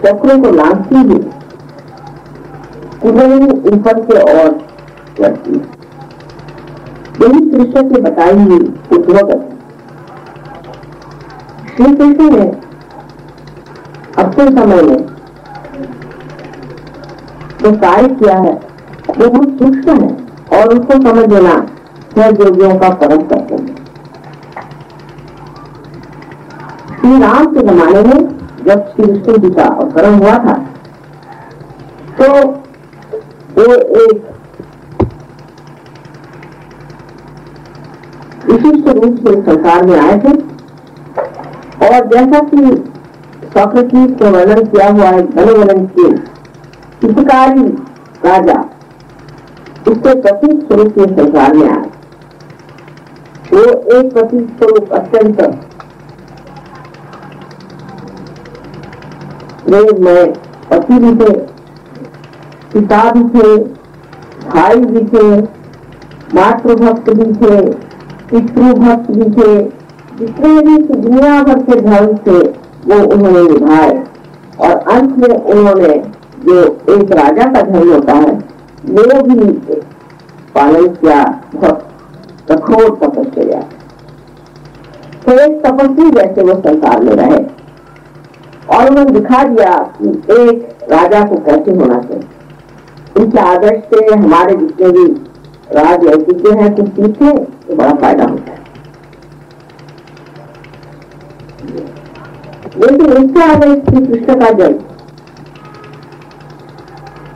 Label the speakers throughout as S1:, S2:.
S1: चक्रों को लांघती हुई कुंडलिनी ऊपर से और चढ़ती। यही कृष्ण की बताई हुई उद्वगत। श्री कृष्ण ने अपने समय में जो कार्य किया है वो बहुत सूक्ष्म है और उसको समझ लेना सहज योगियों का परम कर्तव्य है। श्री राम के जमाने में जब श्री विष्णु जी का अवतरण हुआ था तो वो एक विशिष्ट रूप से संसार में आए थे और जैसा कि सोक्रेटिस के वर्णन किया हुआ है धनवलन के हितकारी राजा उसके प्रतीक स्वरूप के संसार में आए। वो एक प्रतीक स्वरूप अत्यंत प्रेममय पति भी थे, पिता भी थे, भाई भी थे, मातृभक्त भी थे, पितृभक्त भी थे। जितने भी दुनिया भर के धर्म थे वो उन्होंने निभाए और अंत में उन्होंने जो एक राजा का धर्म होता है वो भी पालन किया, बहुत कठोर तपस्या। तो एक तपस्वी जैसे वो संसार में रहे और उन्होंने दिखा दिया कि एक राजा को कैसे होना चाहिए। इनके आदर्श से हमारे जितने भी राजनीतिज्ञ हैं कुछ सीखे तो बड़ा फायदा होता है। लेकिन इससे आगे श्री कृष्ण का जन्म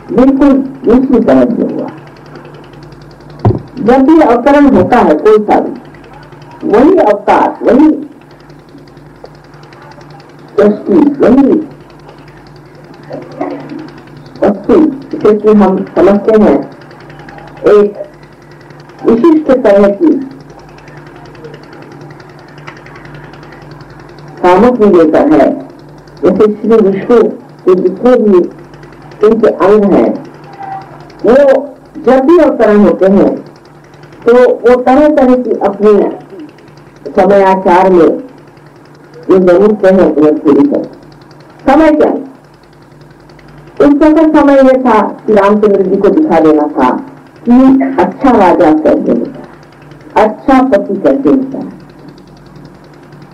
S1: बिल्कुल दूसरी तरह से हुआ। जब भी अवतरण होता है कोई सा भी, वही अवतार, वही सृष्टि, वही वस्तु जिसे हम समझते हैं एक विशिष्ट तरह की सामग्री लेकर है। जैसे श्री विष्णु के जितने भी इनके अंग हैं वो जब भी अवतरण होते हैं तो वो तरह तरह की अपने समयाचार में जो जरूरतें हैं उन्हें पूरी कर। समय क्या है? उस वक्त समय यह था कि रामचंद्र जी को दिखा देना था कि अच्छा राजा कैसे होता है, अच्छा पति कैसे होता है।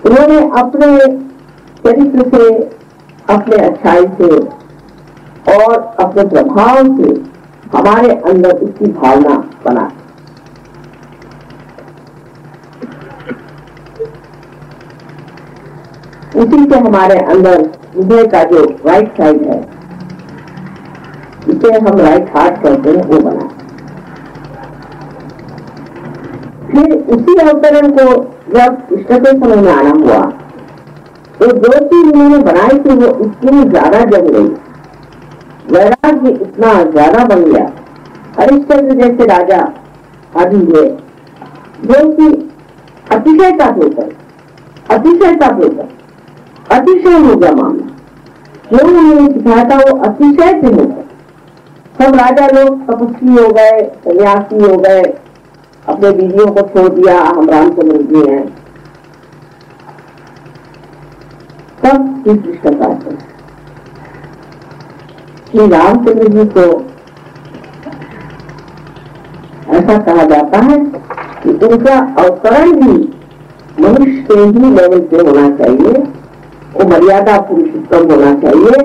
S1: उन्होंने अपने चरित्र से, अपने अच्छाई से और अपने प्रभाव से हमारे अंदर उसकी भावना बना। उसी से हमारे अंदर हृदय का जो राइट साइड है जिसे हम राइट हार्ट कहते हैं वो बना। फिर उसी अवतरण को जब कृष्ण के समय में आना हुआ तो जो चीज उन्होंने बनाई थी वो इतनी ज्यादा जम गई, वैराग्य इतना ज्यादा बन गया। हरिश्चंद्र जैसे राजा आदि है जो कि अतिशयता होकर अतिशय हो गया मामला। जो उन्होंने सिखाया था वो अतिशय से होकर सब राजा लोग तपस्वी हो गए, सन्यासी हो गए, अपने बीवियों को छोड़ दिया, हम रामचंद्र जी हैं। सब श्री कृष्ण का श्री रामचंद्र जी को ऐसा कहा जाता है कि उनका अवतरण भी मनुष्य के ही लेवल पे होना चाहिए, वो मर्यादा पुरुषोत्तम होना चाहिए।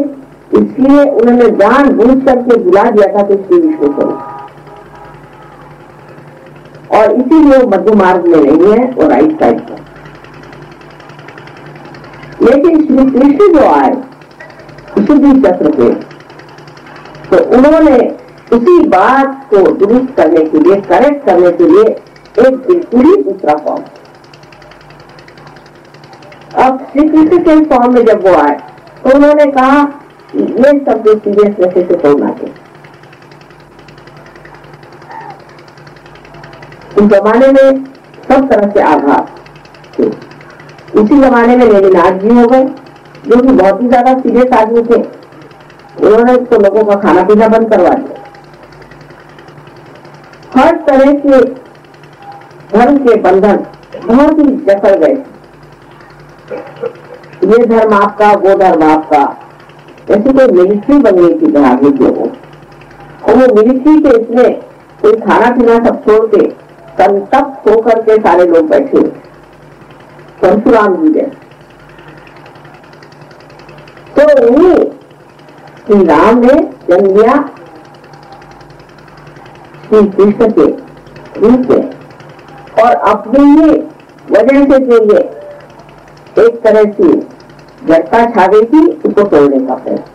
S1: इसलिए उन्होंने जान बूझ करके बुला दिया था कि श्री विष्णु को, और इसीलिए वो मध्य मार्ग में नहीं है, वो राइट साइड पर। लेकिन श्री कृष्ण जो आए विशुद्धि चक्र पे तो उन्होंने उसी बात को दुरुस्त करने के लिए, करेक्ट करने के लिए एक बिल्कुल ही दूसरा फॉर्म। अब श्री कृष्ण के फॉर्म में जब वो आए तो उन्होंने कहा ये सब जो सीरियस वैसे से होना चाहिए। उस जमाने में सब तरह से आघात थे। उसी जमाने में लेनिनाथ जी हो गए जो कि बहुत ही ज्यादा सीरियस आदमी थे। उन्होंने तो लोगों का खाना पीना बंद करवा दिया। हर तरह के धर्म के बंधन बहुत ही जकड़ गए। ये धर्म आपका, वो धर्म आपका, जैसे कोई मिलिट्री बन गई थी धार्मिक लोगों, और वो मिलिट्री के इसमें कोई खाना पीना सब छोड़ के संतप्त होकर के सारे लोग बैठे परशुराम जी ने। तो उन्हीं श्री राम ने जन्म लिया श्री कृष्ण के रूप में, और अपनी ही वजह से जो ये एक तरह की जड़ता छा गई थी उसको तोड़ने का प्रयास।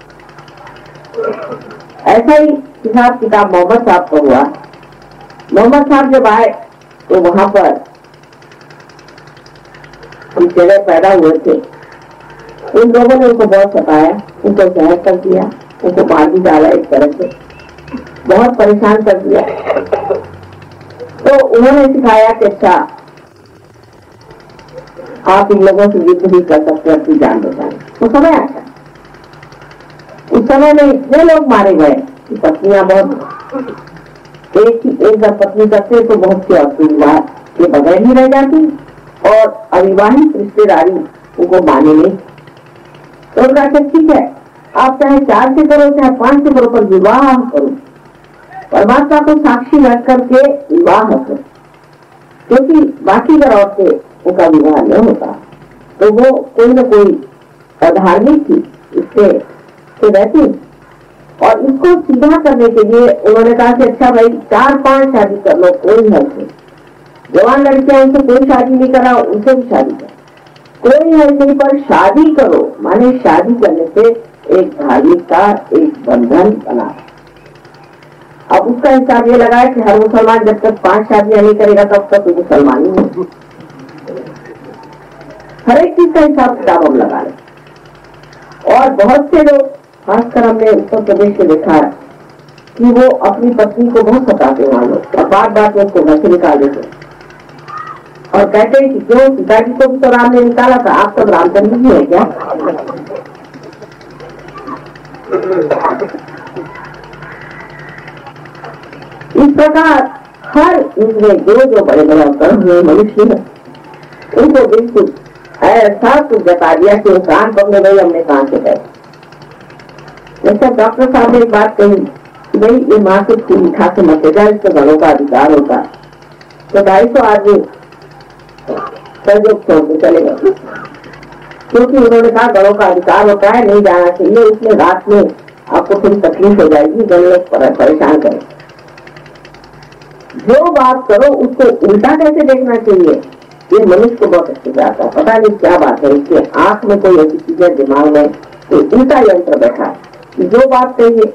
S1: ऐसा ही हिसाब किताब मोहम्मद साहब का हुआ। मोहम्मद साहब जब आए तो वहां पर कुछ जगह पैदा हुए थे, उन लोगों ने उनको बहुत सताया, उनको जहर कर दिया, उनको मार भी डाला, एक तरह से बहुत परेशान कर दिया। तो उन्होंने सिखाया कि अच्छा आप इन लोगों से युद्ध भी कर सकते हैं अपनी जान बचाने। तो समय आता, उस समय में इतने लोग मारे गए कि पत्नियां बहुत एक पत्नी करते तो बहुत सी औरतें विवाह के बगैर ही रह जाती, और अविवाहित रिश्तेदारी उनको माने नहीं। तो उनका ठीक है, आप चाहे 4 से करो चाहे 5 से करो, पर विवाह करो, परमात्मा को साक्षी रख करके विवाह करो, क्योंकि बाकी अगर औरतें उनका विवाह न होता तो वो कोई न कोई अधार्मिक थी इससे रहती। और इसको सीधा करने के लिए उन्होंने कहा कि अच्छा भाई 4-5 शादी कर लो, कोई हल नहीं। जवान लड़कियां उनसे कोई शादी नहीं करा, उनसे भी शादी कर, कोई हल नहीं, पर शादी करो, माने शादी करने से एक धार्मिकता, एक बंधन बना। अब उसका हिसाब ये लगा है कि हर मुसलमान जब तक 5 शादियां नहीं करेगा तब तक वो मुसलमान ही नहीं। हर एक चीज का हिसाब किताब हम लगा लें। और बहुत से लोग, खासकर हमने उत्तर प्रदेश में देखा है कि वो अपनी पत्नी को बहुत सताते वहां लोग, और बात में उसको घर से निकाल देते और कहते हैं कि क्यों, पिताजी को भी तो राम ने निकाला था, आप सब रामचंद्र जी है क्या? इस प्रकार हर इसमें जो बड़े बड़े अवसर हुए मनुष्य है, उनको बिल्कुल ऐसा कुछ बता दिया कि कान पकड़े गई, हमने कान से गए। जैसे डॉक्टर साहब ने एक बात कही कि भाई ये माँ से खून मीठा से मत जाए, इसको गलों का अधिकार होता है। तो 250 आदमी सहयोग छोड़ के चले गए, क्योंकि उन्होंने कहा गलों का अधिकार होता है, नहीं जाना चाहिए, इसमें रात में आपको थोड़ी तकलीफ हो जाएगी, जब लोग परेशान करें। जो बात करो उसको उल्टा कैसे देखना चाहिए, ये मनुष्य को बहुत अच्छे से आता है। पता नहीं क्या बात है, इसके आंख में कोई ऐसी चीजें, दिमाग में तो उल्टा यंत्र बैठा है कि जो बात कहिए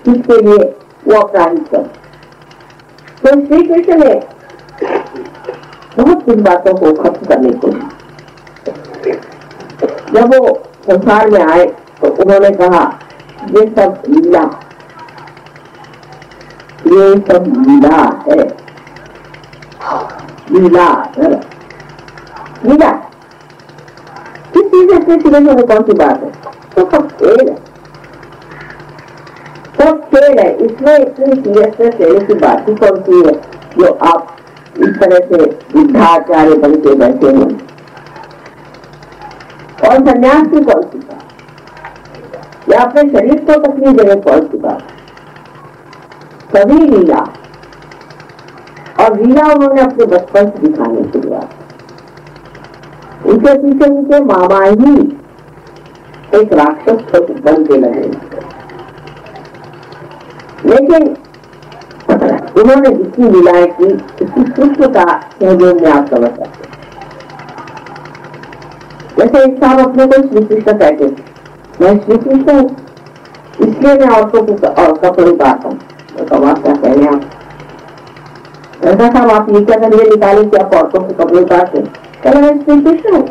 S1: किसके लिए वो अपना हित कर। तो श्री कृष्ण ने बहुत कुछ बातों को खत्म करने को, जब वो संसार में आए तो उन्होंने कहा ये सब लीला, ये सब लीला है, लीला लीला किस चीज से सीधे में कौन सी बात है? तो सब खेल है, सब खेल है, इसमें इतनी सीरियसनेस लेने की बात ही कौन सी है जो आप इस तरह से विद्याचार्य बन के बैठे हैं? और संन्यास की कौन सी बात, या अपने शरीर को तकलीफ देने कौन सी बात? सभी लीला, और लीला उन्होंने अपने बचपन से दिखाने की बात। उनके पीछे उनके मामा ही एक राक्षस बन के लगे, लेकिन उन्होंने जितनी लीलाएं की उसकी सूक्ष्मता सहयोग में आप समझ सकते। जैसे एक साहब अपने को श्री कृष्ण कहते, मैं श्री कृष्ण हूँ इसलिए मैं औरतों को कपड़े उतारता हूँ। आप क्या कह रहे हैं? आप ऐसा साहब आप ये क्या करिए निकाले कि आप औरतों को कपड़े उतारते? कहते मैं श्री कृष्ण हूँ।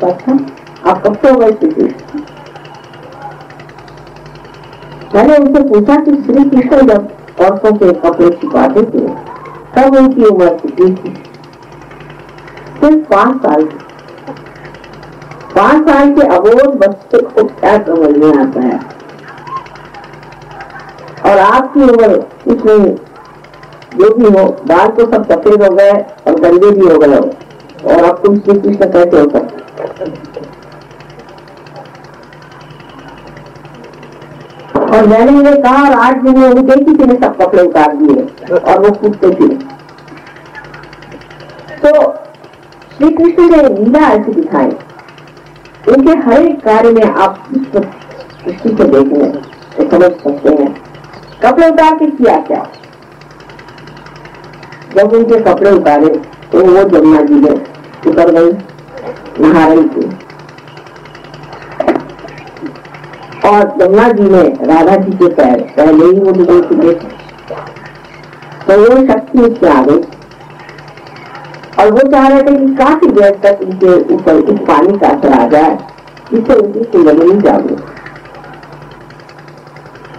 S1: अच्छा आप कब से हो गए श्री कृष्ण? मैंने उनसे पूछा कि श्री कृष्ण जब औरतों के कपड़े छिपाते थे तब उनकी उम्र कितनी थी? सिर्फ 5 साल की। 5 साल के अबोध बच्चे को क्या समझ में आता है? और आपकी उम्र कुछ नहीं, जो भी हो, बाल तो सब सफेद हो गए और गंदे भी हो गए, और अब तुम श्री कृष्ण कैसे हो सकते? और मैंने ये कहा और 8 दिन में उनके किसी ने सब कपड़े उतार दिए और वो कूदते फिरे। तो श्री कृष्ण ने लीला ऐसे दिखाई, उनके हर एक कार्य में आप दृष्टि से देखें तो समझ सकते हैं। कपड़े उतार के किया क्या? जब उनके कपड़े उतारे तो वो जमुना जी में उतर गई, नहा रही थी और जमुना जी में राधा जी के पैर पहले ही वो डूबे चुके थे, तो वो शक्ति उससे आ गई और वो चाह रहे थे कि काफी देर तक उनके ऊपर इस पानी का असर आ जाए जिससे उनकी कुंडली जागे।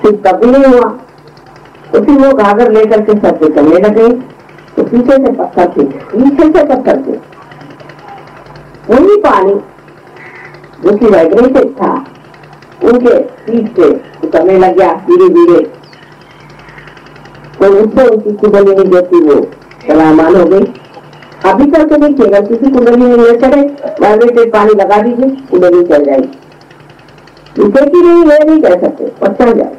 S1: फिर कभी नहीं हुआ तो फिर वो गागर लेकर के सर पे चलने लगे, तो पीछे से पत्थर थे, पीछे से पत्थर थे, वही पानी जो कि वैग्रेटिक था उनके पीठ से उतरने लग गया धीरे धीरे। तो उससे उनकी कुंडली जो थी वो चलामान हो गई। अभी तक तो नहीं किएगा, किसी कुंडली में ले चढ़े वैग्रेटेड पानी लगा दीजिए, कुंडली चल जाएगी। इसे की नहीं कह सकते और चल जाए।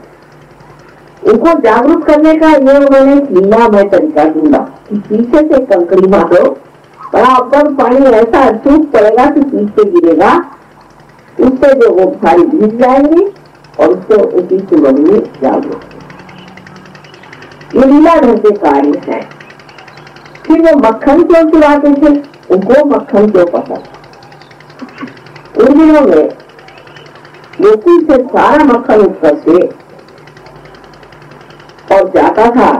S1: उनको जागरूक करने का ये उन्होंने लीलामय तरीका ढूंढा कि पीछे से कंकड़ी मारो, बराबर पानी ऐसा चूक पड़ेगा कि पीछे गिरेगा, उससे जो वो सारी भीग जाएंगी और उससे उनकी कुंडली जागरूक। ये लीला ढंग के कार्य है। फिर वो मक्खन क्यों चुराते थे? उनको मक्खन क्यों पसंद? उन दिनों में गोकुल से सारा मक्खन उत्तर से और जाता था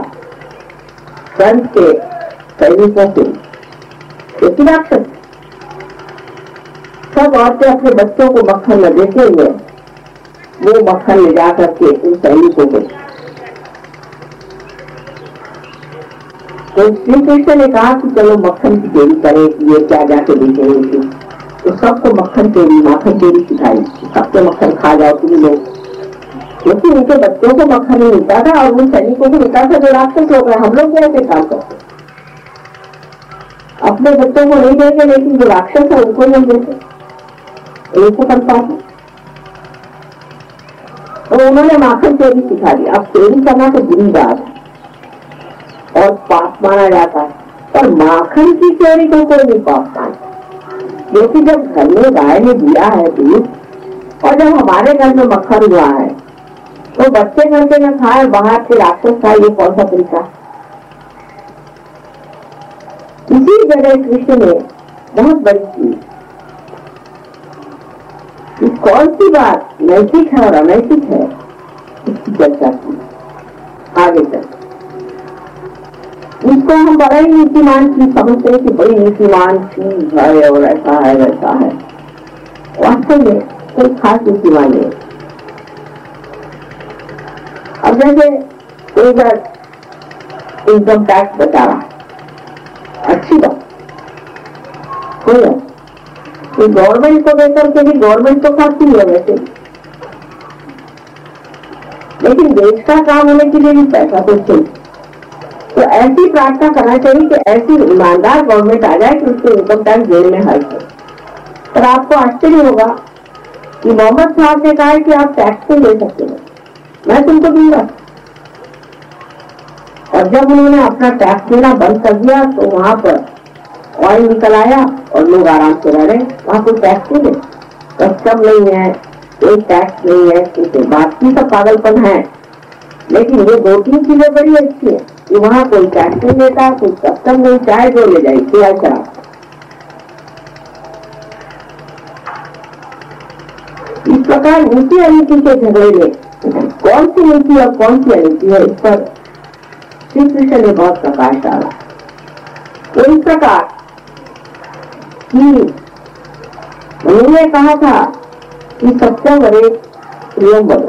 S1: कंस के सैनिकों के राक्षस। सब औरतें अपने बच्चों को मक्खन न देते हुए वो मक्खन ले जा करके उन सैनिकों को। तो श्री कृष्ण ने कहा कि चलो मक्खन की चोरी करें, ये क्या जाके देखेंगे। तो सबको मक्खन चोरी माखन चोरी सिखाई, सबके मक्खन खा जाओ तुम लोग, क्योंकि उनके बच्चों को मक्खन नहीं मिलता था और उन सैनिकों को मिलता था जो राक्षस हो गए। हम लोग कैसे काम करते, अपने बच्चों को नहीं देंगे लेकिन जो राक्षस है उनको नहीं देते, उनको कर पाते। तो उन्होंने माखन चोरी सिखा दी। अब चोरी करना तो बुरी बात है और पाप माना जाता है, पर माखन की चोरी को कोई नहीं पाप मानता, क्योंकि जब घर में गाय ने दिया है दूध और जब हमारे घर में मक्खन हुआ है तो बच्चे घर के न खाए बाहर के राक्षस खाए, ये कौन सा तरीका? इसी जगह कृष्ण ने बहुत बड़ी चीज, कौन सी बात नैतिक है और अनैतिक है इसकी चर्चा की आगे तक। इसको हम बड़ा ही नीतिमान चीज समझते हैं कि बड़ी नीतिमान चीज है और ऐसा है वैसा है। वास्तव में कोई खास नीतिमान नहीं। अब जैसे कोई बार इनकम टैक्स बचा रहा, अच्छी बात, कोई है तो गवर्नमेंट को देकर के भी गवर्नमेंट तो खाती है वैसे, लेकिन देश का काम होने के लिए भी पैसा तो चाहिए। तो ऐसी प्रार्थना करना चाहिए कि ऐसी ईमानदार गवर्नमेंट आ जाए कि उसको इनकम टैक्स देने में हर्ज हो। पर आपको आश्चर्य होगा कि मोहम्मद साहब ने कहा है कि आप टैक्स नहीं दे सकते हो, मैं तुमको दूंगा। और जब उन्होंने अपना टैक्स देना बंद कर दिया तो वहां पर ऑयल निकल आया और लोग आराम से रह रहे, वहां कोई टैक्स नहीं है, कस्टम नहीं है, कोई टैक्स नहीं है, क्योंकि बाकी सब पागलपन है। लेकिन ये 2-3 चीजें बड़ी अच्छी है कि वहां कोई टैक्स नहीं देता, कोई कस्टम नहीं, चाहे जो ले जाए क्या शराब। इस प्रकार नीति अनीति के झगड़े में कौन सी नीति और कौन सी अनीति है, इस पर श्री कृष्ण ने बहुत प्रकाश डाला। तो इस प्रकार उन्होंने कहा था कि सत्य वरे प्रिय बोलो,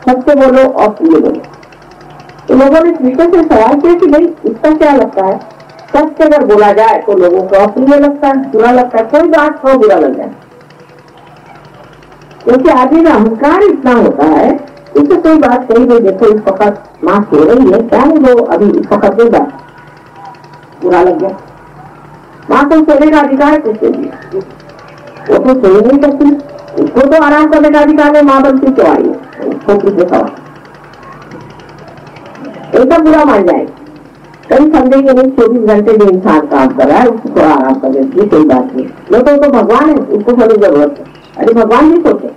S1: सत्य बोलो और प्रिय बोलो। तो लोगों ने कृष्ण से सवाल किया कि भाई इसका क्या लगता है, सत्य अगर बोला जाए तो लोगों को अप्रिय लगता है, बुरा लगता है, कोई बात को बुरा लग जाए, क्योंकि आदमी का अहंकार इतना होता है, इससे कोई बात कही नहीं, देखो इस वक्त माँ सो रही है, क्या है वो अभी इस वक्त नहीं बात बुरा लग गया। माँ को सोने का अधिकार किसके लिए? वो तो सो नहीं सकती, उसको तो आराम करने का अधिकार है, माँ बनती क्यों आई है? खोपड़ी पे सवार, एकदम बुरा मान जाए। कहीं समझेंगे नहीं 24 घंटे जो इंसान काम कर रहा है उसको थोड़ा आराम कर देती, कोई बात नहीं। लोगों तो भगवान है, उसको थोड़ी जरूरत है। अरे भगवान नहीं सोचे।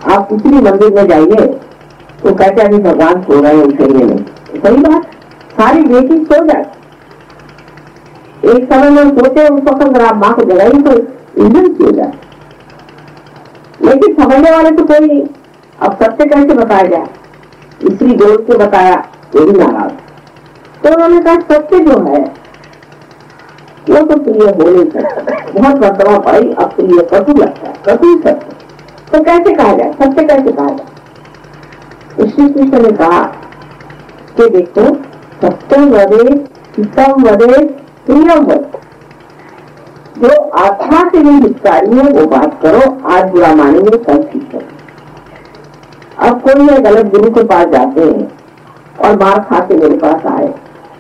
S1: आप किसी भी मंदिर में जाइए तो कहते अभी भगवान सो रहे हैं, उठेंगे नहीं। सही बात, सारी बेटी सो जाए, एक समय में सोचे उस वक्त अगर आप माँ को जगाई तो इंजन किया जाए, लेकिन समझने वाले तो कोई नहीं। अब सत्य कैसे बताया जाए, स्त्री जोड़ के बताया वो भी नाराज। तो उन्होंने कहा सत्य जो है वो तो प्रिय हो नहीं सकता, बहुत वर्तमान पड़ी अप्रिय कटु लगता है, कटु सत्य तो कैसे कहा जाए, सत्य कैसे कहा जाए। श्री कृष्ण ने कहा कि देखो सत्यम वदे हितम वदे प्रियम वदे, जो आत्मा से भी हितकारी है वो बात करो, आज बुरा मानेंगे कल ठीक करो। अब कोई है गलत गुरु के पास जाते हैं और मार खा के मेरे पास आए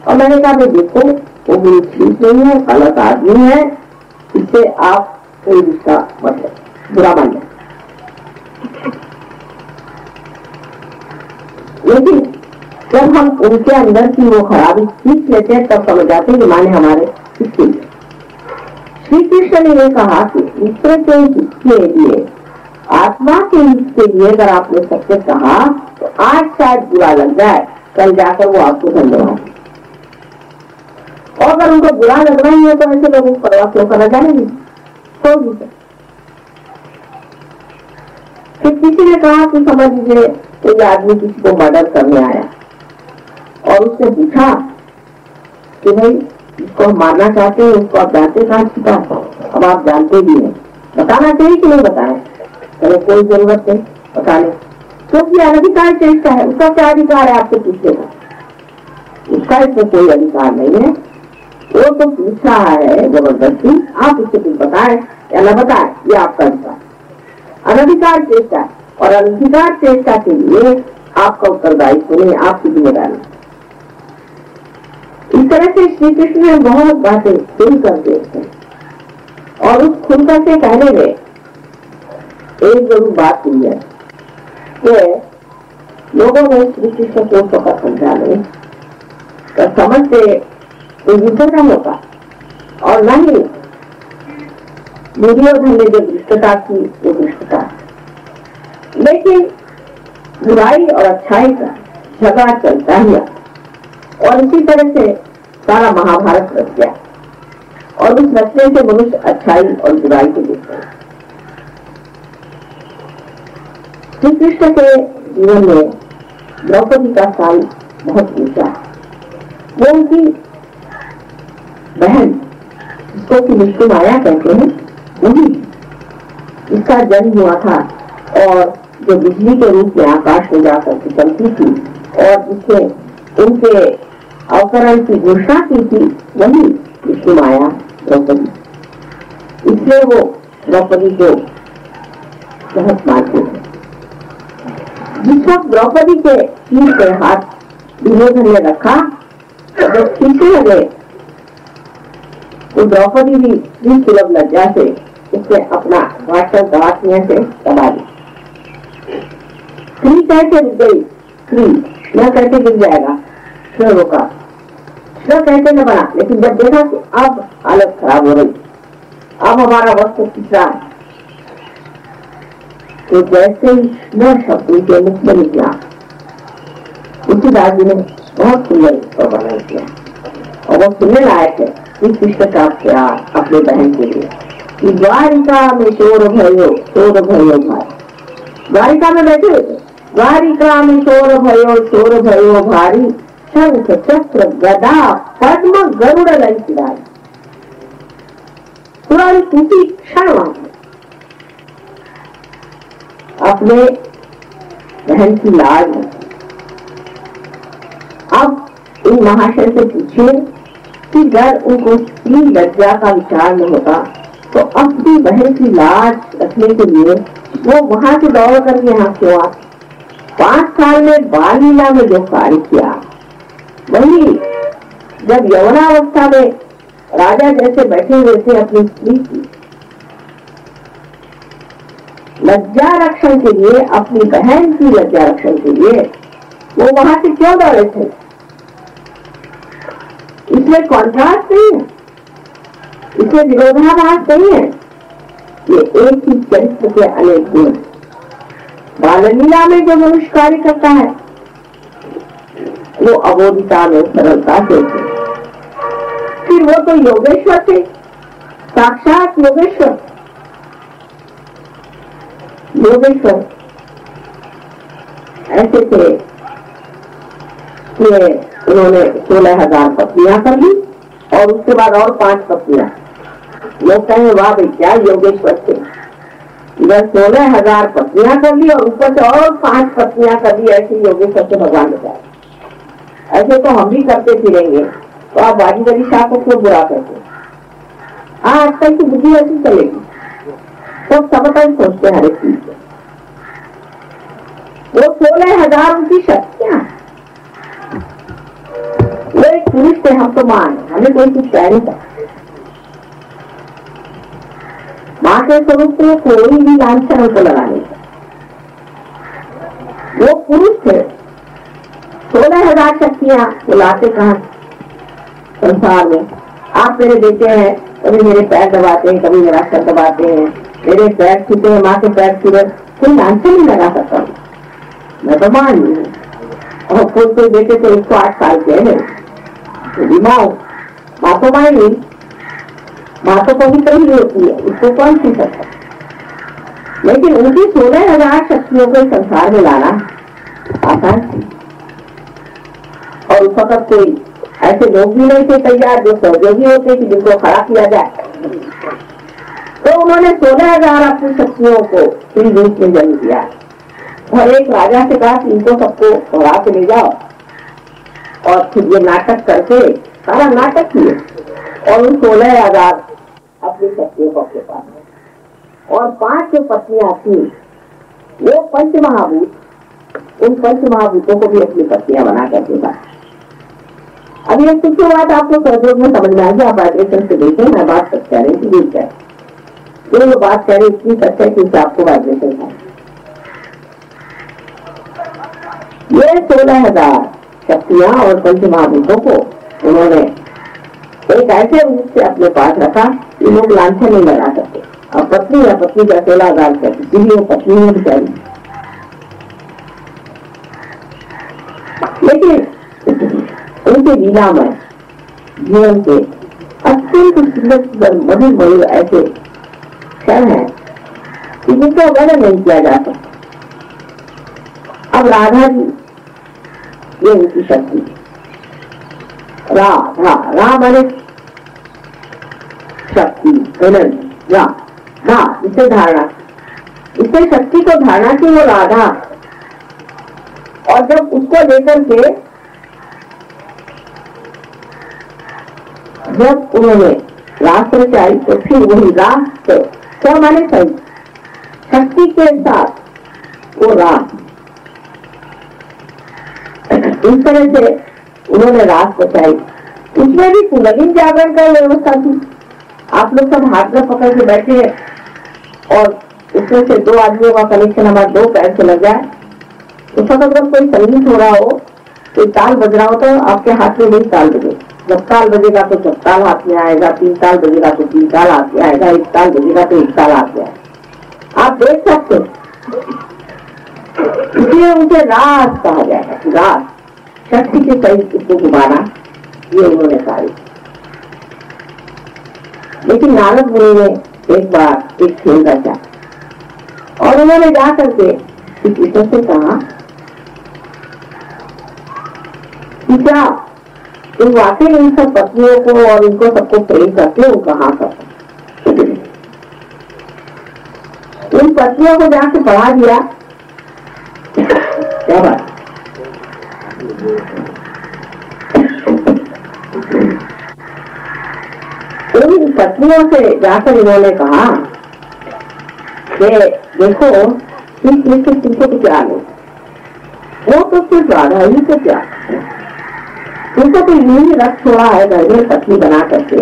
S1: और मैंने कहा भाई देखो वो गुरु ठीक नहीं है, गलत आदमी है, इससे आप कोई रिश्ता मत बुरा मान जाए। लेकिन जब हम उनके अंदर की वो खराबी सीख लेते हैं तब समझ जाते हैं कि माने हमारे किसके लिए। श्री कृष्ण ने ये कहा कि ईश्वर के हित के लिए, आत्मा के हित के लिए अगर आपने सत्य कहा तो आज शायद बुरा लग जाए, कल जाकर वो आपको धन्यवाद। और अगर उनको बुरा लगना ही है तो ऐसे लोगों को परवाह क्यों करना जाएंगे। फिर किसी ने कहा कि समझ लीजिए कोई आदमी किसी को मर्डर करने आया और उसने पूछा कि भाई इसको हम मारना चाहते हैं, उसको आप जानते कहाँ छिपा। अब आप जानते भी हैं, बताना चाहिए कि नहीं बताएं, चलो कोई जरूरत नहीं बताने, क्योंकि अनधिकार चेष्टा है, उसका क्या अधिकार है आपसे पूछने का, उसका इसमें कोई अधिकार नहीं है। वो तो पूछ रहा है जबरदस्ती, आप उससे कुछ बताएं या न बताएं, ये आपका अधिकार। अनधिकार चेष्टा है और अनधिकार चेष्टा के लिए आपका उत्तरदायित्व नहीं, आपकी जिम्मेदारी। इस तरह से श्री कृष्ण ने बहुत बातें खुल कर देते और उस खुल कर से कहने में एक जरूर बात हुई है कि लोगों ने श्री कृष्ण को पकड़ समझा नहीं तो समझते युद्ध न होता और न ही दुर्योधन ने जो दृष्टता की वो दृष्टता, लेकिन बुराई और अच्छाई का झगड़ा चलता ही और इसी तरह से सारा महाभारत रच गया और उस रचने से मनुष्य अच्छाई और बुराई को देखते हैं। श्री कृष्ण के जीवन में द्रौपदी का स्थान बहुत ऊंचा है। वो उनकी बहन जिसको कि विष्णु माया कहते हैं, वही इसका जन्म हुआ था और जो बिजली के रूप में आकाश में जाकर के चलती थी और जिसने उनके अवतरण की घोषणा की थी, वही विष्णु माया द्रौपदी। इसलिए वो द्रौपदी को बहुत मानते थे। जिस वक्त द्रौपदी के सिर पे हाथ दुर्योधन ने रखा, जब खींचने लगे तो द्रौपदी भी सुलभ लज्जा से उसने अपना वाचन दवातियों से दबा दी। स्त्री कैसे रुक गई, स्त्री न कहते गिर जाएगा, श्लोक का कहते न बना, लेकिन जब देखा कि अब हालत खराब हो रही, अब हमारा वक्त पिछड़ा है, तो जैसे ही न शब्द के मुख में निकला, उसी दादी ने बहुत सुंदर वर्णन किया और वो सुनने लायक है। कृष्ण का प्यार अपने बहन के लिए कि द्वारिका में शोर भयो भाई, द्वारिका में बैठे हुए थे, द्वारिका में शोर भयो भारी, शंख चक्र गदा पद्म गरुड़ लई सिराई। तुरंत उसी क्षण अपने बहन की लाज। अब इन महाशय से पूछिए कि अगर उनको स्त्री लज्जा का विचार न होता तो अपनी बहन की लाज रखने के लिए वो वहां से दौड़ कर यहाँ क्यों आ। 5 साल में बाल लीला में जो कार्य किया, वही जब यौवनावस्था में राजा जैसे बैठे हुए थे अपनी स्त्री की, लज्जा रक्षण के लिए, अपनी बहन की लज्जा रक्षण के लिए वो वहां से क्यों दौड़े थे? इसमें कॉन्ट्रास्ट नहीं है, इसमें विरोधाभास नहीं है। ये एक ही चरित्र के अनेक गुण। बाल लीला में जो मनुष्य कार्य करता है वो अबोधिता में सरलता से थे। फिर वो तो योगेश्वर थे, साक्षात योगेश्वर। योगेश्वर ऐसे थे कि उन्होंने 16,000 पत्नियां कर ली और उसके बाद और 5 पत्नियां। लोग कहेंगे वाह भाई क्या योगेश्वर थे, इधर 16,000 पत्नियां कर ली और ऊपर से और 5 पत्नियां कर ली। ऐसे योगेश्वर से भगवान बताए। ऐसे तो हम भी करते फिरेंगे, तो आप बाजीगरी शाह को क्यों बुरा करते? आजकल की बुद्धि ऐसी चलेगी, तो सब सोचते हैं हर एक चीज। वो 16,000 उनकी शक्तियां, वो एक पुरुष थे, हम तो मान, हमें कोई कुछ कह नहीं सकता। माँ के स्वरूप से कोई भी लांछन उनको लगा नहीं सकता। वो पुरुष थे, 16,000 शक्तियां वो लाते कहाँ संसार में। आप मेरे बेटे हैं, कभी मेरे पैर दबाते हैं, कभी मेरा सर दबाते हैं, मेरे पैर छूते हैं, माँ के पैर छूते, कोई लांछन नहीं लगा सकता। मैं तो मान ली हूँ। और कोई बेटे तो 108 साल के है, माँ तो मान ली, माँ तो कभी कहीं होती है, उसको कौन सी सकता। लेकिन उनकी 16,000 शक्तियों को संसार में लाना आसान थी। और उस वक्त कोई ऐसे लोग भी नहीं थे तैयार जो सहयोगी होते कि जिनको खड़ा किया जाए। तो उन्होंने 16,000 अपनी शक्तियों को श्री रूप में जन्म दिया और एक राजा से कहा कि इनको सबको घोड़ा के ले जाओ। और फिर ये नाटक करके सारा नाटक किए और उन 16,000 अपनी शक्तियों को अपने पास। और 5 जो पत्नियां थी वो पंचमहाभूत, उन पंचमहाभूतों को भी अपनी पत्नियां बना करके था। अब ये कुछ बात आपको सहयोग में समझ में आएगी। आप वाइब्रेशन से देखें, मैं बात सच कह रही थी, जो ये बात कह रही इतनी सच है कि आपको वाइब्रेशन था। ये 16,000 शक्तियां और पंचमहाभूतों को उन्होंने एक ऐसे रूप से अपने पास रखा कि लोग लांछन नहीं लगा सकते। अब पत्नी या पत्नी का 16,000 शक्ति वो पत्नी है बेचारी। लेकिन उनके लीला में जीवन के अत्यंत सुंदर मधुर ऐसे क्षण है कि जिसका वर्णन नहीं किया जा सकता। अब राधा जी ये उनकी शक्ति, रा माने शक्ति, इसे धारणा, इसे शक्ति को धारणा की वो राधा। और जब उसको लेकर के जब उन्होंने रास रचाई तो फिर वही रास क्या माने सही शक्ति के साथ वो रास, इस तरह से उन्होंने रास बचाई। उसमें भी पुनर्गिन जागरण का व्यवस्था थी। आप लोग सब हाथ में पकड़ के बैठे और उसमें से 2 आदमियों का कनेक्शन हमारे 2 पैर से लग जाए। उस वक्त जब कोई संगीत हो रहा हो, कोई ताल बज रहा हो तो आपके हाथ में नहीं ताल बजे। जब ताल बजेगा तो 4 ताल हाथ में आएगा, 3 ताल बजेगा तो 3 ताल हाथ में आएगा, 1 ताल बजेगा तो 1 ताल हाथ में आएगा। आप देख सकते, इसलिए उसे रास कहा जाएगा। रास शक्ति के सहित उसको घुमाना, ये उन्होंने कार्य। लेकिन नारद मुनि ने एक बार एक खेल रचा और उन्होंने जा करके कृष्ण से कहा कि क्या तुम वाकई इन सब पत्नियों को और इनको सबको प्रेम करते हो? कहाँ करते? उन पत्नियों को जाके पढ़ा दिया। क्या बात, उन पत्नियों से जाकर इन्होंने कहा कि देखो कृष्ण तुमको तो प्यार नहीं, वो तो सिर्फ राधा ही से प्यार, तुमको तो यही रख छोड़ा है घर में पत्नी बना करके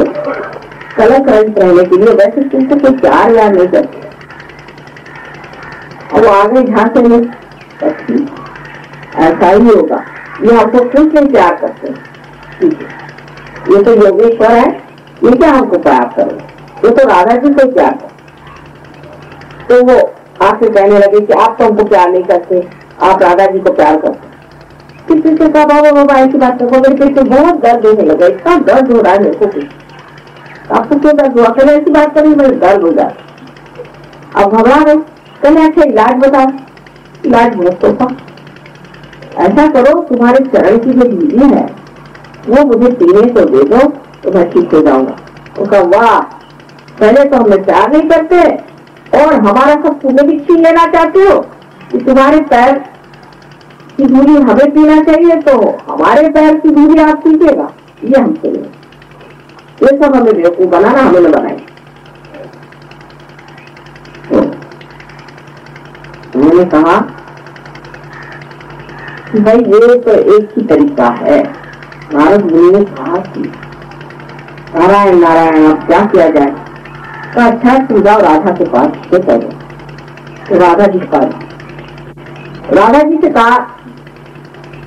S1: कलंक रहित रहने के लिए। वैसे तुमको कोई प्यार यार नहीं करते। और वो आगे झांसे में ऐसा ही होगा, ये हमको कुछ नहीं प्यार करते, ठीक है, ये तो योगेश्वर है, ये क्या हमको प्यार करो, ये तो राधा जी को प्यार करो। तो वो आपसे कहने लगे कि आप तो हमको प्यार नहीं करते, आप राधा जी को प्यार करते। किसी से कहा बाबा बाबा ऐसी बात करो, मेरे पेट में बहुत दर्द होने लगा, इतना दर्द हो रहा है मेरे को, कुछ आपको क्यों दर्द हुआ? कहने ऐसी बात करें मेरे दर्द हो जाए। अब घबरा गए, कहने अच्छा इलाज बताओ। इलाज बहुत तो था, ऐसा करो तुम्हारे चरण की जो बीवी है वो मुझे पीने को दे दो तो मैं ठीक हो जाऊंगा। उसका वाह, पहले तो हमें प्यार नहीं करते और हमारा सब पुण्य भी छीन लेना चाहते हो कि तुम्हारे पैर की दूरी हमें पीना चाहिए तो हमारे पैर की दूरी आप पीजिएगा, ये हमसे नहीं, ये सब हमें बेवकूफ बनाना, हमें न बनाए। उन्होंने कहा कि भाई ये तो एक ही तरीका है। नारद मुनि ने कहा कि नारायण नारायण अब क्या किया जाए? तो अच्छा तुम जाओ राधा के पास से करो। तो राधा जी के पास, राधा जी से कहा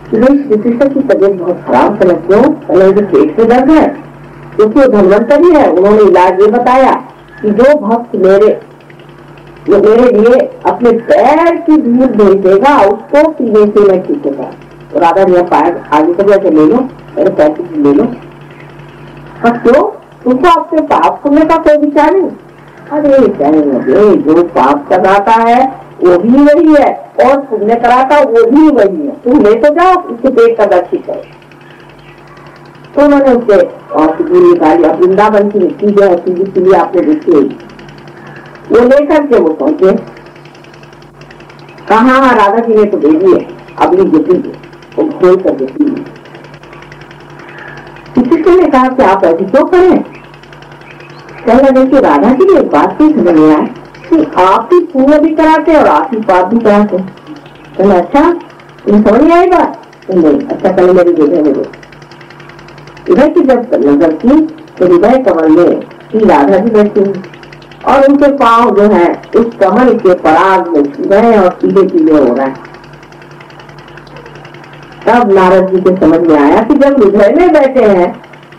S1: कि भाई श्री कृष्ण की तबीयत बहुत खराब है, क्यों? पहले जो पेट में दर्द है, क्योंकि वो धन्वंतरी है। उन्होंने इलाज ये बताया कि जो भक्त मेरे लिए अपने पैर की दूध भेज देगा उसको पीने से मैं ठीक होगा। तो राधा जी पैर आगे को जैसे ले लो, मेरे पैर की ले लो। क्यों? तुमको अपने पाप करने का कोई विचार नहीं? अरे कहने लगे जो पाप कराता है वो भी वही है और पुण्य कराता वो भी वही है, तुम ले तो जाओ उसके पेट का दर्द ठीक करो। तो उन्होंने उससे और दूर निकाली। अब वृंदावन की मिट्टी जो है सीधी आपने देखी होगी, वो लेकर के वो पहुंचे, कहा राधा जी ने तो दे दी है, अगली गिटी वो घोल कर देती है। किसी ने कहा कि आप ऐसी क्यों करें? कहने लगे कि राधा जी ने एक बात नहीं समझ में आया कि आप ही पुण्य भी कराते और आप ही पाप भी कराते। कहना अच्छा तुम्हें समझ नहीं आएगा? नहीं अच्छा कल मेरी जगह में इधर की जब नजर की तो हृदय कमल में की राधा जी बैठी और उनके पांव जो है उस कमल के पराग में छू गए और पीले पीले हो रहे हैं। तब नारद जी को समझ में आया कि जब हृदय में बैठे हैं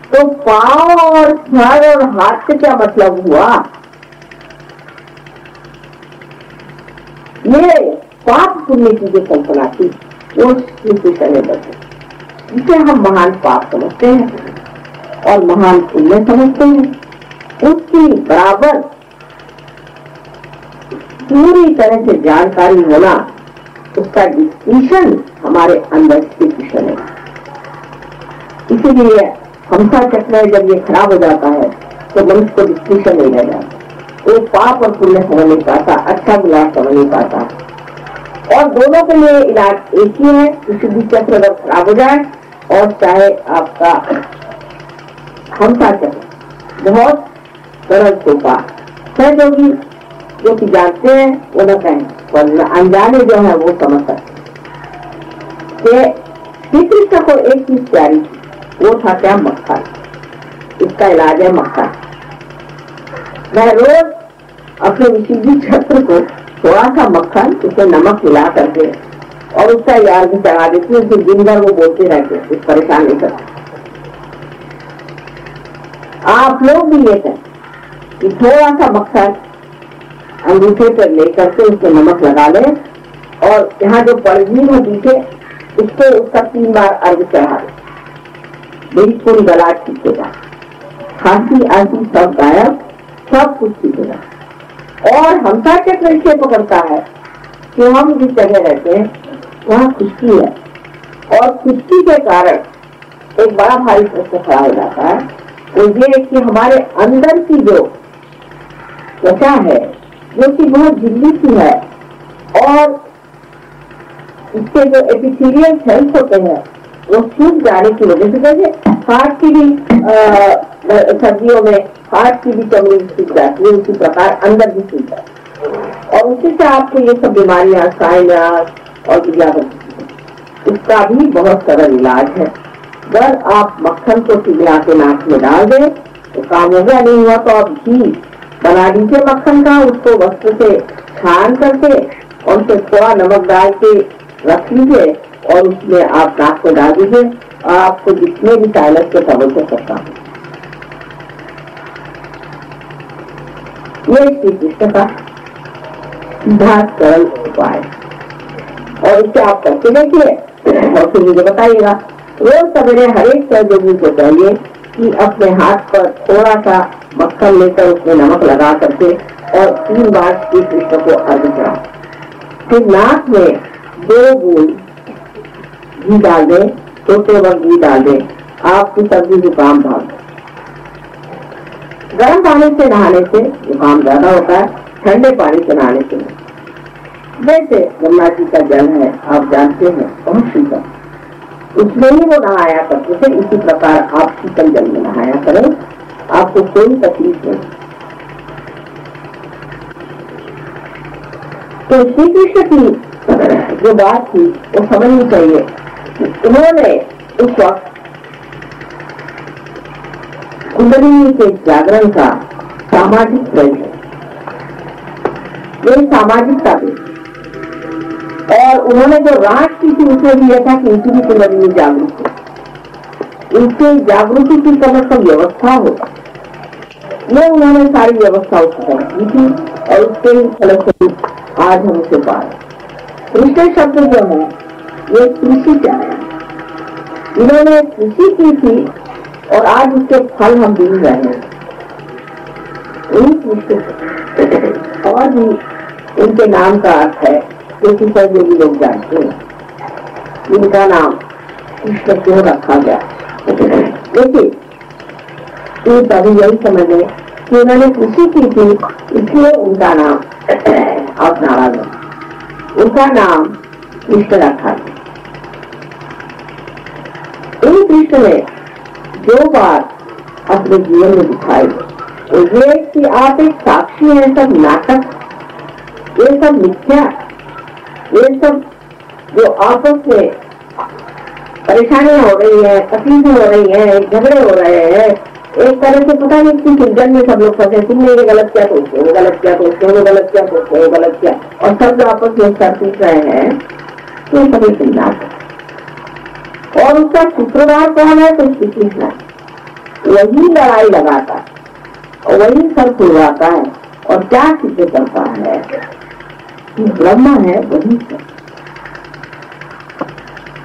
S1: तो पांव और सर और हाथ से क्या मतलब हुआ? ये पाप पुण्य की जो कल्पना थी वो श्री कृष्ण ने बैठे, जिसे हम महान पाप समझते हैं और महान पुण्य समझते हैं, उसकी बराबर पूरी तरह से जानकारी होना, उसका डिस्टिंक्शन हमारे अंदर डिस्टिंक्शन है। इसीलिए हमसा चक्र जब ये खराब हो जाता है तो मनुष्य को डिस्टिंक्शन नहीं रह जाता, वो पाप और पुण्य समझ नहीं पाता, अच्छा बुरा समझ नहीं पाता। और दोनों के लिए इलाज एक ही है कि शुद्धि चक्र अगर खराब हो जाए और चाहे आपका हमसा चक्र बहुत सरल सोपा सहयोगी जो कि जानते हैं वो न कहें, पर अनजाने जो है वो समझ सकते। श्री कृष्ण को एक चीज प्यारी थी, वो था क्या? मक्खन। इसका इलाज है मक्खन। मैं रोज अपने विशुद्धि चक्र को थोड़ा सा मक्खन उसमें नमक मिला करके और उसका याद चढ़ा देती हूँ, फिर दिन भर वो बोलते रहते, कुछ परेशान नहीं करते। आप लोग भी ये करें कि थोड़ा सा मक्खन अंगूठे पर लेकर के उसमें नमक लगा ले और यहाँ जो परजीव है पीछे उसको उसका 3 बार अर्घ चढ़ा दे, बिल्कुल गला ठीक होगा, खांसी आंसी सब गायब, सब कुछ ठीक होगा। और हमसा चक्र इसलिए पकड़ता है कि हम जिस जगह रहते हैं वहाँ खुश्की है और खुश्की के कारण एक बड़ा भारी प्रश्न खड़ा हो जाता है, वो ये कि हमारे अंदर की जो त्वचा है जो कि बहुत झिल्ली सी है और इसके जो एपिथेलियल सेल्स होते हैं वो सूख जाने की वजह से, जैसे हार्ट की भी सर्दियों में हार्ट की भी चमड़ी सूख जाती है, उसी प्रकार अंदर भी सूख जाती है और उसी से आपको ये सब बीमारियां साइनस और गिरियावत, उसका भी बहुत सरल इलाज है। अगर आप मक्खन को पिघला के नाक में डाल दें तो काम हो गया, नहीं हुआ तो आप घी बना दीजिए मक्खन का, उसको वस्त्र से छान करके और उसे थोड़ा नमक डाल के रख लीजिए और उसमें आप नाक को डाल दीजिए और आपको जितने भी साइनस के ट्रबल से सकता है। ये श्री कृष्ण का सीधा सरल उपाय और इसे आप करके देखिए और फिर मुझे बताइएगा। रोज सवेरे हर एक सहयोगी को चाहिए कि अपने हाथ पर थोड़ा सा मक्खन लेकर उसमें नमक लगा करके और 3 बार श्री कृष्ण को अर्घ कराओ। फिर नाक में 2 बूंद घी डाल दें, छोटे वक्त घी डाल दें, आपकी सर्दी जुकाम भाग। गर्म पानी से नहाने से जुकाम ज्यादा होता है, ठंडे पानी से नहाने से नहीं। जैसे गंगा जी का जल है, आप जानते हैं बहुत शीतल, उसमें ही वो नहाया करते थे, इसी प्रकार आप शीतल जल में नहाया करें, आपको कोई तकलीफ नहीं। तो श्री कृष्ण की जो बात थी वो समझनी चाहिए कि उन्होंने उस वक्त कुंडलिनी के जागरण का सामाजिक प्रयोग, ये सामाजिकता थी और उन्होंने जो राज की थी उसमें भी यह था कि इनकी भी कुंडलिनी जागरूक हो, इनकी जागृति की कम से कम व्यवस्था हो, ये उन्होंने सारी व्यवस्था उत्पन्न की थी और उसके फल से आज हम उसे पाए। कृष्ण शब्द जो है ये कृषि क्या है, इन्होंने कृषि की थी और आज उसके फल हम मिल रहे हैं। और भी उनके नाम का अर्थ है जो कि जो भी लोग जानते हैं, इनका नाम कृष्ण क्यों रखा गया। देखिए तो तभी यही समझ लें कि उन्होंने कृषि की थी इसलिए उनका नाम आप नाराज है, उनका नाम कृष्ण रखा। इन कृष्ण ने जो बात अपने जीवन में दिखाई तो ये कि आप एक साक्षी हैं, सब नाटक, ये सब मिथ्या, ये सब जो आपस में परेशानियां हो रही है, तकलीफें हो रही है, झगड़े हो रहे हैं, एक तरह से पता नहीं कि उलझन में सब लोग फंसे, तुमने ये गलत क्या सोचते हो, गलत क्या सोचते हो, गलत क्या सोचते हो, गलत क्या, और सब जो आपस में सर पीट रहे हैं तो सभी चिंता। और उसका सूत्रधार कौन है तो श्री कृष्ण, वही लड़ाई लगाता है और वही सर खुलवाता है और क्या सिद्ध करता है कि ब्रह्म है वही है।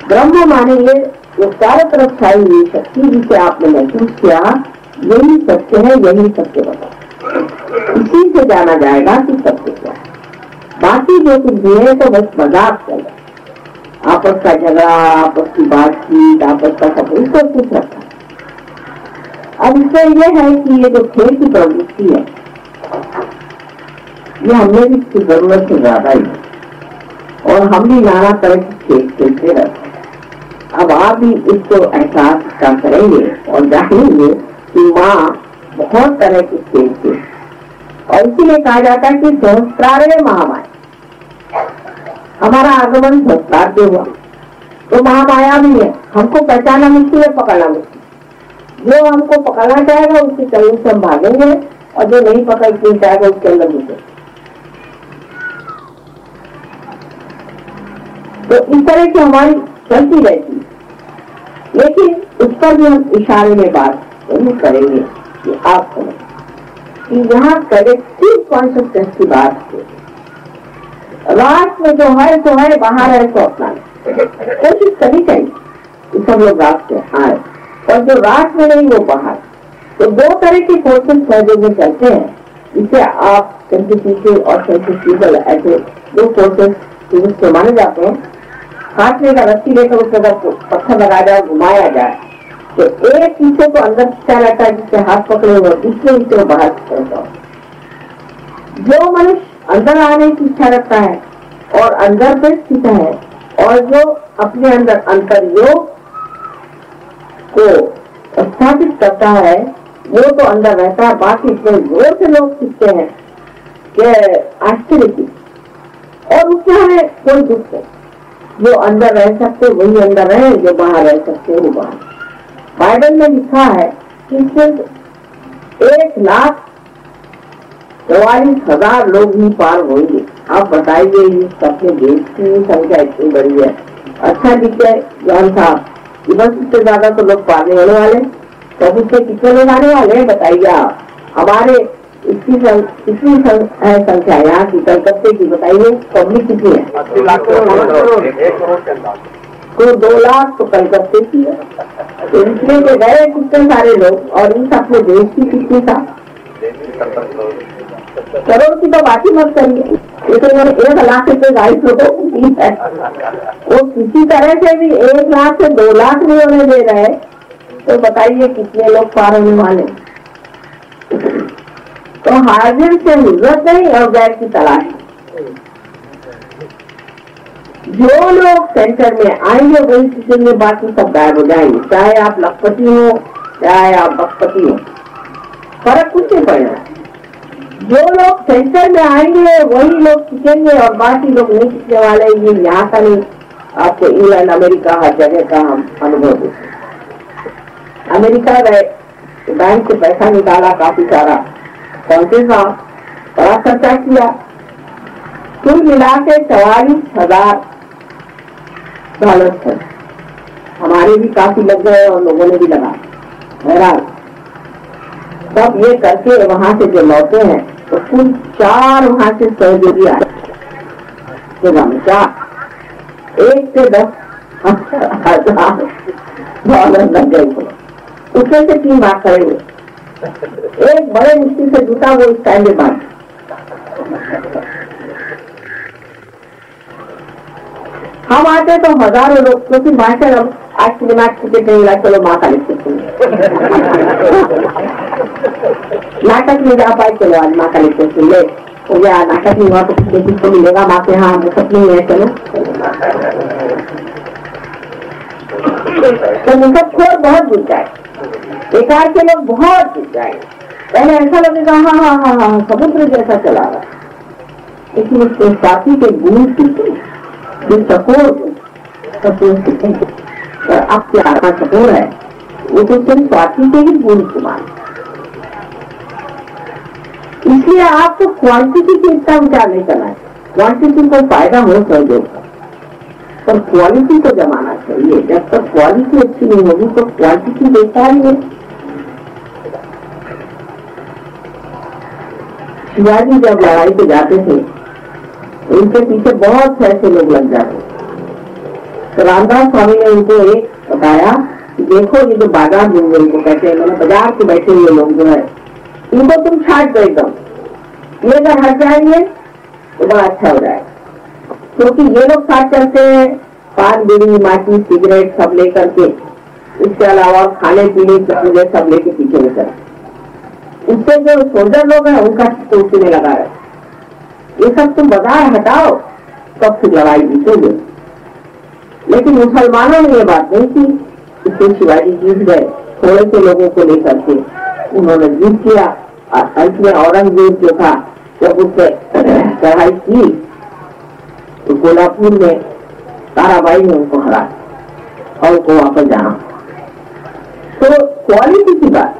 S1: ब्रह्म माने ये जो चारों तरफ छाई हुई शक्ति जिसे आपने महसूस किया, यही सत्य है, यही सत्य बता, इसी से जाना जाएगा कि सत्य क्या है। बाकी जो कुछ भी है तो बस मजाक चल रहा, आपस का झगड़ा, आपस की बातचीत, आपस का सब कुछ रखा। अब इसमें यह है कि ये जो खेल की प्रवृत्ति है ये हमने भी इसकी जरूरत से ज्यादा ही है और हम भी नाना तरह के खेल खेलते रहते हैं। अब आप भी इसको एहसास का करेंगे और जानेंगे कि माँ बहुत तरह के खेल थे और इसीलिए कहा जाता है कि सहस्त्रारे महामाया, हमारा आगमन सहस्त्रार से हुआ तो महामाया भी है, हमको पहचाना मुश्किल है, पकड़ना मुश्किल। जो हमको पकड़ना चाहेगा उसके चलने से हम भागेंगे और जो नहीं पकड़ चाहेगा उसके अंदर घुसे। तो इस तरह की हमारी चलती रहती, लेकिन उस पर भी हम इशारे में बात जरूर करेंगे कि आप कि यहाँ कलेक्टिव कॉन्शियसनेस की बात है। रात में जो है सो है, बाहर है तो अपना कोशिश करनी चाहिए सब लोग रात से आए, और जो रात में नहीं वो बाहर। तो 2 तरह की फोर्सेस है जो चलते हैं, जिसे आप सेंसिटिव और सेंसिटिव ऐसे 2 फोर्सेस से माने जाते हैं। काटने का रस्सी लेकर उस जगह पत्थर लगाया जाए, घुमाया जाए तो एक हिस्से को अंदर खींचा रहता है जिससे हाथ पकड़े हुए, दूसरे हिस्से को बाहर खींचा। जो मनुष्य अंदर आने की इच्छा रखता है और अंदर पे स्थित है और जो अपने अंदर अंतर्योग को स्थापित करता है वो तो अंदर रहता है। बाकी इतने जोर से लोग सीखते हैं कि आश्चर्य की, और उसमें हमें कोई दुख नहीं। जो अंदर रह सकते वही अंदर रहे, जो बाहर रह सकते वो बाहर। बाइबल में लिखा है कि सिर्फ 1 लाख 44,000 लोग ही पार होंगे। आप बताइए इस अपने देश की संख्या इतनी बड़ी है। अच्छा ठीक है जॉन साहब, कि बस इससे ज्यादा तो लोग पार नहीं होने वाले, तो उससे कितने लोग आने वाले हैं बताइए आप। हमारे इसकी संख्या यहाँ की कलकत्ते की बताइए, पब्लिक कितनी है?
S2: 80 लाख तो 1 करोड़ के अंदाज।
S1: तो 2 लाख तो कलकत्ते की है। तो इसलिए के गए कितने सारे लोग, और इस अपने देश की कितनी था? करोड़ की तो बात ही मत करिए। ये तो 1 लाख से गाड़ी लोगों है, वो किसी तरह से भी 1 लाख से 2 लाख नहीं होने दे रहे, तो बताइए कितने लोग पार होने वाले। तो हाजिर से हिम्मत नहीं और गैर की तलाश। जो लोग सेंटर में आएंगे वही सीखेंगे, बाकी सब गायब हो जाएंगे। चाहे आप लखपति हो चाहे आप बखपति हो, फर्क कुछ नहीं पड़ेगा। जो लोग सेंटर में आएंगे वही लोग सीखेंगे और बाकी लोग नहीं सीखने वाले। ये यहाँ का नहीं, आपको इंग्लैंड अमेरिका हर जगह का हम अनुभव देते। अमेरिका गए तो बैंक से पैसा निकाला काफी सारा, पहुंचे था, बड़ा खर्चा किया, कुल मिला के 44,000 डॉलर थे। हमारे भी काफी लग गए और लोगों ने भी लगा। बहरहाल तब ये करके वहां से जो लौटे हैं तो कुल 4 वहां से सहयोगी आए, 1 से 10,000 डॉलर लग गए। उसमें से 3 बार खड़े हुए, एक बड़े मुश्किल से जुटा वो इस टाइम के बाद। हम आते तो हजारों लोग, क्योंकि मास्टर हम आज सिनेमा टिकट नहीं मिला, चलो माँ का लिखते नाटक में जा पाए, चलो आज माँ का लिखते सुन ले, हो गया नाटक नहीं हुआ तो किसको मिलेगा माँ के, हाँ मुफ्त नहीं है चलो। तो मुफ्त खोर बहुत जुट जाए, बेकार के लोग बहुत जुट जाए। पहले ऐसा लगेगा हाँ हाँ हाँ हाँ समुद्र जैसा चला रहा, लेकिन उसके साथी के गुण सीखे, जो सपोर्ट अब क्या सपोर्ट है, वो तो सिर्फ स्वार्थी के ही गुण समान। इसलिए आपको क्वांटिटी की इतना विचार नहीं करना है। क्वांटिटी को फायदा हो सहयोग, पर क्वालिटी को जमाना चाहिए। जब तक क्वालिटी अच्छी नहीं होगी तो क्वांटिटी बेकार ही है। शिवाजी जब लड़ाई पे जाते थे उनके पीछे बहुत से ऐसे लोग लग जाते, तो रामदास स्वामी ने उनको एक बताया कि देखो ये जो बाजार लोग इनको कहते हैं, मैंने बाजार के बैठे हुए लोग जो है इनको तुम छाट दो एकदम, ये अगर हट जाएंगे तो बड़ा अच्छा हो जाएगा। क्योंकि ये लोग साथ चलते हैं पान बीड़ी माची सिगरेट सब लेकर के, इसके अलावा खाने पीने की चीजें सब लेके पीछे में चल। इससे जो सोल्जर लोग हैं उनका उसी में लगा है। ये सब तुम बाजार हटाओ तब फिर लड़ाई जीतोगे। लेकिन मुसलमानों ने ये बात नहीं की, इससे शिवाजी जीत गए। थोड़े से लोगों को लेकर के उन्होंने जीत किया। अंत में औरंगजेब जो था जब उसने चढ़ाई की तो कोल्हापुर में ताराबाई ने उनको हरा और उनको वापस जाना। तो क्वालिटी की बात,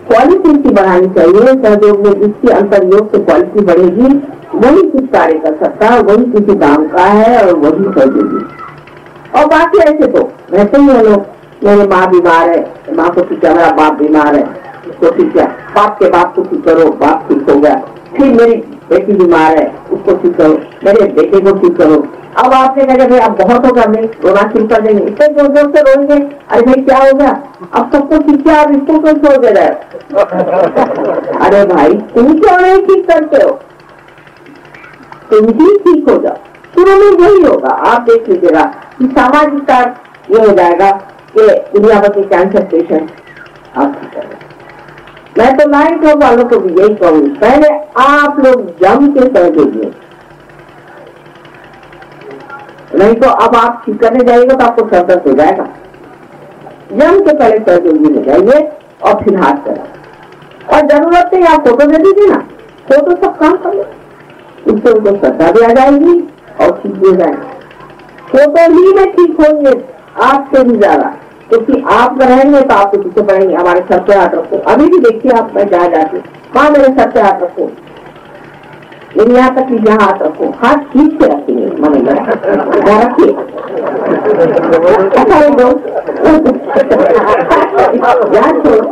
S1: क्वालिटी की बढ़ानी चाहिए सहयोग में। जिसकी अंतर्योग से क्वालिटी बढ़ेगी वही कुछ कार्य कर सकता है, वही किसी काम का है और वही सहयोगी। और बाकी ऐसे तो वैसे ही है लोग, मेरी माँ बीमार है, माँ को ठीक है, मेरा बाप बीमार है, उसको ठीक है, बाप के बाप को ठीक करो, बाप ठीक हो गया, फिर मेरी बेटी बीमार है उसको ठीक करो, मेरे बेटे को ठीक करो। अब आपने कहा भाई अब बहुत होगा, नहीं रोना शुरू कर देंगे, इतने जोर जोर से रोएंगे, अरे भाई क्या हो गया, अब सबको ठीक किया, अब इसको क्यों छोड़ दे रहे हो? अरे भाई तुम क्यों नहीं ठीक करते हो, तुम ही ठीक हो जाओ। शुरू में यही होगा, आप देख लीजिएगा कि सामाजिक कार्य ये हो जाएगा कि दुनिया भर के कैंसर पेशेंट आप ठीक करें। मैं तो लाइन क्लब वालों को भी यही कहूँ, पहले आप लोग जम के सहयोगी, नहीं तो अब आप ठीक करने जाइएगा तो आपको सर दर्द हो जाएगा। जम के पहले सहयोगी हो जाइए और फिर हाथ करें। और जरूरत नहीं आप फोटो दे दीजिए ना, फोटो सब काम कर लो, इससे उनको श्रद्धा भी आ जाएगी और ठीक भी हो जाएगा। फोटो ही में ठीक होंगे आपसे भी ज्यादा, क्योंकि आप रहेंगे तो आपको पीछे पड़ेंगे। हमारे सर पे हाथ रखो, अभी भी देखिए आप मैं जहाँ जाती माँ मेरे सर पे हाथ रखो, मेरे यहाँ तक कि यहाँ हाथ रखो, हाथ खींच के रखेंगे मन में रखिए अच्छा दो याद करो।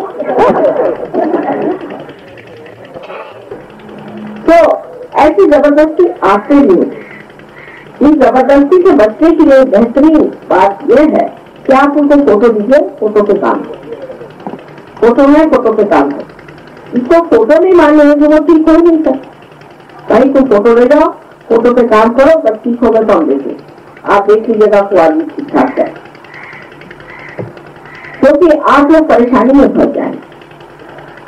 S1: तो ऐसी जबरदस्ती आपसे भी इस जबरदस्ती से बचने के लिए बेहतरीन बात यह है कि आप उनको फोटो दीजिए, फोटो पे काम करो, फोटो है फोटो पे काम करो। इसको फोटो नहीं मानने में वो ठीक हो नहीं सकता, भाई को फोटो ले जाओ, फोटो पे काम करो, जब ठीक होगा तो हम देखें, आप देख लीजिएगा तो आदमी ठीक ठाक है, क्योंकि आप लोग परेशानी में फंस जाए।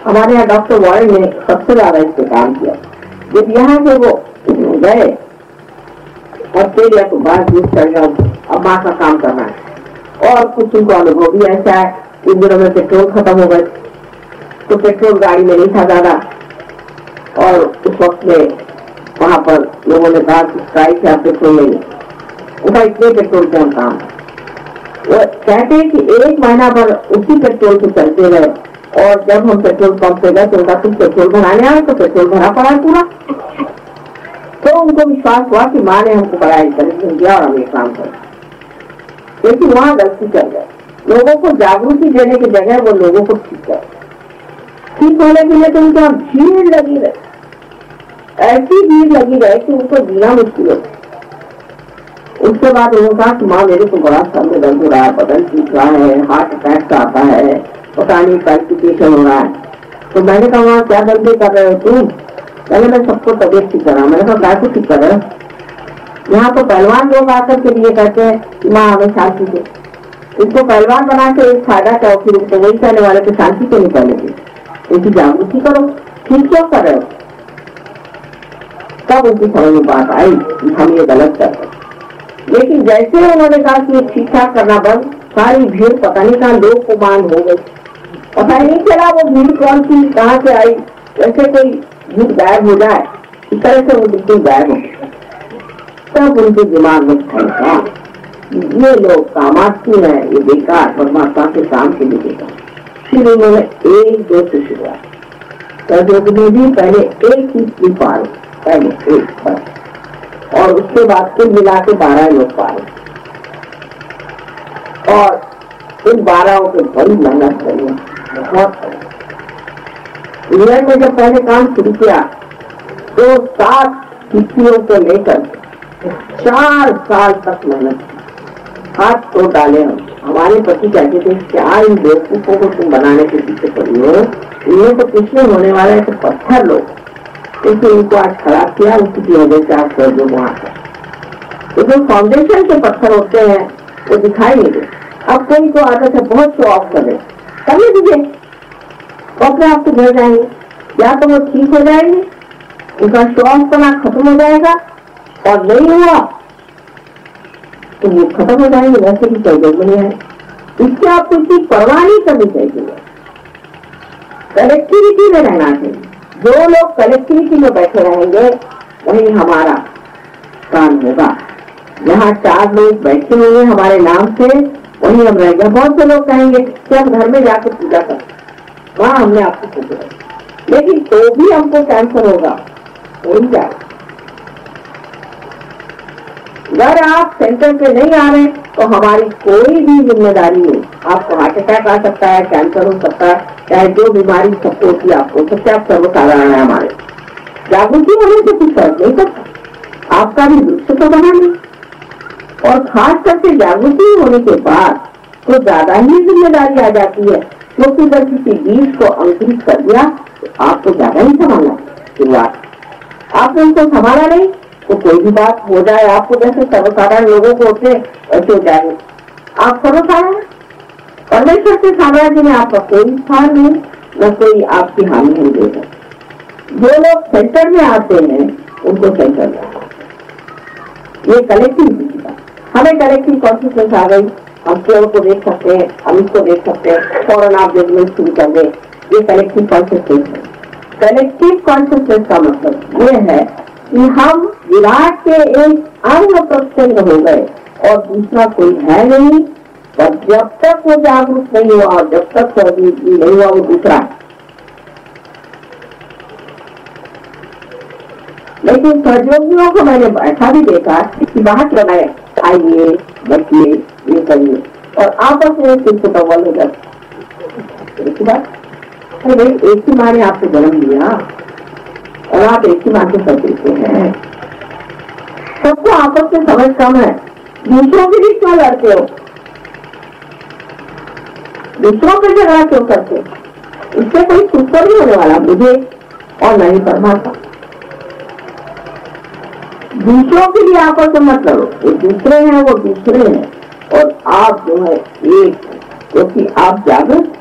S1: हमारे यहाँ डॉक्टर वॉर्ड ने सबसे ज्यादा इस पे काम किया। जब यहाँ से वो गए ऑस्ट्रेलिया तो बाहर यूज कर गया, अब माँ का काम करना है। और कुछ उनको अनुभव भी ऐसा है, इन दिनों में पेट्रोल खत्म हो गए तो पेट्रोल गाड़ी में नहीं था ज्यादा, और उस वक्त में वहां पर लोगों ने कहा कि प्राइस से आप पेट्रोल लेंगे, उनका इतने पेट्रोल से हम काम। वो कहते हैं कि एक महीना भर उसी पेट्रोल से चलते रहे, और जब हम पेट्रोल पंप पे गए तो उनका कुछ पेट्रोल भराने आए तो पेट्रोल भरा पड़ा पूरा। तो उनको विश्वास हुआ कि माँ ने हमको बड़ा इंटरेस्ट दिया और हम ये काम करें, लेकिन वहाँ गलती कर गए। लोगों को जागृति देने की जगह वो लोगों को ठीक कर, ठीक होने के लिए तो उनके यहाँ भीड़ लगी रहे, ऐसी भीड़ लगी रहे कि उनको जीना मुश्किल हो। उसके बाद उन्होंने कहा कि माँ मेरे को बड़ा सर में दर्द हो रहा है, बदन टूट रहा है, हार्ट अटैक आता है, पता नहीं पैल्पिटेशन हो रहा है। तो मैंने कहा वहाँ क्या दर्द कर रहे हो तुम? पहले मैं सबको तबियत ठीक कर रहा हूँ। मैंने कहा क्या ठीक कर रहे हो? यहाँ तो पहलवान लोग आकर के लिए कहते हैं माँ हमें शांति दे, इसको पहलवान बना के एक फायदा क्या, फिर उनको वही कहने वाले को शांति को नहीं कहने, उनकी जागृति करो, ठीक क्यों कर रहे हो? तब उनकी समझ में बात आई कि हम ये गलत कर रहे। लेकिन जैसे उन्होंने कहा कि ठीक ठाक करना बंद, सारी भीड़ पता नहीं कहाँ लोग को मान हो गई, पता नहीं चला वो भीड़ कौन सी कहाँ से आई, जैसे कोई भीड़ गायब हो जाए इस तरह से वो बिल्कुल गायब हो गई। तब उनके दिमाग में फैसला ये लोग कामार्थी है, ये बेकार परमात्मा के काम के लिए बेकार। फिर उन्होंने एक दो से शुरुआत कर दी, पहले एक ही पार, पहले एक पर, और उसके बाद कुल मिला के 12 लोग पाए, और इन 12 को बड़ी मेहनत करी, बहुत। इंग्लैंड में जब पहले काम शुरू किया तो 7 शिक्षियों को लेकर 4 साल तक मेहनत, हाथ तो डाले हम। हमारे पति कहते थे क्या इन बेवकूफों को तुम बनाने के पीछे पड़ी हो, इन्हें तो कुछ नहीं होने वाला है, तो पत्थर लो। इसलिए इनको आज खराब किया, उसकी वजह से आप कर दो वहां पर। तो जो फाउंडेशन के पत्थर होते हैं वो दिखाई नहीं दे। अब कोई को आदत है बहुत शो ऑफ करे, कभी दीजिए अपने आप को घर जाएंगे, या तो वो ठीक हो जाएंगे, उनका शो ऑफ करना खत्म हो जाएगा, और नहीं हुआ तो वो खत्म हो जाएंगे, वैसे भी कोई जरूरत नहीं है। इससे आपको इतनी परवाह नहीं करनी चाहिए, कलेक्टिविटी में रहना चाहिए। जो लोग कलेक्टिविटी में बैठे रहेंगे वही हमारा काम होगा। यहाँ 4 लोग बैठे हुए हमारे नाम से, वही हम रहेंगे। बहुत से लोग कहेंगे कि हम घर में जाकर पूजा कर, वहाँ हमने आपको पूजा, लेकिन तो भी हमको कैंसर होगा, हो ही जाए। अगर आप सेंटर पे नहीं आ रहे तो हमारी कोई भी जिम्मेदारी नहीं। आपको हार्ट अटैक आ सकता है, कैंसर हो सकता है, चाहे जो बीमारी सबको होती है आपको, सबसे आप सर्वसाधारण है। हमारे जागृति होने से कुछ फर्क नहीं पड़ता, आपका भी वृक्ष तो बना नहीं। और खास करके जागृति होने के बाद तो ज्यादा ही जिम्मेदारी आ जाती है, क्योंकि अगर किसी बीज को अंकुरित कर दिया तो आपको ज्यादा ही संभालना। शुरुआत आपने उनको संभाला नहीं तो कोई भी बात हो जाए आपको, जैसे सर्वसाधारण लोगों को होते ऐसे हो जाएंगे। आप सर्वसाधारण, परमेश्वर के साम्राज्य में आपका कोई स्थान नहीं, न कोई आपकी हानि नहीं देगा। जो लोग सेंटर में आते हैं उनको सेंटर में, ये कलेक्टिव का, हमें कलेक्टिव कॉन्शियसनेस आ गई, हम केवल को देख सकते हैं, हम इसको देख सकते हैं, फौरन आप जजमेंट शुरू कर दें। ये कलेक्टिव कॉन्शियसनेस है। कलेक्टिव कॉन्शियसनेस का मतलब ये है कि हम विराट के एक अंग प्रत्यंग हो गए और दूसरा कोई है नहीं। पर जब तक वो जागरूक नहीं हुआ और जब तक नहीं हुआ वो दूसरा। लेकिन सहयोगियों को मैंने ऐसा भी देखा कि बाहर लगाए, आइए बैठिए ये करिए, और आपस में किसको टवल हो जाए। अरे भाई, एक ही माँ ने आपको जन्म दिया और आप एक ही माँ के सब देते हैं। सबको आपस में समझ कम है, दूसरों के बीच क्यों लड़ते हो, दूसरों पर झगड़ा क्यों करते हो? इससे कोई सुख तो नहीं होने वाला मुझे और नहीं परमात्मा। दूसरों के लिए आपस में मत लड़ो, वो दूसरे हैं वो दूसरे हैं, और आप जो है एक, क्योंकि आप जागरूक,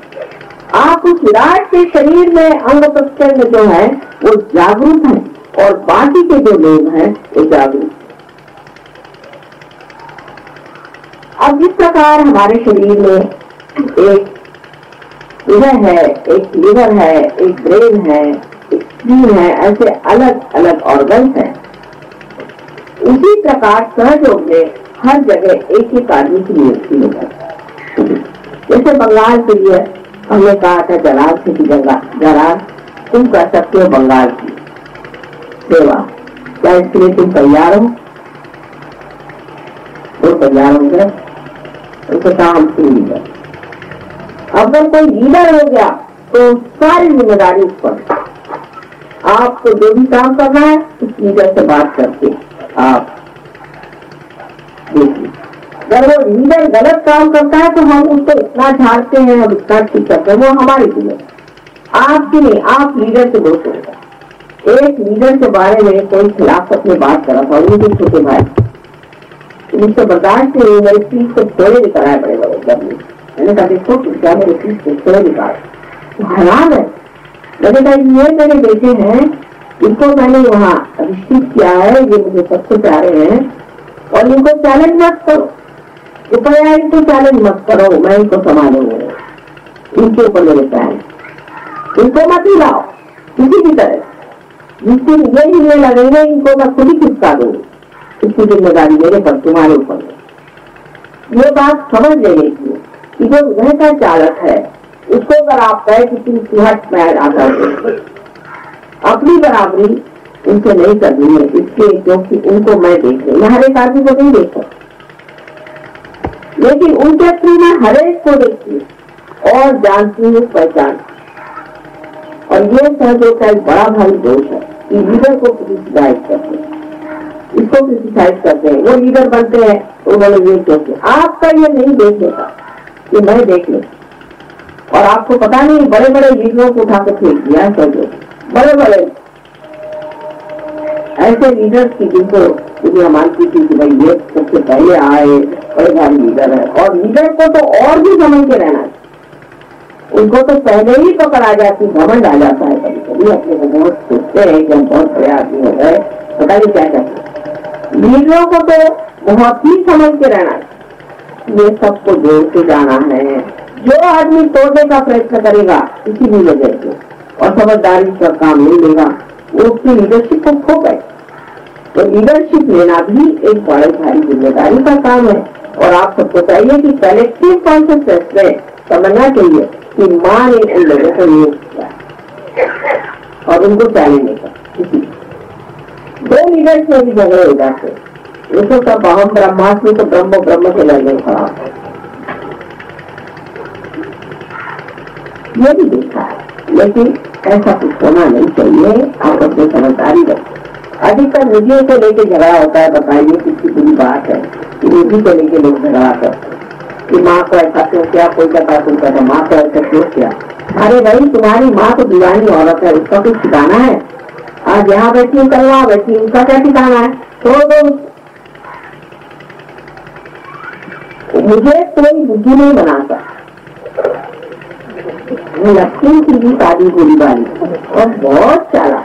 S1: आप उस विराट के शरीर में अंग प्रत्यंग जो है वो जागरूक है, और बाकी के जो लोग हैं वो जागरूक। अब जिस प्रकार हमारे शरीर में एक हृदय है, एक लीवर है, एक ब्रेन है, एक स्प्लीन है, ऐसे अलग अलग ऑर्गन्स हैं, उसी प्रकार सहयोग में हर जगह एक एक आदमी की नियुक्ति हो जाती है। जैसे बंगाल के लिए हमने कहा था जलाल से की जलाल तुम कर सकते हो बंगाल की सेवा, क्या इसके लिए तुम तैयार हो? तो तैयार हो गए, उनके कहा हम सुन लीजिए। अगर कोई लीडर हो गया तो सारी जिम्मेदारी उस पर, आपको जो भी काम करना है उस लीडर से बात करके आप देखिए। अगर वो लीडर गलत काम करता है तो हम उसको इतना झाड़ते हैं और इतना ठीक करते हैं, वो हमारी लीडर, आपकी नहीं, आप लीडर से दोस्त होगा। एक लीडर के बारे में कोई खिलाफत में बात करा था, उनके छोटे भाई, मुझसे बर्दाश्त नहीं, मेरे फीस को थोड़े भी कराए बड़े बड़े गर्मी। मैंने कहा देखो क्या मेरे फीस को थोड़े निकाल, हैरान है। मैंने कहा ये मेरे बेटे हैं, इनको मैंने वहाँ रिसीव किया है, ये मुझे सबसे प्यारे हैं, और इनको चैलेंज मत करो, कृपया इनको चैलेंज मत करो, मैं इनको संभालूंगा, इनके ऊपर मेरे प्यार, इनको मत ही लाओ किसी भी तरह, जिससे ये हिलने लगेंगे इनको मैं खुद ही खिसका दूंगी, इसकी जिम्मेदारी मेरे पर, तुम्हारे ऊपर। ये बात समझ लेने की कि जो हृदय का चालक है उसको अगर आप कहे कि तुम सिहट पैर आता हो, अपनी बराबरी उनसे नहीं करनी है, इसलिए क्योंकि उनको मैं देख रही, मैं हर एक आदमी को नहीं देख सकती, लेकिन उनके थ्रू मैं हर एक को देखती हूँ और जानती हूँ, पहचान। और ये सहयोग का एक बड़ा भारी दोष है कि लीडर को क्रिटिसाइज करते हैं, इसको क्रिटिसाइज करते हैं, वो लीडर बनते हैं उन्होंने ये सोचे, आपका ये नहीं देख लेता कि मैं देख ले। और आपको पता नहीं बड़े बड़े लीडरों को उठा कर फेंक दिया सहयोग, बड़े बड़े ऐसे लीडर्स की जिनको दुनिया मानती थी कि भाई ये सबसे पहले आए बड़े भारी लीडर है, और लीडर को तो और भी समझ के रहना है, उनको तो पहले ही पकड़ आ जाती, घमंड आ जाता है, कभी कभी अपने को बहुत सोचते हैं कि हम बहुत बड़े आदमी हो गए, पता नहीं क्या कहते। लीडरों को तो बहुत ही समझ के रहना है, ये सबको जोड़ते जाना है, जो आदमी तोड़ने का प्रयत्न करेगा किसी भी वजह से और समझदारी पर काम नहीं लेगा, वो उसकी लीडरशिप को खो गए। तो लीडरशिप लेना भी एक बड़ी भारी जिम्मेदारी का काम है, और आप सबको चाहिए कि कलेक्टिव कॉन्शियसनेस में समझना चाहिए कि माँ ने इन लोगों को यूज किया और उनको चैलेंज नहीं कर, किसी दो लीडर्स में भी झगड़े हो जाते, उसको सब अहम ब्रह्मास्मि तो ब्रह्म ब्रह्म से लड़ने खड़ा, ये भी देखा है, लेकिन ऐसा कुछ होना नहीं चाहिए। आप अपनी समझदारी रखें। अधिकतर निधियों को लेके झगड़ा होता है, बताइए कितनी बुरी बात है कि निधि को लेके लोग झगड़ा करते हैं कि माँ को ऐसा क्यों किया, कोई कहता तुम कहते माँ को ऐसा क्यों किया। अरे भाई तुम्हारी माँ तो दीवानी औरत है, उसका कुछ ठिकाना है? आज यहाँ बैठी हूँ कल वहाँ बैठी, उसका क्या ठिकाना है? छोड़ दो। मुझे कोई बुद्धि नहीं बनाता, लक्ष्मी की भी शादी गोली वाली और बहुत चाला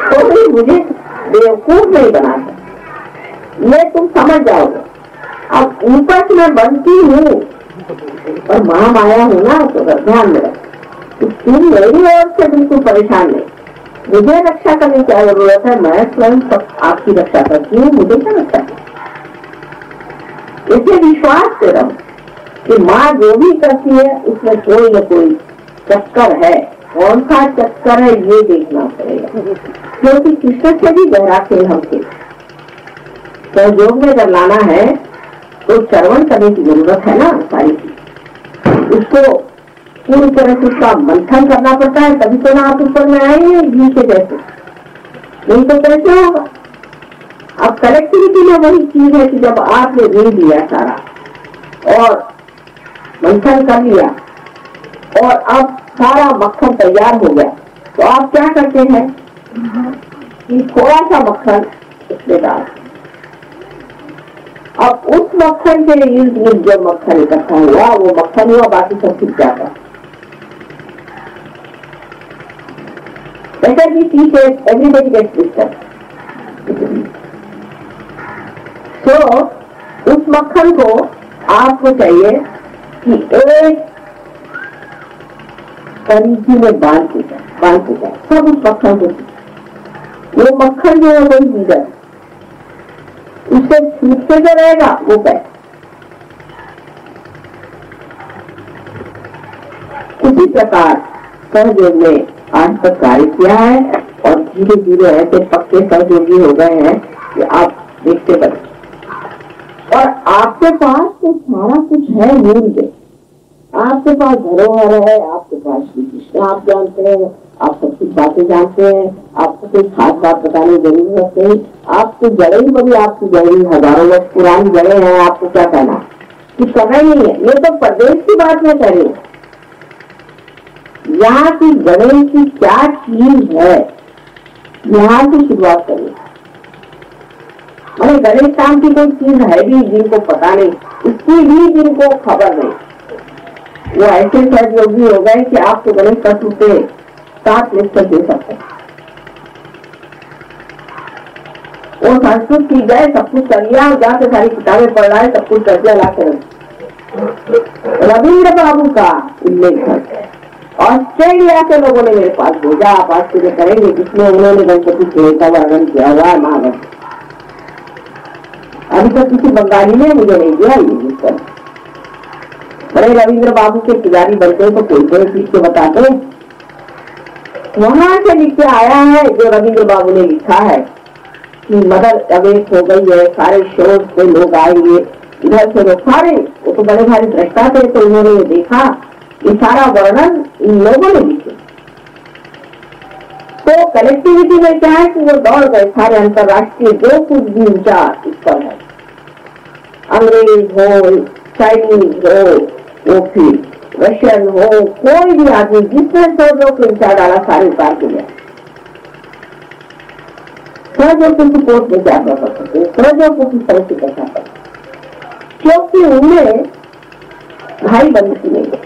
S1: तो मुझे बेवकूफ नहीं बनाता, मैं तुम समझ जाओगे। अब ऊपर से मैं बनती हूँ और महामाया हूँ ना, तो ध्यान में तो तुम मेरी ओर से बिल्कुल परेशान नहीं, मुझे रक्षा करने की जरूरत है, मैं स्वयं आपकी रक्षा करती हूँ, मुझे क्या रक्षा है? इसे विश्वास से रहो कि माँ जो भी करती है उसमें कोई न कोई चक्कर है, कौन सा चक्कर है ये देखना चाहिए। क्योंकि कृष्ण से भी गहरा खेल हमसे सहयोग में अगर लाना है तो श्रवण करने की जरूरत है ना सारी चीज। उसको पूरी तरह से उसका मंथन करना पड़ता है, तभी तो ना आप ऊपर में आएंगे घी के जैसे, नहीं तो कैसे होगा। अब कलेक्टिविटी में वही चीज है कि जब आपने ऋण लिया सारा और मंथन कर लिया और अब सारा मक्खन तैयार हो गया, तो आप क्या करते हैं कि थोड़ा सा मक्खन उसमें डाल, अब उस मक्खन के इर्द गिर्द जो मक्खन इकट्ठा हुआ वो मक्खन हुआ, बाकी सब छुप जाता। Better we teach it, everybody gets wisdom. So, उस मक्खन को आपको चाहिए कि एक तरीके में बांध के जाए सब उस मक्खन को। वो मक्खन जो है वही लीडर, उससे छूटते जो रहेगा वो पैर। उसी प्रकार सहयोग में आज तक कार्य किया है और धीरे धीरे ऐसे पक्के सहयोगी हो गए हैं कि आप देखते बने। और आपके पास तो सारा कुछ है मूल्य, आपके पास धरोहर है, आपके पास श्री कृष्ण आप जानते हैं, आप सब कुछ बातें जानते हैं, आपको कोई खास बात बताने की जरूरत नहीं। आपकी जड़ें ही बड़ी, आपकी जड़ें हजारों वर्ष पुरानी जड़ें हैं, आपको क्या कहना कुछ करना ही नहीं है। ये तो प्रदेश की बात मैं कह रही हूँ, यहाँ की गणेश की क्या चीज है यहाँ से शुरुआत करिए। मैंने गणेश नाम की कोई चीज है भी जिनको पता नहीं, इसकी भी जिनको खबर नहीं, वो ऐसे सहयोगी हो गए कि आपको गणेश तत्व पे 7 लेक्चर दे सकते हैं। वो संस्कृत सीख गए, सब कुछ कर लिया, जहाँ से सारी किताबें पढ़ रहा है, सब कुछ कर दिया लाकर। रविंद्र बाबू का उल्लेख है, ऑस्ट्रेलिया के लोगों ने मेरे पास भेजा, आप आश्चर्य करेंगे, जिसमें उन्होंने गणपति खेल का वर्णन किया हुआ है महागण। अभी तक किसी बंगाली ने मुझे नहीं दिया ये। बड़े रविंद्र बाबू के पुजारी बनते तो कोई कोई चीज के बताते। वहां से लिख के आया है जो रविंद्र बाबू ने लिखा है कि मदर अवेक हो गई है, सारे शोर से लोग आएंगे, इधर से लोग सारे, वो तो बड़े भारी दृष्टा थे, तो उन्होंने ये देखा, ये सारा वर्णन इन लोगों ने लिखे। तो कलेक्टिविटी में क्या है कि वो दौड़ गए सारे अंतरराष्ट्रीय जो कुछ भी ऊंचा स्तर है, अंग्रेज हो, चाइनीज हो, वो फिर रशियन हो, कोई भी आदमी जिसने सहयोग के विचार डाला सारे उतार के गया। सहयोग की सपोर्ट में क्या कर सकते, सहयोग को किस तरह से कर सकते, क्योंकि उनमें भाई बंदी नहीं है।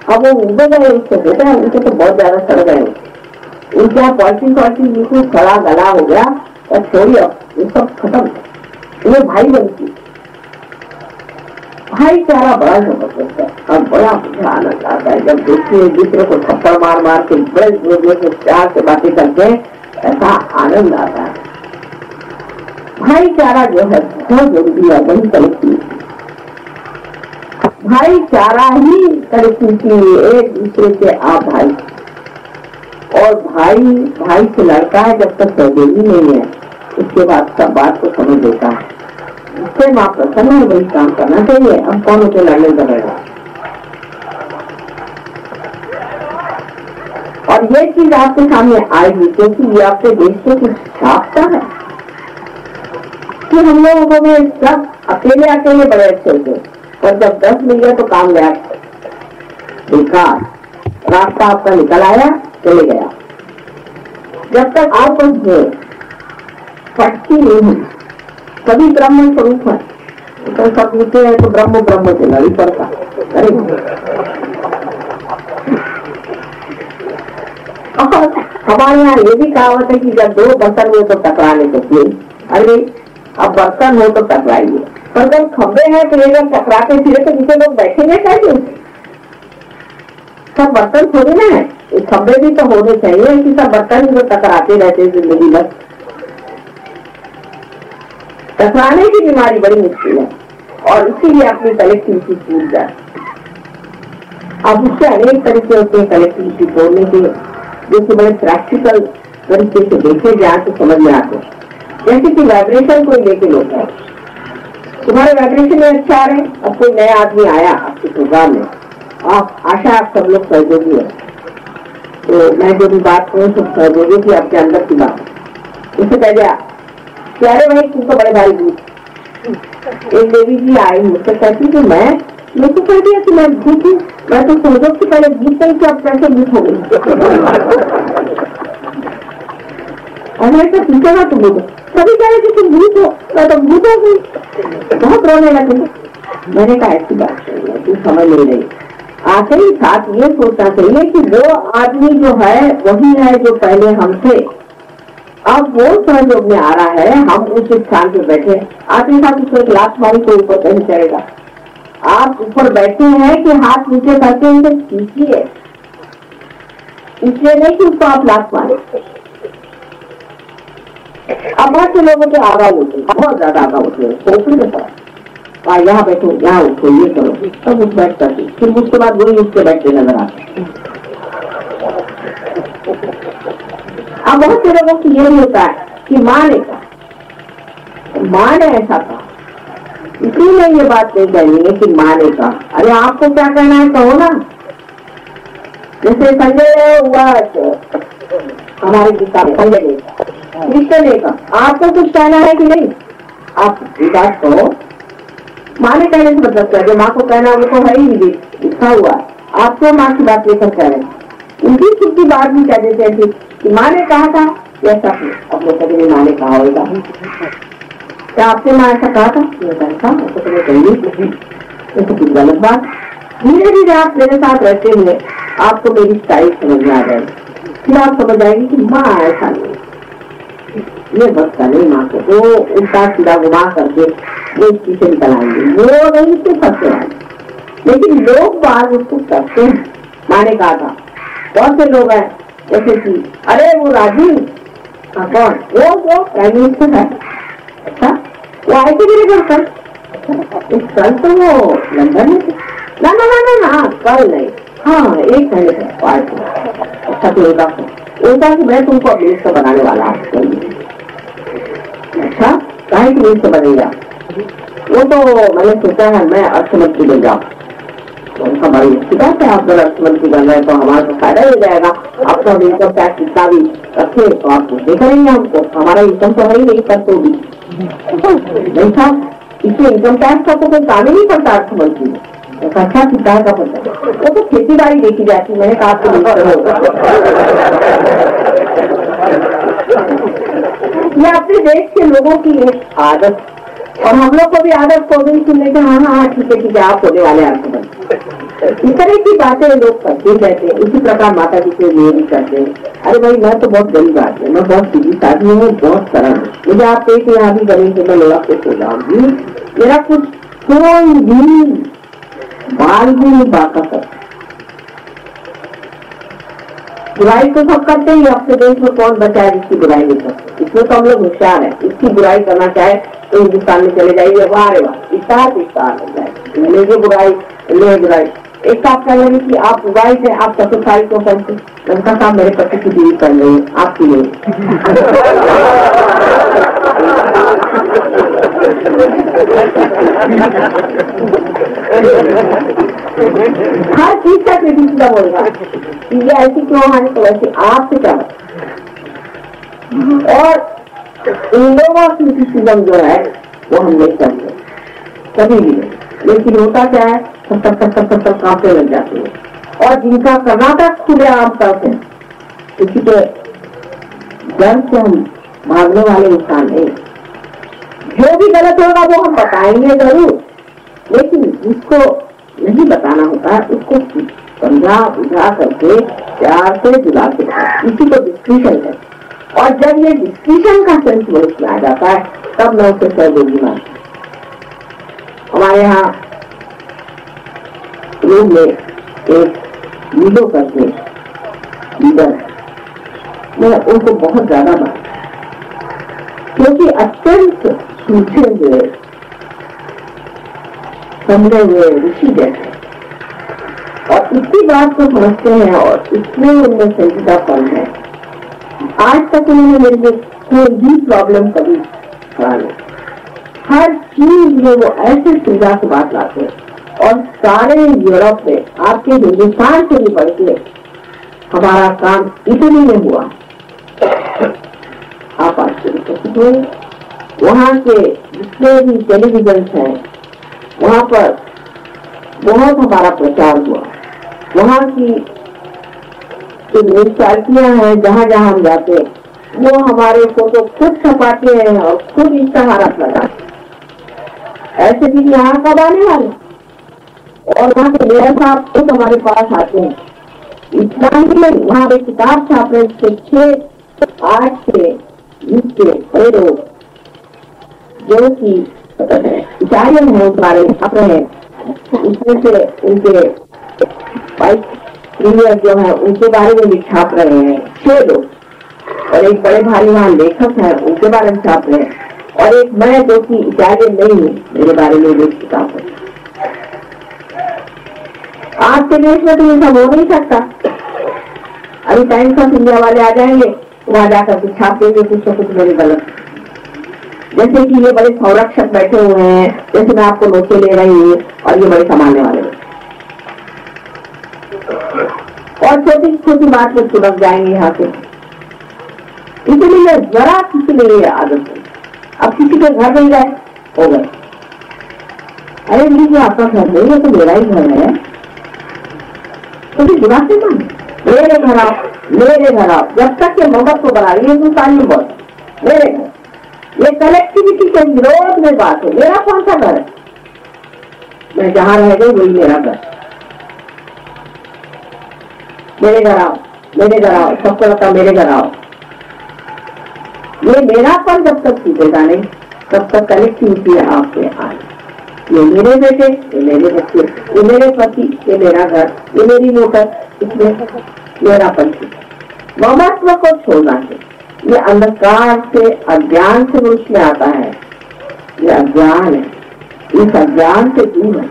S1: अब वो उड़े गए, उससे बेटा है, उनके तो बहुत ज्यादा सड़ गए, उनके यहाँ पॉलिटिक्स बिल्कुल खड़ा गला हो गया और छोड़िए ये सब खत्म। उन्हें भाई बनती, भाईचारा बड़ा जबरदस्त है और बड़ा मुझे आनंद आता है जब देखिए एक दूसरे को थप्पड़ मार मार के बड़े जोर से प्यार से बातें करते हैं, ऐसा आनंद आता है। भाईचारा जो है बहुत जरूरी है, वही कलेक्टिविटी, भाईचारा ही कलेक्टिविटी, एक दूसरे से आप भाई, और भाई भाई से लड़ता है जब तक सहयोगी नहीं है, उसके बाद सब बात को समझ लेता है, उससे माँ प्रसन्न है, वही काम करना चाहिए। अब कौन उसे लड़ने लगेगा। और ये चीज आपके सामने आएगी क्योंकि ये आपके देश को कुछ छापता है कि हम लोगों में सब अकेले अकेले बड़े अच्छे थे, और जब 10 मिल गया तो काम गया बेकार, रास्ता आपका निकल आया, चले गया। जब तक आप पटती नहीं हुई, सभी ब्रह्म स्वरूप है, तो सब होते हैं तो ब्रह्म ब्रह्म से लड़ी पड़ता। अरे हमारे यहाँ ये भी कहावत है कि जब 2 बर्तन हो तो टकराने को फिर, अरे अब बर्तन हो तो टकराइए, पर जब खंबे हैं तो ये जब टकराते फिरे तो नीचे लोग बैठेंगे कैसे? सब बर्तन थोड़ी ना है, खंबे भी तो होने चाहिए कि सब बर्तन जो टकराते रहते जिंदगी में। टकराने की बीमारी बड़ी मुश्किल है और इसीलिए अपनी कलेक्टिविटी टूट जाए। अब उससे अनेक तरीके होते हैं कलेक्टिविटी तोड़ने के, जो कि बड़े प्रैक्टिकल तरीके से देखे जाए तो समझ में आते। जैसे कि वाइब्रेशन कोई लेके लोग है, तुम्हारे वाइब्रेशन में अच्छा आ रहे, अब कोई नया आदमी आया आपके प्रोग्राम में, आप आशा आप सब लोग सहयोगी है, तो मैं जो भी बात करूँ सब सहयोगी थी आपके अंदर की बात। उसे कह दिया कि अरे भाई तुम तो बड़े भारी भूत। एक देवी जी आई मुझसे कहती कि मैं तो कह दिया कि मैं भूत हूँ, मैं तो समझो कि पहले भूत नहीं कि अब कैसे भूत हो गई। और मैं तो ठीक है ना तुम भूत, सभी कह रहे कि तुम भूत हो, मैं तो भूत हो गई, बहुत रोने लगे। मैंने कहा ऐसी बात नहीं है, तू समझ नहीं रही। आखिरी साथ ये सोचना चाहिए कि वो आदमी जो है वही है जो पहले हम थे, अब वो सहयोग में आ रहा है, हम उस स्थान पे बैठे। आपके साथ उसको एक लात मारी तो ऊपर कहीं चढ़ेगा, आप ऊपर बैठे हैं कि हाथ नीचे करके उसे खींचिए, इसलिए नहीं कि उसको आप लात मारे। अब बहुत से लोगों के आगा होते हैं, बहुत ज्यादा आगा होते हैं, सोचने के साथ यहाँ बैठो, यहाँ उठो, ये करो, तब उठ बैठ करके फिर उसके बाद वही उसके बैठते नजर आते। अब बहुत से लोगों की ये भी होता है कि माँ ने कहा, माँ ने ऐसा कहा, इसीलिए ये बात नहीं कहनी है कि माँ ने कहा। अरे आपको क्या कहना है कहो ना। जैसे संजय हुआ हमारे गीता में, संजय ने कहा, कृष्ण ने कहा, आपको कुछ कहना है कि नहीं? आप बात कहो। माँ ने कहने से मतलब क्या, जो माँ को कहना वो तो है ही लिखा हुआ, आपको माँ की बात लेकर कह रहे हैं। उनकी खुद की बात भी कह देते हैं कि माँ ने कहा था, ऐसा अब लोग कभी माँ ने कहा होगा, क्या आपसे माँ ऐसा कहा था? तो तुम्हें कही तो कुछ गलत बात। धीरे धीरे आप मेरे साथ रहते हुए आपको मेरी स्टाइल समझ में आ जाएगी, फिर आप समझ आएगी कि माँ ऐसा नहीं, ये बचता नहीं माँ को, वो उल्टा सीधा घुमा करके वो इसकी से निकल आएंगे, वो नहीं से फंसे आएंगे। लेकिन लोग बाहर उसको करते हैं। माँ ने कहा था, बहुत से लोग हैं जैसे कि अरे वो राजीव, कौन वो प्राइम मिनिस्टर है, अच्छा वो आए थे मेरे घर कल, कल तो वो लंदन में थे, ना कल नहीं, हाँ 1 घंटे से। अच्छा तो उनका कि मैं तुमको अब मिनिस्टर बनाने वाला हूँ। अच्छा काहे की मिनिस्टर बनेगा? वो तो मैंने सोचा है मैं अर्थमंत्री बन जाऊँ। तो उनका बड़ी अच्छी बात है, आप अगर अर्थमंत्री बन रहे तो हमारा तो फायदा हो जाएगा, आपका इनकम टैक्स जितना भी रखे तो आप कुछ करेंगे हमको, हमारा इनकम तो है ही नहीं कर तो भी नहीं था, इसलिए इनकम टैक्स का तो कोई काम ही नहीं पड़ता अर्थमंत्री में। अच्छा कितना का पड़ता है, वो तो खेती बाड़ी देखी जाती। मैंने कहा आपको ये अपने देश के लोगों की एक आदत, और हम लोग को भी आदत हो गई सुनने के, हाँ ठीक है आप होने वाले अर्थमंत्री। इस तरह की बातें लोग करते रहते हैं। इसी प्रकार माता जी के लिए भी करते हैं। अरे भाई मैं तो बहुत गरीब आदमी, मैं बहुत सीधी साधी हूँ, बहुत सरल हूँ, मुझे आप एक यहाँ भी बनेंगे मैं लोग आपको सो जाऊंगी, मेरा कुछ कोई भी बाल भी नहीं बाका कर। बुराई तो सब करते ही, अपने देश में कौन बचा है जिसकी बुराई नहीं करते? इसमें तो हम लोग होशियार है, इसकी बुराई करना चाहे तो हिंदुस्तान में चले जाइए, वाह रे वाह इस्तार हो जाए, लेगे बुराई ले बुराई। एक साथ कह रहे कि आप बुराई से आप चतुर्थाई को करते, उनका काम मेरे पति की बीवी कर रही है, आपकी नहीं। हर चीज का क्रिटिसिज्म होगा, ये ऐसी क्यों है तो वैसे आपसे क्या और इन लोगों की क्रिटिसिज्म जो है वो हम नहीं करते कभी भी नहीं। लेकिन होता क्या है, सब कांपने लग जाते हैं, और जिनका कर्नाटक खुले आम करते हैं किसी के डर से हम भागने वाले इंसान नहीं। जो भी गलत होगा वो हम बताएंगे जरूर, लेकिन जिसको नहीं बताना होता उसको समझा बुझा करके प्यार से जुड़ा के इसी को डिस्कशन है। और जब ये डिस्कशन का सेंस मनुष्य में आ जाता है तब मैं उसे सहयोगी मानती हूँ। हमारे यहाँ रूम में एक लीडो करके लीडर, मैं उनको बहुत ज्यादा मानती क्योंकि अत्यंत सूझे हुए समझे हुए ऋषि जैसे, और इसी बात को समझते हैं और इसमें उनमें संजीदापन है। आज तक उन्होंने मेरे लिए कोई भी प्रॉब्लम कभी कहा नहीं। हर चीज में वो ऐसे सीधा से बात लाते हैं और सारे यूरोप में, आपके हिंदुस्तान से भी बढ़ के हमारा काम इटली में हुआ। आप आश्चर्यचकित हुए, वहाँ के जितने भी टेलीविजन हैं वहाँ पर बहुत हमारा प्रचार हुआ। वहाँ की म्यूनसिपालिटियां हैं, जहाँ जहाँ हम जाते वो हमारे फोटो खुद छपाते हैं और खुद इश्तेहार लगाते। ऐसे भी यहाँ कब आने वाले, और वहाँ के मेयर साहब खुद हमारे पास आते हैं। इतना ही नहीं, वहाँ पे किताब छाप रहे थे 6-8 से के बड़े लोग जो कि इटालियन है उस बारे में छाप रहे हैं। उसमें से उनके वाइस प्रीमियर जो है उनके बारे में भी छाप रहे हैं 6 लोग, और एक बड़े भारी वहाँ लेखक है उनके बारे में छाप रहे हैं, और एक मैं जो कि इटालियन नहीं हूँ मेरे बारे में भी किताब है। आज के देश में तो ये सब हो नहीं सकता। अभी टाइम्स ऑफ इंडिया वाले आ जाएंगे, वहां जाकर कुछ छाप देंगे कुछ न कुछ मेरे गलत। जैसे कि ये बड़े संरक्षक बैठे हुए हैं, जैसे मैं आपको नोचे ले रही हूँ और ये बड़े संभालने वाले हैं, और छोटी छोटी बात में सुलझ जाएंगे यहाँ से। इसलिए जरा किसी में ये आदत है, अब किसी के घर नहीं गए हो गए, अरे लीजिए आपका घर नहीं है तो मेरा ही घर है, तो दिमाग से मान मेरे घर आओ, मेरे घर आओ। जब तक ये मोहब्बत को बना रही है हिंदुस्तान में बहुत मेरे घर, ये कलेक्टिविटी के विरोध में बात है। मेरा कौन सा घर है, मैं जहाँ रह गई वही मेरा घर। मेरे घर आओ, मेरे घर आओ, सबको लगता मेरे घर आओ। ये मेरापन जब तक सीखेगा नहीं तब तक कलेक्टिविटी आपसे आए। ये मेरे बेटे, ये मेरे बच्चे, ये मेरे पति, ये मेरा घर, ये मेरी मोटर, इसमें मेरापन सीखे। ममत्व को छोड़ना है। ये अंधकार से अज्ञान से मनुष्य आता है, ये अज्ञान है, इस अज्ञान से दूर है।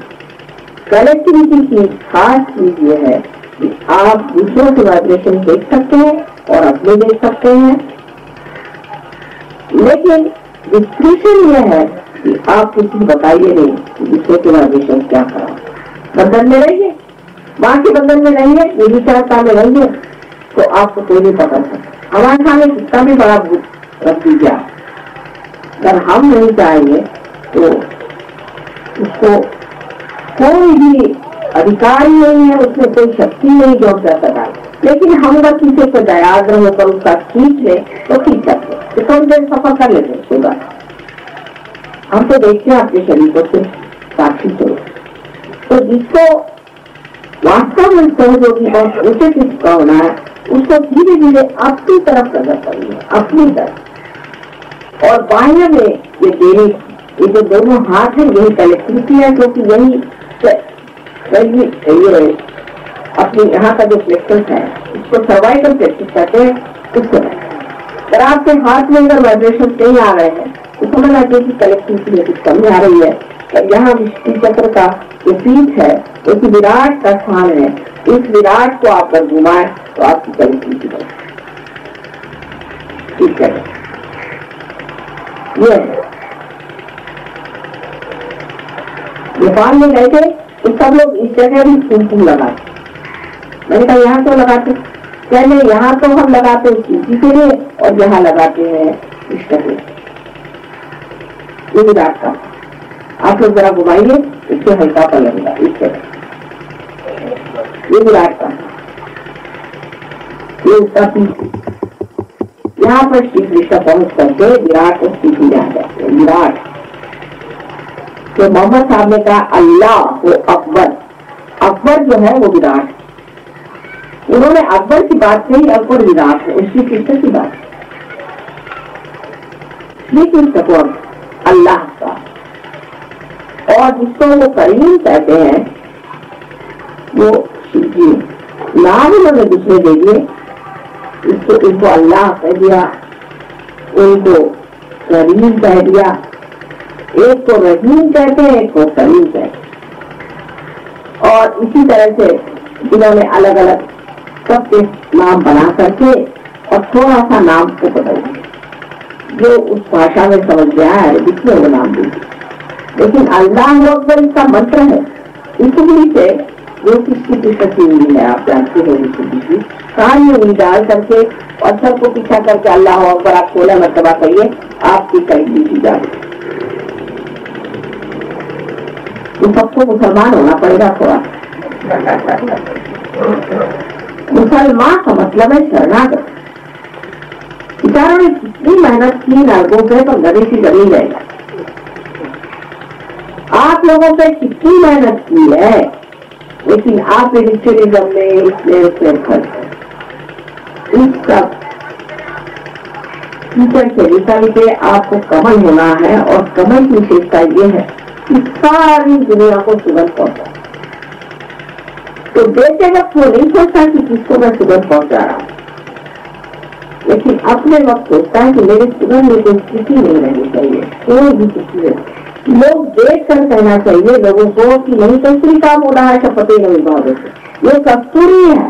S1: कलेक्टिविटी की खास चीज ये है कि आप दूसरों के वाइब्रेशन देख सकते हैं और अपने देख सकते हैं, लेकिन डिस्क्रिप्शन यह है कि आप किसी को बताइए नहीं कि दूसरे के वाइब्रेशन क्या करा। बंधन में रहिए, माँ के बंधन में रहिए, निर्विचारता में रहिए, तो आपको कोई नहीं पकड़ सकता। हमारे सामने कितना भी बड़ा भूत रख दीजिए, अगर हम नहीं चाहेंगे तो उसको कोई भी अधिकार ही नहीं है, उसमें कोई शक्ति नहीं जो कर सका। लेकिन हम अगर किसी को दयाद्र होकर उसका खींच ले तो खींच सकते, तो थोड़ी देर सफर कर लेते कोई बात। हम तो देखते हैं अपने शरीर को सिर्फ साक्षी से, तो जिसको वास्तव में सहयोगी और उचित इसका होना है उसको धीरे धीरे अपनी तरफ प्रकट करिए, अपनी तरफ। और बाह्य में ये देने, ये जो दोनों हाथ है यही कलेक्टिविटी है, क्योंकि यही ये अपनी यहाँ का जो प्लेक्सस है इसको सर्वाइकल प्लेक्सस कहते हैं। उसको अगर आपके हाथ में अगर वाइब्रेशन नहीं आ रहे हैं तो समझ आते हैं कि कलेक्टिविटी में कुछ कमी आ रही है। यहाँ विष्णु चक्र का जो पीठ है जो कि विराट का स्थान है, इस विराट को आप अगर घुमाए तो आपकी कलेक्टिविटी बढ़े। ठीक है, नेपाल में गए थे तो सब लोग इस जगह भी कुमकुम लगाते। मैंने कहा यहाँ क्यों लगाते, पहले यहाँ तो हम लगाते हैं किसी के लिए और यहाँ लगाते हैं इस जगह। ये विराट का आप लोग जरा घुमाइए, इससे हल्का पा लगेगा। इस जगह ये विराट का, ये उसका पीछे यहाँ पर श्री कृष्ण पहुंच करके विराट को सीखी जा जाते हैं। विराट तो मोहम्मद साहब ने कहा अल्लाह वो अकबर, अकबर जो है वो विराट। उन्होंने अकबर की बात कही, अकबर विराट है, श्री कृष्ण की बात। श्री कृष्ण को अल्लाह का, और जिसको वो करीम कहते हैं वो शिव जी, नाम उन्होंने दूसरे दे दिए। इसको इनको अल्लाह कह दिया, उनको करीम कह दिया। एक को रहीम कहते हैं, एक को करीम कहते हैं। और इसी तरह से इन्होंने अलग अलग सबके नाम बना करके और थोड़ा सा नाम को बदल दिया, जो उस भाषा में समझ गया है जिसने वो नाम दी। लेकिन अल्लाह अकबर इसका मंत्र है। इसलिए से जो किसकी सची हुई है आप जानते हो, कहानी नहीं डाल करके और सबको पीछा करके अल्लाह अकबर आप 16 मरतबा कहिए, आपकी करीबी की जाए। तो सबको मुसलमान होना पड़ेगा थोड़ा। मुसलमान का मतलब है शरणागत। बेचारों ने कितनी मेहनत की नरकों पे, तो गरीब की गरीब जाएगा। आप लोगों पे कितनी मेहनत की है, लेकिन आप रिचुअलिज्म में इसमें खर्च इस सब टीचर के विषय पे आपको कमल होना है। और कमल की विशेषता ये है कि सारी दुनिया को सुगंध पहुंचा। तो देते वक्त वो नहीं सोचता कि किसको मैं सुगंध पहुंचा रहा हूं, लेकिन अपने वक्त सोचता है कि मेरी सुगंध में कोई स्थिति नहीं रहनी चाहिए, कोई भी स्थिति नहीं। लोग देख कर कहना चाहिए लोगों को कि नहीं कस्तूरी काम हो रहा है, शपथे नहीं भाव से ये कस्तूरी है,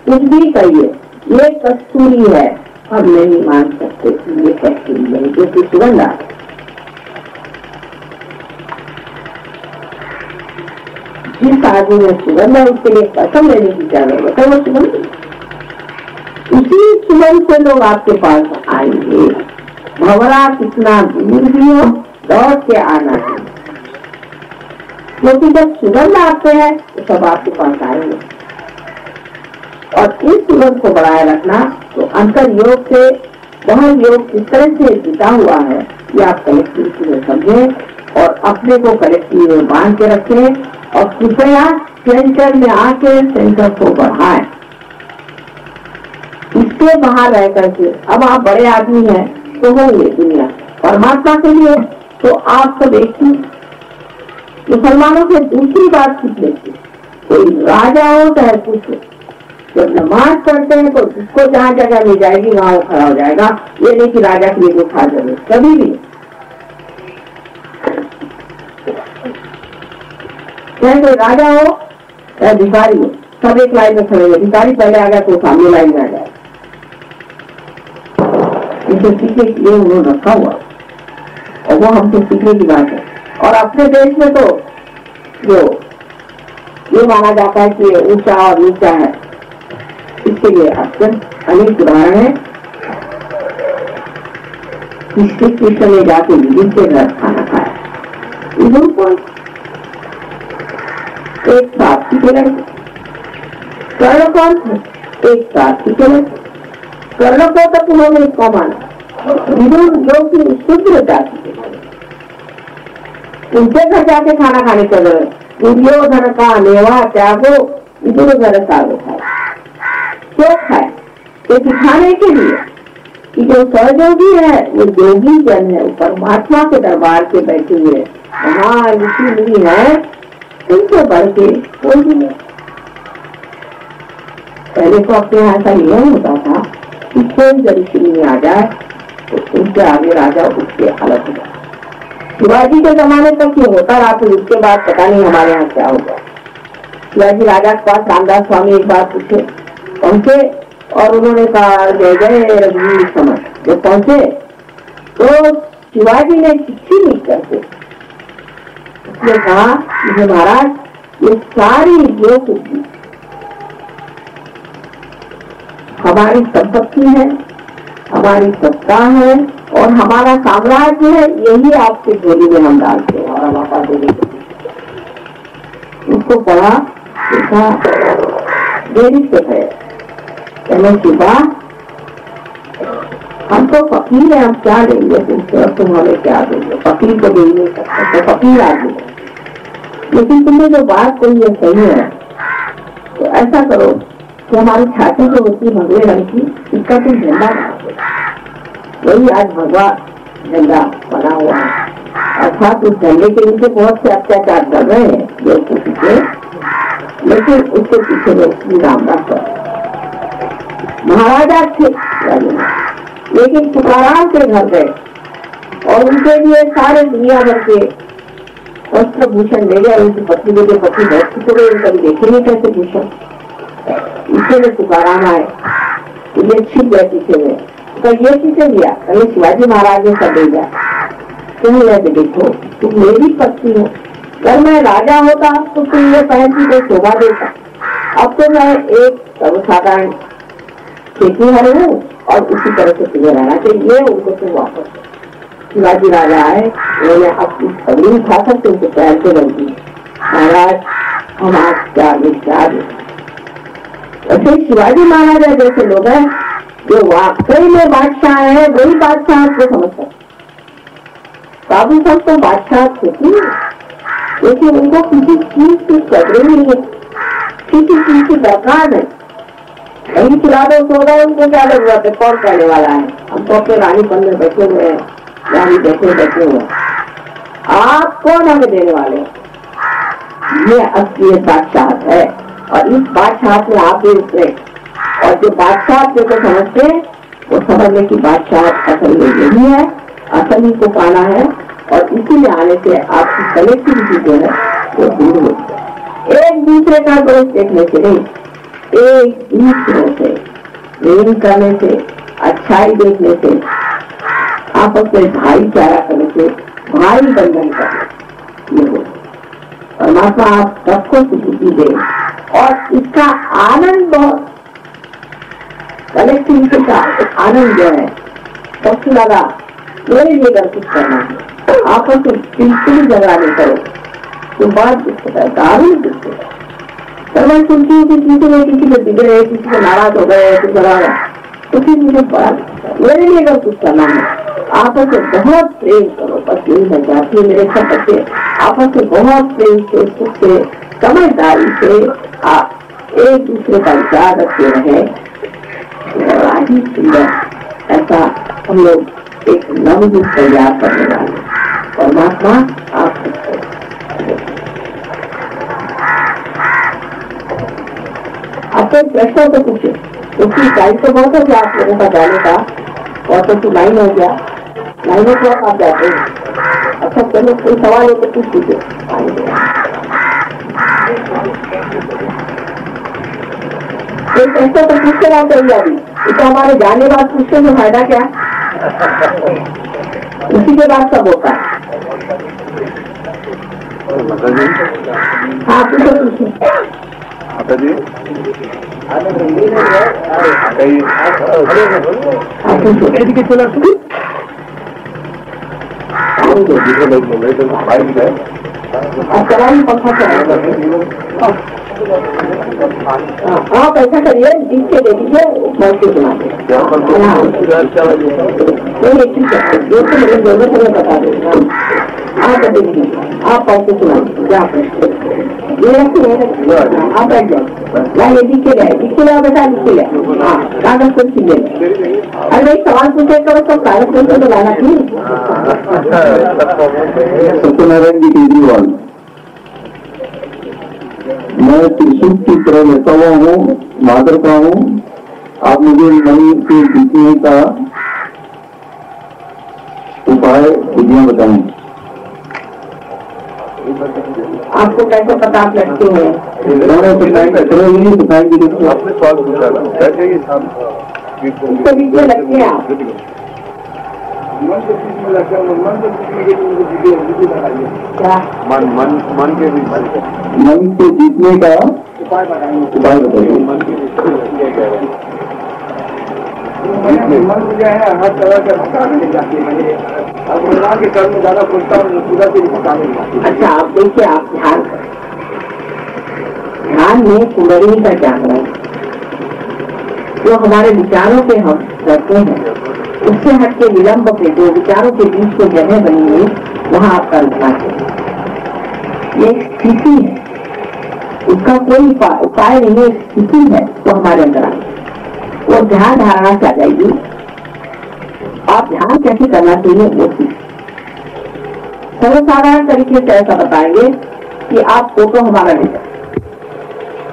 S1: कुछ भी कहिए ये कस्तूरी है, हम नहीं मान सकते कि ये कस्तूरी है, क्योंकि सुगंध आ जिस आदमी में सुगंध है उसके लिए कसम लेने की क्या जरूरत है, वो सुगंध उसी सुगंध से लोग आपके पास आएंगे। भंवरा कितना दूर भी हो दौड़ के आना है, क्योंकि जब सुगंध आते हैं तो सब आपके पास आएंगे। और इस सुगंध को बनाए रखना तो अंतर योग से बहुत योग इस तरह से जुटा हुआ है कि आप कलेक्टिविटी में समझें और अपने को कलेक्टिव में बांध के रखें और कृपया सेंटर में आके सेंटर को बढ़ाएं। इसके बाहर रह करके अब आप बड़े आदमी हैं तो होंगे दुनिया परमात्मा के लिए, तो आप सब एक ही मुसलमानों से दूसरी बात सीख लेते। कोई राजा हो चाहे कुछ हो, जब नमाज पढ़ते हैं तो जिसको जहाँ जगह मिल जाएगी वहाँ वो खड़ा हो जाएगा। ये नहीं कि राजा के लिए कोई खास जरूरत कभी भी, चाहे कोई राजा हो चाहे भिखारी हो, सब एक लाइन में खड़े हुए। भिखारी पहले आ गया तो सामने लाइन में आ जाए, इसे सीखने के लिए उन्होंने रखा हुआ और वो हमसे सीखने की बात है। और अपने देश में तो जो ये माना जाता है कि ऊंचा और नीचा है, इसके लिए अत्यंत अनेक उदाहरण है। श्री कृष्ण ने जाके विधि के घर खाना खाया, इनको एक साथी के लड़के कर्ण कौन थे, एक साथी के लड़के कर्ण को तक उन्होंने इसका माना, विदुर जो कि शुद्ध जाति के उनके घर जाके खाना खाने के लिए दुर्योधन का नेवा त्यागो विदुर घर सागो खाए। क्यों खाए? ये सिखाने के लिए कि जो सहयोगी है वो योगी जन है, वो परमात्मा के दरबार के बैठे हुए वहाँ ऋषि मुनि है, उनसे बढ़ के कोई भी नहीं। पहले तो अपने यहाँ ऐसा नियम होता था कि कोई जब ऋषि मुनि आ जाए तो उनके आगे राजा उसके अलग हो जाए। शिवाजी के जमाने तक ये होता रहा, फिर उसके बाद पता नहीं हमारे यहाँ क्या होगा। शिवाजी राजा के पास रामदास स्वामी एक बार पूछे पहुंचे और उन्होंने कहा जय जय रघुवीर समर। जब पहुंचे तो शिवाजी ने चिट्ठी लिख करके उसने कहा कि महाराज ये सारी जो कुछ हमारी संपत्ति है, हमारी सत्ता है और हमारा साम्राज्य है, यही आपके झोली में हम डालते हैं और हम आपका देने के लिए। उसको पढ़ा देखा देरी से है, कहने की बात हम तो फकीर है, हम क्या देंगे तुमसे और तुम हमें क्या देंगे, फकीर को दे नहीं सकते तो फकीर आदमी है। लेकिन तुमने जो बात कही है सही है, तो ऐसा करो कि हमारी छाती जो होती है भगवे रंग की, इसका तुम झंडा बना दो। वही आज भगवा झंडा बना हुआ है। अर्थात उस झंडे के नीचे बहुत से अत्याचार कर रहे हैं जो पीछे, लेकिन उसके पीछे लोग श्री रामदास महाराजा थे, लेकिन तुकाराम के घर गए और उनके लिए सारे दुनिया भर के वस्त्र भूषण ले गए। उनकी पत्नी के पति बहुत टुकड़े कभी देखे नहीं कैसे भूषण, इसे में तुकाराम आए, ये छिप गए पीछे में, तो ये किसे दिया? अरे शिवाजी महाराज ने सब भेजा। कहने लगे देखो तुम मेरी पत्नी हो, अगर मैं राजा होता तो तुम ये पहनती को शोभा देता, अब तो मैं एक सर्वसाधारण खेतीहर हूँ और उसी तरह से तुम्हें रहना चाहिए। उनको तुम वापस शिवाजी राजा आए, उन्होंने अपनी पगड़ी उठा सकते उनको पैर से रखी, महाराज हम आपके आगे क्या दें। ऐसे शिवाजी महाराजा जैसे लोग हैं जो वाकई में बादशाह है, वही बादशाह को समझता। साधु संत तो बादशाह होती है, लेकिन उनको किसी चीज की कदर नहीं है, किसी चीज की दरकार नहीं। कहीं खिला दो सो गए, उनको क्या जरूरत है, कौन करने वाला है? हम तो अपने रानी पन में बैठे हुए हैं, रानी बैठे हुए, आप कौन हमें देने वाले? ये असली बादशाह है और इस बादशाह में आप भी उतरे, और जो बादशाह को समझते वो समझ ले कि बादशाह असल में यही है, असल ही को पाना है, और इसीलिए आने से आपकी कलेक्टिविटी जो है वो दूर होती है। एक दूसरे का दोष देखने से नहीं, एक दूसरे से प्रेम करने से, अच्छाई देखने से, आपस में भाईचारा करने से, भाई बंधन करने ये परमात्मा आप सबको सुखी दे। और इसका आनंद बहुत, कलेक्टिविटी का आनंद जो है सबसे ज्यादा मेरे लिए अगर कुछ करना है, आपस में बिल्कुल झगड़ा नहीं करो तो बात दिक्कत है, दारुण दिक्कत है। पर मैं सुनती हूँ कि किसी में बिगड़े, किसी में नाराज हो गए, कुछ बड़ा तो फिर मुझे बड़ा मेरे लिए अगर कुछ करना है, आपस में बहुत प्रेम करो। पत्नी है जाती मेरे सब बच्चे आपस में बहुत प्रेम से, सुख से, समझदारी से आप एक दूसरे का विचार रखते रहे, बड़ा ही सुंदर ऐसा हम लोग एक नवयुग तैयार करने वाले। परमात्मा आप आपको प्रश्न तो पूछे, उसकी टाइम तो बहुत हो गया आप लोगों का जाने का, और तो 9 हो गया, 9 o'clock आप जाते हैं। अच्छा चलो कोई सवाल हो तो कुछ पूछे। कोई प्रश्न तो पूछते ना चाहिए अभी, तो हमारे जाने बाद पूछने में फायदा क्या? उसी के बाद सब होता है। हाँ पूछो पूछिए। पंखा आप ऐसा करिए, जीत के दे दीजिए, मैं सुना बता देंगे। आप दे दीजिए, आप ऐसे सुना क्या ये रखी है, आप बैठ जाए, ये दिखे रहे बता दिखे हाँ कागज पर सीधे। अरे भाई सवाल पूछे करो सब कागज पर तो लाना थी। सत्यनारायण जी केजरीवाल, मैं त्रिशूल की तरह लेता हुआ हूँ, मादर का हूँ, आप मुझे मनी से जीतने का उपाय विधियां बताएं। आपको कैसे पता आप लड़के हैं? आपने सवाल पूछा इसके बीच में लगते हैं आप क्या? मन के बीच मन से जीतने का उपाय बताइए। मन जो है हर तरह से भटकाने जाती है, अब भगवान के कर्म में ज्यादा सोचता हूँ, पूरा से भटकाने जाती है। अच्छा आप देखिए, आप ध्यान में कुंडली का क्या है, जो हमारे विचारों पे हम करते हैं, उससे हट के विलंब पे जो विचारों के बीच में जगह बनी हुई, वहाँ आपका विकास है। ये स्थिति है, उसका कोई उपाय नहीं है, स्थिति है तो हमारे अंदर आए, वो ध्यान धारणा से आ जाएगी। आप ध्यान कैसे करना चाहिए वो चीज सर्वसाधारण तरीके से ऐसा बताएंगे कि आप फोटो हमारा ले जाए,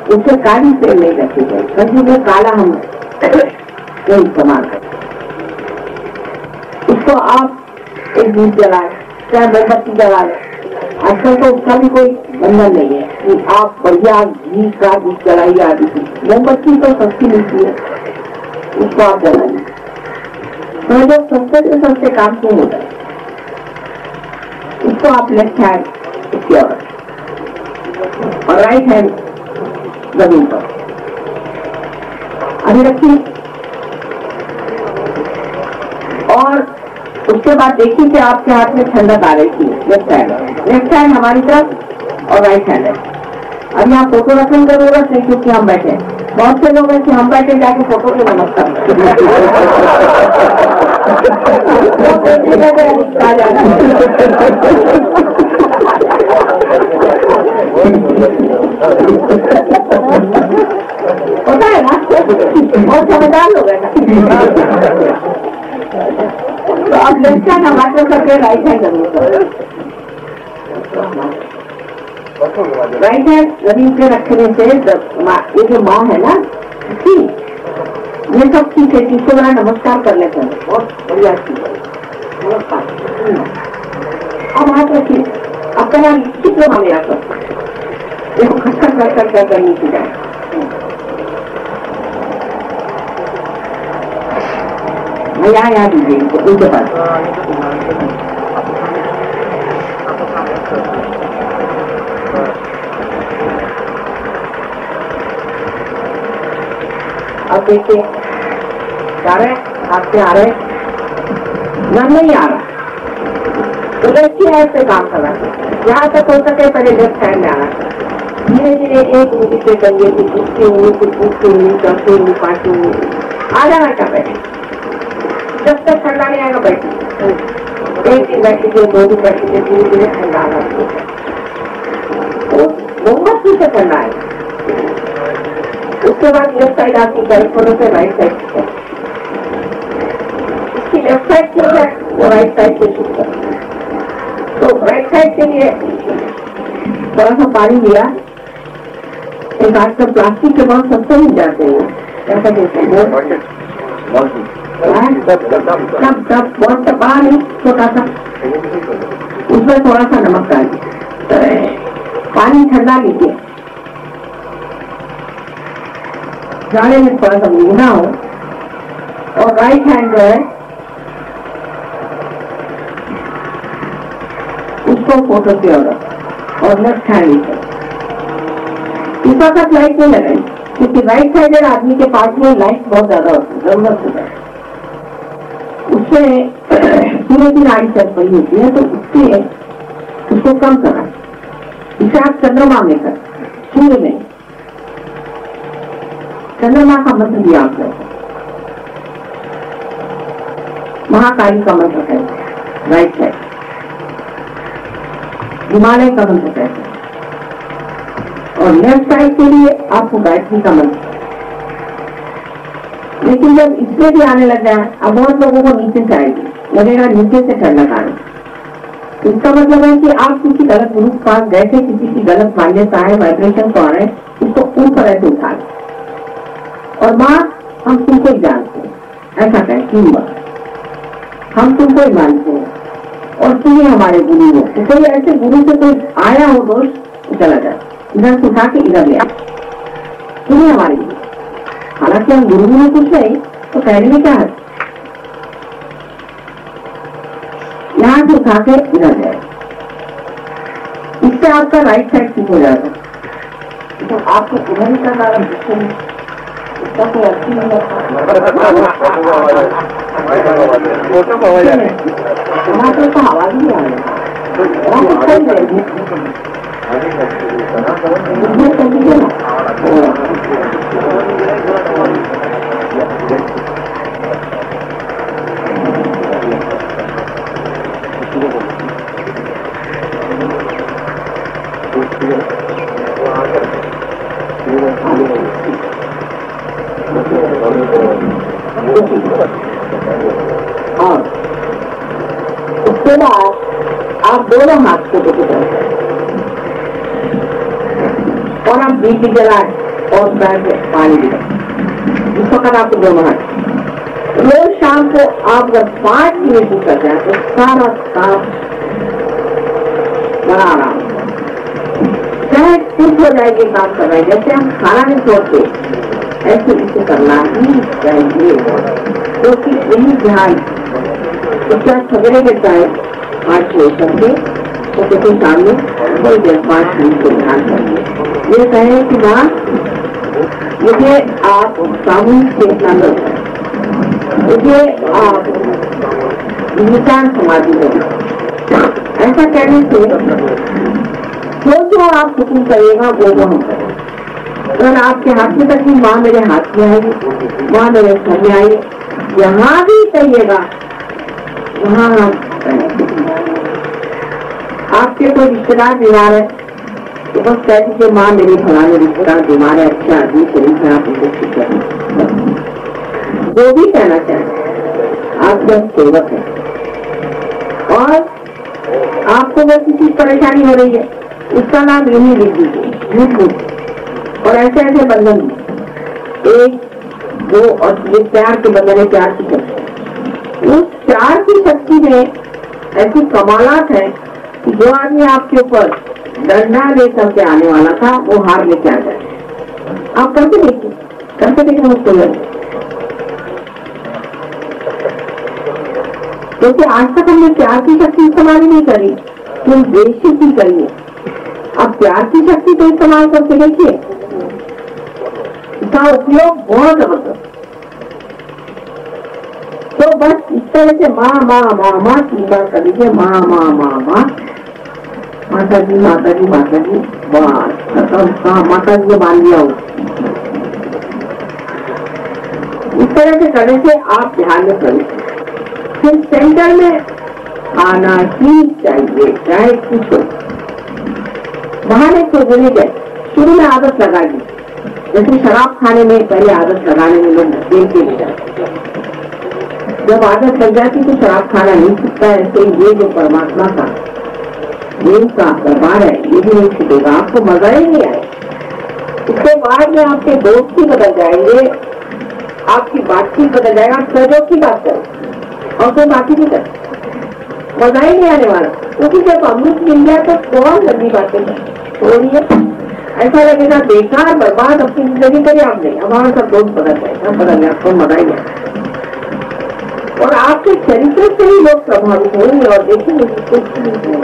S1: उससे काली से नहीं रखेंगे, कभी में काला हम नहीं इस्तेमाल करें, उसको आप एक दूध जलाए, चाहे मोमबत्ती जलाए, आजकल तो उसका भी कोई बंधन नहीं है कि आप बढ़िया घी का दीप जलाइए आदि की। मोमबत्ती तो सस्ती मिलती है, उसको आप जलाइए। तो जब सस्ते से सस्ते काम क्यों होता है, उसको आप लेफ्ट हैंड उसकी ओर और राइट हैंड जमीन पर अभी रखिए। और उसके बाद देखिए कि आपके हाथ में ठंडक आ रही थी। लेफ्ट हैंड हमारी तरफ और राइट हैंड है। अब यहाँ फोटो रखने की जरूरत नहीं क्योंकि हम बैठे हैं। बहुत से लोग हैं कि हम बैठे जाके फोटो के नमस्कार होता है ना, बहुत समझदार लोग हैं। तो अब लेफ्ट हैंड हमारे करके राइट हैंड जरूर, राइट हैंड जमीन पे रखने से ये जो माँ है ना, ये सब ठीक है, जिसको बड़ा नमस्कार कर लेते हैं, बहुत बढ़िया चीज है। नमस्कार। अब हाथ रखिए, अब कहना चित्र हम यहाँ पर देखो खटखट कर नीचे जाए। यहाँ दीजिए उनके पास। अब देखिए आ रहे हाथ से आ रहे मन नहीं आ रहा तो देखिए ऐसे काम कर रहा है। जहाँ तक हो सके पहले लेफ्ट हैंड में आना, धीरे धीरे एक उंगली से करिए, कुछ उसकी उंगली, कुछ उसकी उंगली, चौथी उंगली, पांचवी उंगली आ जाना क्या बैठे। जब तक ठंडा नहीं आएगा बैठिए, एक दिन बैठिए, दो दिन बैठिए, धीरे धीरे ठंडा आना तो मोमबत्ती से ठंडा आएगा। उसके बाद लेफ्ट साइड आपकी करेक्टर से राइट साइड, इसकी लेफ्ट साइड की है वो राइट साइड से शुरू कर। तो राइट साइड के लिए थोड़ा सा पानी लिया, एक आजकल प्लास्टिक के बहुत सस्ते मिल जाते हैं, ऐसा कहते हैं बहुत डब्बा नहीं, छोटा सा, उसमें थोड़ा सा नमक डालिए, पानी ठंडा लीजिए, जाने में थोड़ा सा मीठा हो, और राइट हैंड जो है उसको फोटो की ओर और लेफ्ट हैंड इस वक्त लाइट नहीं लगाई क्योंकि राइट साइडेड आदमी के पास में लाइट बहुत ज्यादा होती है, जरूरत होता है, उससे धीरे धीरे आई चल पड़ी होती है, तो उससे उसको कम करा। इसे आप चंद्रमा में कर, सूर्य में चंद्रमा का मंत्र दिया आपने, महाकाली का मंत्र कहते हैं राइट साइड, हिमालय का मंत्र कहते हैं, और लेफ्ट साइड के लिए आपको गायत्री का मंत्र। लेकिन जब इसमें भी आने लग जाए, अब बहुत लोगों को नीचे से आएगी, लगेगा नीचे से ठंडक आ रही। इसका मतलब है कि आप किसी गलत गुरु के पास गए थे, किसी की गलत मान्यता है, वाइब्रेशन तो आ रहे हैं, इसको ऊपर ऐसे उठा लें और माँ हम तुमको ही जानते हैं, ऐसा कहें 3 बार, हम तुमको ही मानते हैं और तुम ही हमारे गुरु हो। तो कोई ऐसे गुरु से कोई आया हो दोष तो चला जाए, इधर से उठा के इधर ले आए, तुम ही हमारे गुरु। हालांकि हम गुरु में कुछ नहीं तो कहने में क्या है, यहाँ से उठा के इधर जाए, इससे आपका राइट साइड ठीक हो जाएगा। तो आपको इधर ही करना है, इसका कोई अच्छी नहीं लगता, हमारे तो आवाज ही आ रही और उसके बाद आप दोनों हाथ को और आप बीच जलाए और पानी दिए, इस वक्त आपको दोनों हाथ। रोज शाम को आप अगर 5 मिनट कर जाए तो सारा काम बड़ा आराम। खुश हो जाएगी काम कर रहे हैं। जैसे हम खाना नहीं छोड़ते ऐसे इसे करना ही चाहिए, क्योंकि यही ध्यान उसका सवेरे के टाइम 5 बजे करके तो देखो सामने थोड़ी देर 5 मिनट को ध्यान करिए। ये कहें कि माँ मुझे आप सामूहिक चेतना दो, मुझे आप निशान समाधि दो। ऐसा कहने से जो आप हुक्म करिएगा वो हम करें। अगर आपके हाथ में तक माँ मेरे हाथ में आएगी, माँ मेरे घर में आएगी, यहाँ भी कहिएगा वहाँ हम आपके कोई रिश्तेदार बीमार है तो बस कह दीजिए माँ मेरी फलाने रिश्तेदार बीमार है, अच्छा आदमी शरीर है, आप उनको ठीक करें। जो भी कहना चाहे आप जब सेवक है और आपको बस किसी परेशानी हो रही है उसका नाम यही लिख दीजिए, झूठ। और ऐसे ऐसे बंधन 1, 2 और ये प्यार के बंधन है, प्यार की शक्ति। उस प्यार की शक्ति में ऐसी कमालात है कि जो आदमी आपके ऊपर डंडा लेकर के आने वाला था वो हार लेके आ जाए। आप करके देखिए मुझको क्योंकि आज तक हमने प्यार की शक्ति इस्तेमाल नहीं करी, तुम द्वेष की करिए। अब प्यार की शक्ति तो इस्तेमाल करके देखिए, इसका उपयोग बहुत जबरदस्त। तो बस इस तरह से माँ माँ माँ माँ 3 बार कर लीजिए, माँ माँ माँ माँ, माता जी माता जी माता जी, बस माता जी को मान लिया हो। इस तरह से करने से आप ध्यान में करिए। फिर सेंटर में आना ही चाहिए, चाहे कुछ हो। बहाने खोजने के शुरू में आदत लगा दी, जैसे शराब खाने में पहले आदत लगाने में लोग देर के लिए जाते, जब आदत लग जाती तो शराब खाना नहीं छूटता है। ऐसे ये जो परमात्मा का देव का दरबार है ये भी नहीं छूटेगा, आपको मजा ही नहीं आएगा। उसके बाद में आपके दोस्त ही बदल जाएंगे, आपकी बातचीत बदल जाएगा, आप सहयोग की बात करें और कोई बाकी नहीं कर, मजा ही नहीं आने वाला। क्योंकि जब अमृत मिल जाए तो बहुत लंबी बातें छोड़िए, ऐसा लगेगा बेकार बर्बाद अपनी जिंदगी करिए आपने। हमारा सब दोस्त बदल जाएगा, बदल जाए आपको मजा ही नहीं। और आपके चरित्र से ही लोग प्रभावित होंगे और देखेंगे कुछ नहीं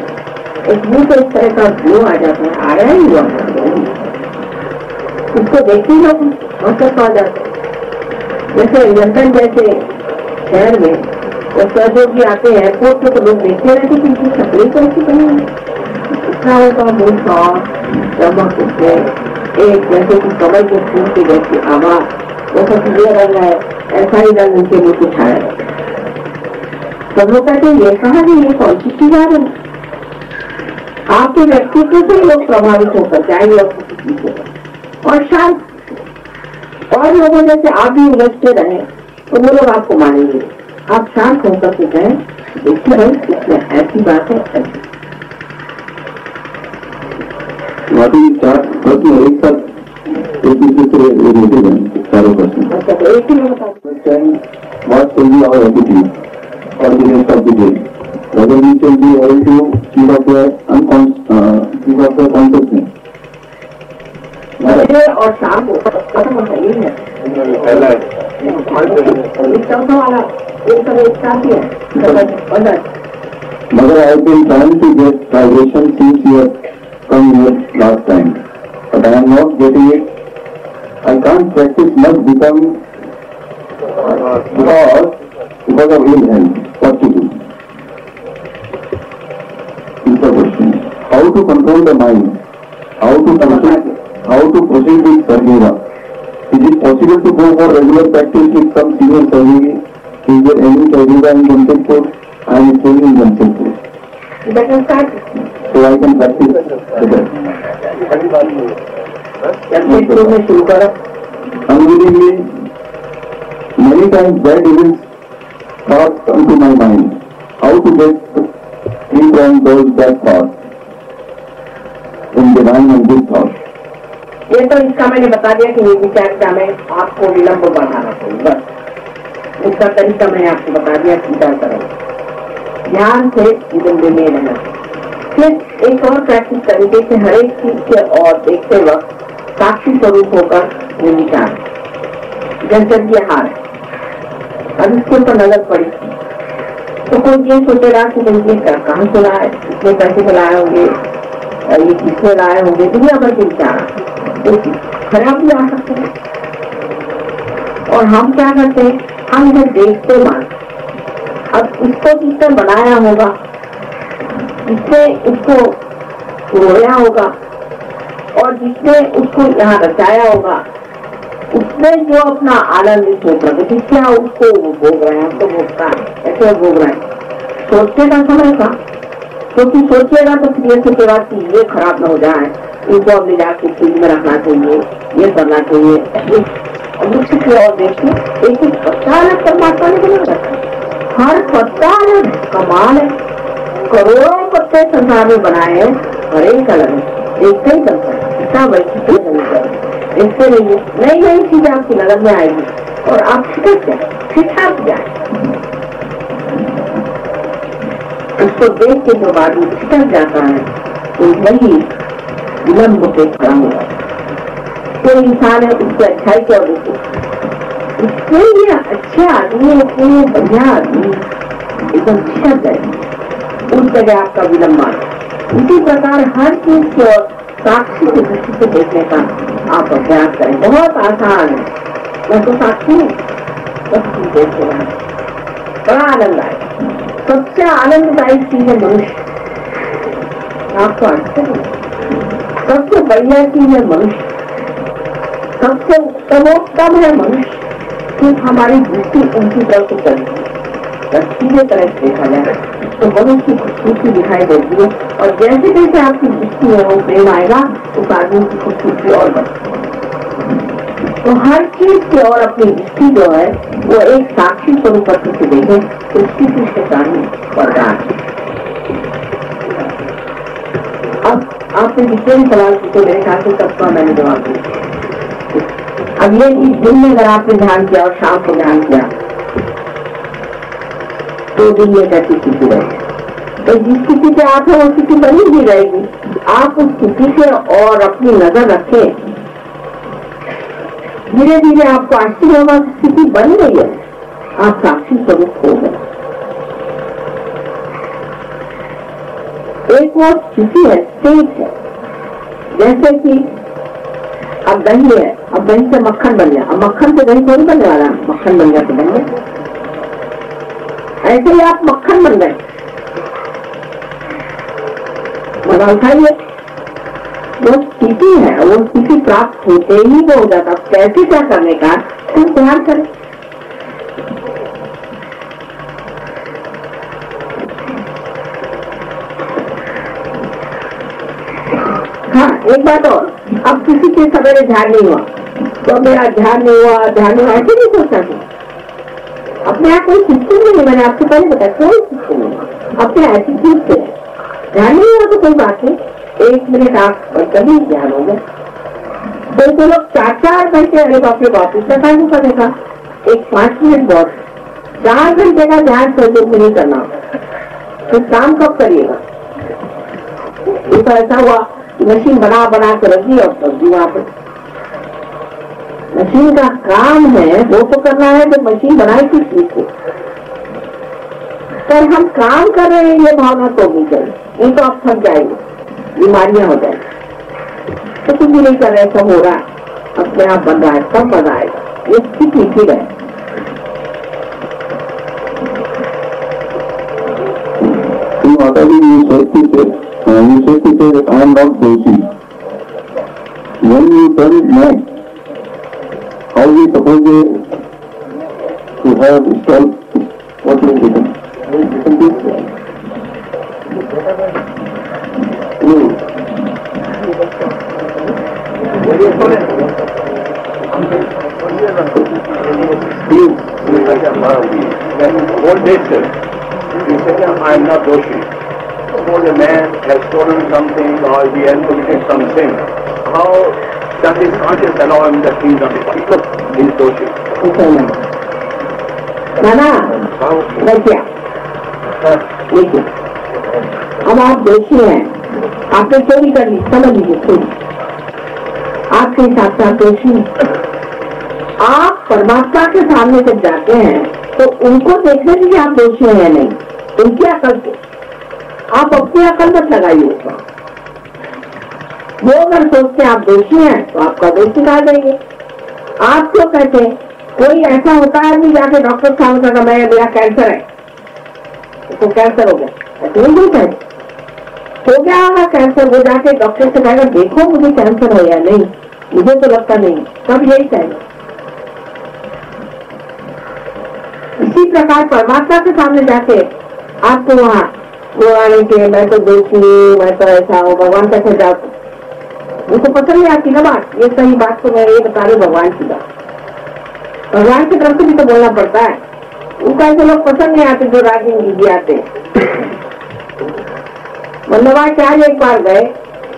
S1: एक मुंह को इस तरह का ग्लो आ जाता है, आया ही हुआ उसको देखते लोग मौसम पा जाते हैं। जैसे लंदन जैसे शहर में और सहयोगी आते हैं एयरपोर्ट पे तो लोग देखते रहते कि इनकी शक्लें कैसी बनी है, इतना होगा मुंह साफ चमक उठे एक जैसे कि कमल के फूल के जैसी आवाज, वो सब ये रंग है ऐसा ही रंग उनके मुंह को छाया रहता है। सब लोग कहते हैं ये कहा कि ये कौन सी चीज आ रही। आपके व्यक्तित्व से लोग प्रभावित होकर जाएंगे और किसी चीज होगा। और शायद और लोगों जैसे आप भी उलझते रहे तो वो लोग आपको मानेंगे। आप शांत होकर के कहें देखिए भाई इसमें ऐसी बात है ऐसी।
S2: प्रश्न एक साथ एक दूसरे से रिलेटेड हैं सारे प्रश्न।
S1: अच्छा तो एक ही में बता
S2: What will be our attitude for the rest of the day? Whether we shall be able to keep up the consciousness.
S1: और शाम को खत्म होता ही है
S2: Mother, I have been trying to get vibration since you have come here last time, but I am not getting it. I can't practice much because of ill health. What to do? Is the question. How to control the mind? How to proceed with Sargeva? Is it possible to go for regular practice with some senior Sargeva? Is there any Sargeva in Jamshedpur? I am staying in Jamshedpur. So I can practice better. Unwillingly, many times bad events thoughts come to my mind. How to get free from those bad thoughts in divine and good thoughts.
S1: ये तो इसका मैंने बता दिया कि ये विचार में आपको विलंब बढ़ाना चाहिए, बस इसका तरीका मैंने आपको बता दिया। विचार करें ध्यान से जीवन में रहना। फिर एक और प्रैक्टिस करेंगे कि हर एक चीज के और देखते वक्त साक्षी स्वरूप होकर ये विचार, जैसे ये हार अब इसके ऊपर नजर पड़ी तो कोई ये सोचेगा कि भाई ये कहाँ से लाए, इतने पैसे से लाए होंगे, ये किससे लाए होंगे, दुनिया भर के विचार खराब भी आ सकते हैं। और हम क्या करते हैं, हम इन्हें देखते मान, अब इसको जिसने बनाया होगा, जिसने इसको रोया होगा और जिसने उसको यहाँ रचाया होगा, उसने जो अपना आनंद इसमें प्रगति किया उसको वो भोग रहे हैं, हमको भोगता है, ऐसे भोग रहे हैं। सोचने का समय था, क्योंकि सोचिएगा तो फिर ये सोचेगा कि ये खराब न हो जाए, इनको अब ले जाके फ्रिज में रखना चाहिए, ये करना चाहिए। वृक्ष की और देखिए एक एक पत्ता अलग परमात्मा ने बना रखा है, हर पत्ता अलग कमाल है, करोड़ों पत्ते संसार में बनाए हैं, हर एक अलग है, एक ही बनता है, इतना वैसे देखते रहिए, नई नई चीजें आपकी नजर में आएगी और आप छिटक जाए उसको देख के जो आदमी छिटक जाता है तो वही विलम्ब से खड़ा होगा। कोई इंसान है उसको अच्छाई क्या देखे, उससे ये अच्छे आदमी, इतने बढ़िया आदमी एकदम छिटक जाए, उस जगह आपका विलम्ब आए। इसी प्रकार हर चीज की ओर साक्षी की दृष्टि से देखने का आप अभ्यास करें, बहुत आसान है। मैं तो साक्षी हूँ, सब चीज देखते हैं, बड़ा आनंद आए। सबसे आनंददायक चीज है मनुष्य, आपको सबसे बढ़िया चीज है मनुष्य, सबसे उत्तमोत्तम है मनुष्य। सिर्फ हमारी दृष्टि उनकी तरफ से चलती है, सीधे तरह से देखा जाए तो मनुष्य की खूबसूरती दिखाई देती है, और जैसे जैसे आपकी दृष्टि में वो प्रेम आएगा उस आदमी की खूबसूरती और बढ़ती है। तो हर चीज की और अपनी दृष्टि जो है वो एक साक्षी स्वरूप से देखे तो इसकी दृष्टि वरदान। अब आपने जितने भी सवाल पूछे मेरे ख्याल से सबका मैंने जवाब दिया। अब ये दिन में अगर आपने ध्यान किया और शाम को ध्यान किया तो दिन में कैसी स्थिति रहेगी, तो जिस स्थिति से आप है वो स्थिति बनी भी रहेगी। आप उस स्थिति से और अपनी नजर रखें, धीरे धीरे आपको आश्चर्य होगा स्थिति बन गई है, आप साक्षी स्वरूप हो गए। एक वो स्थिति है, स्टेट है, जैसे कि अब दही है, अब दही से मक्खन बन गया, अब मक्खन से दही थोड़ी बनने वाला, मक्खन बन गया तो बन गया। ऐसे ही आप मक्खन बन गए, मजा उठाइए। वो स्थिति है, वो स्थिति प्राप्त होते ही वो हो जाता। कैसे क्या करने का हम ध्यान करें। हाँ, एक बात और, अब किसी के सवेरे ध्यान नहीं हुआ तो मेरा ध्यान नहीं हुआ, ध्यान नहीं हुआ, ऐसे नहीं सोचना चाहिए। अपने आप कोई सिस्टम नहीं, मैंने आपको पहले बताया कोई सिस्टम नहीं, अपने एटीट्यूड से ध्यान नहीं हुआ तो कोई बात नहीं, 1 मिनट आप कभी ध्यान हो गया। तो लोग 4-4 घंटे, अरे बाप रे बाप, इतना टाइम का देखा, एक 5 मिनट बहुत, 4 घंटे का ध्यान सहयोग में नहीं करना, तो काम कब करिएगा। तो ऐसा हुआ मशीन बना बना कर रखी और सब्जी वहां पर, मशीन का काम है वो तो करना है, तो मशीन बनाई किस चीज को, पर हम काम कर रहे हैं ये भावना तो नहीं चाहिए, नहीं तो आप थक जाएंगे, बीमारियां हो जाएंगी। तो कुछ भी नहीं कर रहे, ऐसा हो रहा है, अपने आप बन रहा है, कब बन आएगा, ये स्थिति ठीक है।
S2: You said to say that I am not Doshi. When you turn it next, how we suppose to have stopped what will happen?
S3: What they said, you said I am not Doshi. Suppose a man has stolen something or he has committed some sin. How does his conscience allow him that he is not he is Doshi?
S1: नाना देखिए, अब आप दोषी हैं, आपने चोरी कर ली, समझ लीजिए चोरी, आपके हिसाब से आप दोषी हैं। आप परमात्मा के सामने जब जाते हैं तो उनको देखने दीजिए आप दोषी हैं या नहीं, उनकी अकल से, आप अपनी अकल मत लगाइए उसका। वो अगर सोचते हैं आप दोषी हैं तो आपका दोष निकाल देंगे। आप क्यों कहते हैं? कोई ऐसा होता है आदमी जाके डॉक्टर साहब का मैं मेरा कैंसर है, तो कैंसर हो गया, ऐसे नहीं कहते हो गया होगा कैंसर, वो जाके डॉक्टर से कहेगा देखो मुझे कैंसर हो या नहीं, मुझे तो लगता नहीं, तब यही कहेगा। इसी प्रकार परमात्मा के सामने जाके आपको वहाँ बोलाने के मैं तो दोषी, मैं तो ऐसा हूँ, भगवान कैसे जाओ, उनको पसंद नहीं आती ना बात। ये सही बात तो मैं ये बता रही भगवान की बात, भगवान की तरफ से भी तो बोलना पड़ता है। उनका ऐसे लोग पसंद नहीं आते जो राजनीति आते। वल्लभाचार्य एक बार गए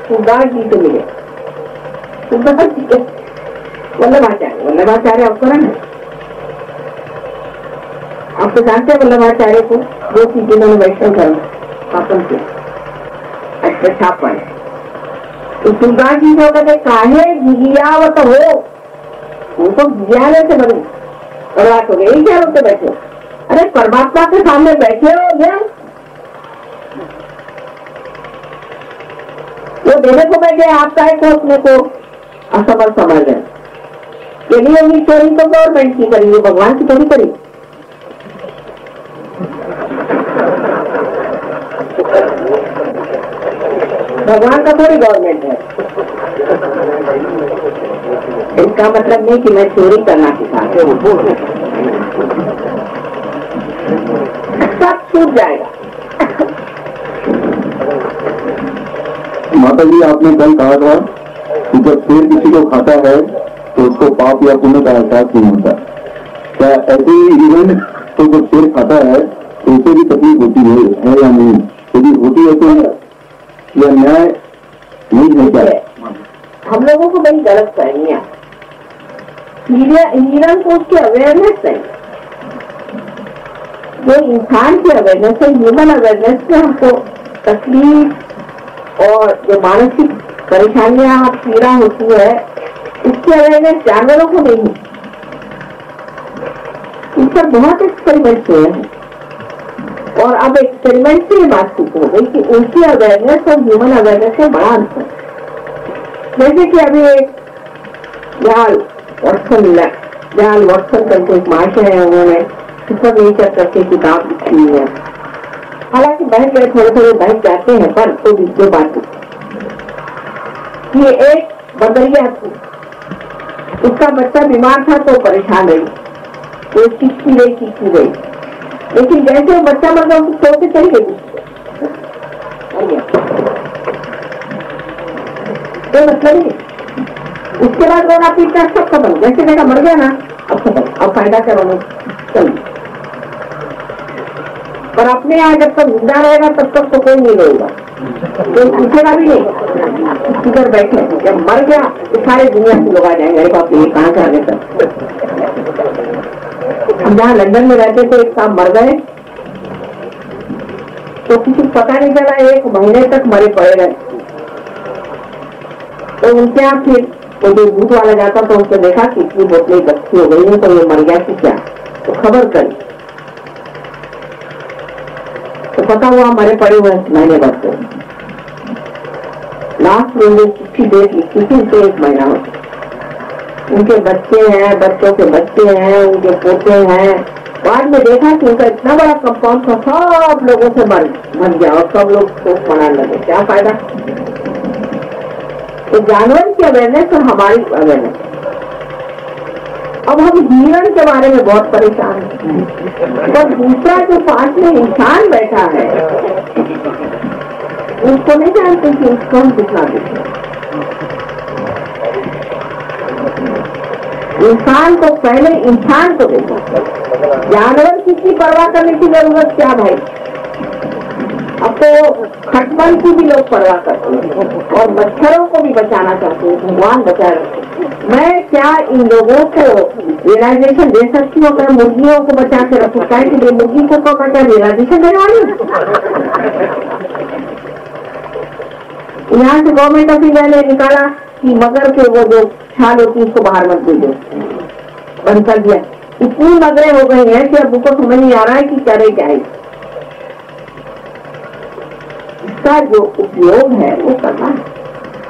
S1: सूरदास जी से मिले, सूरदास जी वल्लभाचार्य अवकरण है, आप तो जानते हैं वल्लभाचार्य को, जो कि जिन्होंने वैष्णव धर्म स्थापन किया, अच्छा छापा है। तो सूरदास जी को कहते काहे गिरियावत हो, वो तो गिरियाने से बने और बात हो गई, क्या होते बैठे? अरे परमात्मा के सामने बैठे हो क्या? वो देने को बैठे, आपका है को अपने को असमर्थ समझ है। यदि होगी चोरी तो गवर्नमेंट की करी, भगवान की थोड़ी करी। भगवान का थोड़ी गवर्नमेंट है। इसका मतलब नहीं कि मैं चोरी करना सिखाते हूँ, सब छूट जाएगा।
S2: माता जी आपने कल कहा था कि जब शेर किसी को खाता है तो उसको पाप या पुण्य का एहसास नहीं होता। क्या ऐसे ही इवेंट तो जब शेर खाता है तो उसे भी तकलीफ होती है या नहीं? यदि होती है तो यह न्याय नहीं है क्या?
S1: हम लोगों को बड़ी गलत फहमी है। हिरण को उसकी अवेयरनेस है, जो इंसान की अवेयरनेस है, ह्यूमन अवेयरनेस से हमको तकलीफ और जो मानसिक परेशानियां पीड़ा होती है, इसकी अवेयरनेस जानवरों को नहीं। इस पर बहुत एक्सपेरिमेंट हुए हैं और अब एक्सपेरिमेंट से ये बात सिद्ध हो गई कि उनकी अवेयरनेस और ह्यूमन अवेयरनेस में बड़ा अंतर। जैसे कि अभी एक जाल वॉटसन करके एक महाशय है, उन्होंने सुपर नेचर करके किताब लिखी हुई है। हालांकि बहक गए, थोड़े थोड़े बहक जाते हैं, पर तो जो बात ये एक बदरिया थी, उसका बच्चा बीमार था तो परेशान रही, वो चिपकी गई, लेकिन जैसे वो बच्चा मर गया उसको छोड़ के चली गई। तो मतलब नहीं, उसके बाद रोना पीटना सब खत्म, जैसे बेटा मर गया ना अब खत्म, अब फायदा क्या रोना चल। पर अपने यहाँ जब तक जिंदा रहेगा तब तक तो कोई नहीं रहेगा, कोई पूछेगा भी नहीं किधर बैठे। जब मर गया तो सारे दुनिया से लोग आ जाएंगे, अरे बाप ये कहाँ से आ गए। हम जहाँ लंदन में रहते थे, एक साहब मर गए तो किसी को पता नहीं चला, 1 महीने तक मरे पड़े रहे। तो उनके यहाँ फिर वो जो भूत वाला जाता तो उसने देखा कि इतनी बोतलें इकट्ठी हो गई है तो ये मर गया कि क्या, तो खबर करी तो पता हुआ मरे पड़े हुए महीने भर से। लास्ट में चिट्ठी डेट लिखी थी उसे 1 महीना हो, उनके बच्चे हैं, बच्चों के बच्चे हैं, उनके पोते हैं। बाद में देखा कि उनका इतना बड़ा कंपाउंड था, सब लोगों से मर गया और सब लोग शोक मनाने लगे। क्या फायदा? तो जानवर की अवेयरनेस और हमारी अवेयरनेस। अब हम हिरण के बारे में बहुत परेशान हैं, पर दूसरा जो पास में इंसान बैठा है उसको नहीं जानते कि उसको हम दिखा देते। इंसान को पहले इंसान को देखो, जानवर किसकी परवाह करने की जरूरत क्या भाई? अब तो खटमल की भी लोग परवाह करते हैं और मच्छरों को भी बचाना चाहते हैं, भगवान बचा रहे। मैं क्या इन लोगों को रियलाइजेशन दे सकती हूँ? अगर मुर्गियों को बचा के रखूँ, क्या मुर्गी को क्या रियलाइजेशन देने वाली? यहाँ से गवर्नमेंट ऑफ इंडिया ने निकाला कि मगर के वो जो छाल होती है उसको बाहर मत भेजो, बंद कर दिया। इतनी मगरें हो गई हैं कि अब उनको समझ नहीं आ रहा है कि करे क्या है। इसका जो उपयोग है वो करना है।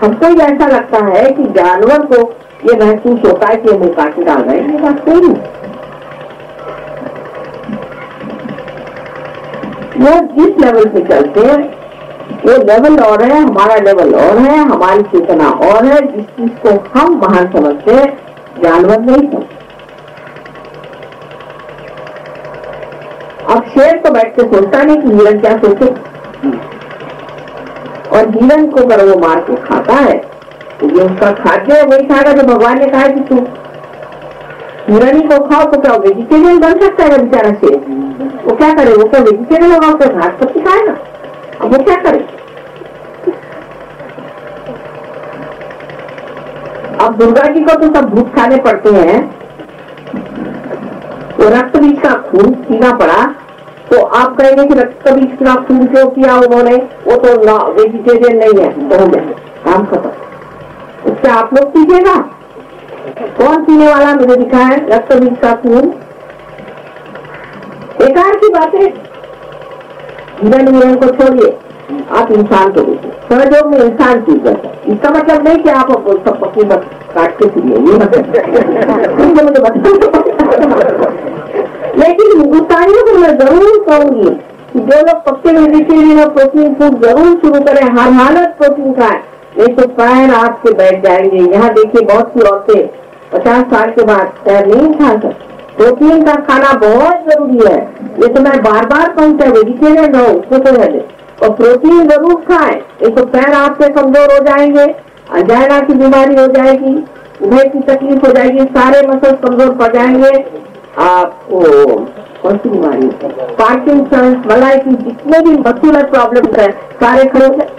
S1: हमको ही ऐसा लगता है कि जानवर को ये महसूस होता है कि मुंह काट डाल रहे हैं, ये बात कोई नहीं। वो जिस लेवल पे चलते हैं वो लेवल और है, हमारा लेवल और है, हमारी चेतना और है। जिस चीज को हम महान समझते हैं जानवर नहीं समझते। अब शेर तो बैठ के सोचता नहीं कि हिरण क्या सोचे, और हिरण को अगर वो मार के खाता है तो ये उसका खाद्य है, वही खाएगा जो भगवान ने कहा है कि तू हिरणी को खाओ। तो क्या वेजिटेरियन बन सकता है बेचारा शेर? वो क्या करे? वो क्या वेजिटेरियन होगा? उसका घास पत्ती खाएगा। अब वो क्या करे? अब दुर्गा जी को तो सब भूत खाने पड़ते हैं, तो रक्त बीज का खून पीना पड़ा, तो आप कहेंगे कि रक्त बीज का खून क्यों किया उन्होंने? वो तो वेजिटेरियन नहीं है, तो हो गया काम खत्म। उससे आप लोग पीजिएगा? कौन पीने वाला मुझे दिखा है रक्त बीज का खून? बेकार की बातें। हिरण को छोड़िए, आप इंसान को देखिए। सहयोग में इंसान पी जाता है। इसका मतलब नहीं कि आप सब पक्षी बस काट के पीए, ये मुझे बता। लेकिन हिंदुस्तानियों को मैं जरूर कहूंगी कि जो लोग पक्के वेजिटेरियन और प्रोटीन फूड जरूर शुरू करें, हर हालत प्रोटीन खाएं, नहीं तो पैर आपके बैठ जाएंगे। यहाँ देखिए बहुत सी औरतें 50 साल के बाद पैर नहीं खा सकती। प्रोटीन का खाना बहुत जरूरी है। ये तो मैं बार बार कहूँ, चाहे वेजिटेरियन हो उसको तो है, और प्रोटीन जरूर खाएं, नहीं तो पैर आपके कमजोर हो जाएंगे, अंजाइना की बीमारी हो जाएगी, उभर की तकलीफ हो जाएगी, सारे मसल्स कमजोर पड़ जाएंगे। आपको कौन सी बीमारी? पार्किंसंस, मलाई की जितने भी मस्कुलर प्रॉब्लम्स है सारे खड़े हो जाए।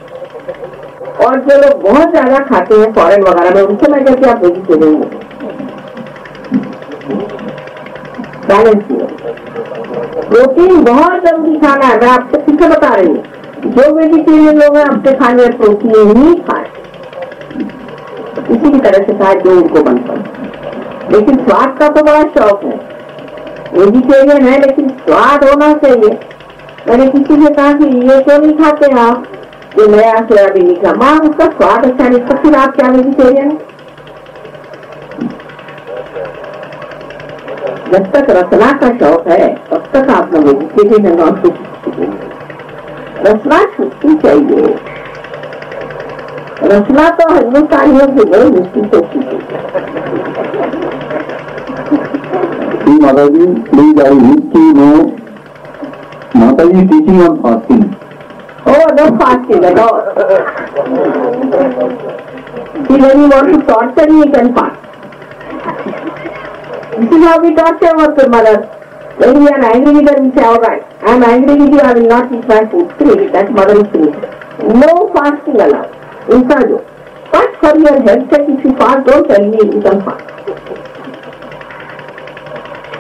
S1: और जो लोग बहुत ज्यादा खाते हैं फॉरेन वगैरह में, उनसे मैं कहती आप वेजिटेरियन बैलेंस प्रोटीन बहुत जरूरी खाना है। मैं आपको फिर से बता रही हूँ, जो वेजिटेरियन लोग हैं अपने खाने में प्रोटीन ही खाए, इसी की तरह से खाए जो उनको बनता है। लेकिन स्वाद का तो बड़ा शौक है। वेजिटेरियन है लेकिन स्वाद होना चाहिए। मैंने किसी से कहा कि ये क्यों नहीं खाते आप, ये नया सोयाबीन निकला। माँ उसका स्वाद अच्छा नहीं, तो फिर आप क्या वेजिटेरियन? जब तक रसना का शौक है तब तक आप लोग वेजिटेरियन और रसना छुट्टी चाहिए। रसना तो हिंदुस्तानियों की बड़ी मुश्किल होती है।
S2: Mataji, please, I need to know Mataji teaching on fasting.
S1: Oh, no fasting at all. See, when you want to torture me, you can fast. This is how we torture our mother. When we are angry with her, we say, all right, I am angry with you, I will not eat my food. Finish, that mother is finished. No fasting allowed. Inside. But for your health sake, if you fast, don't tell me you can fast.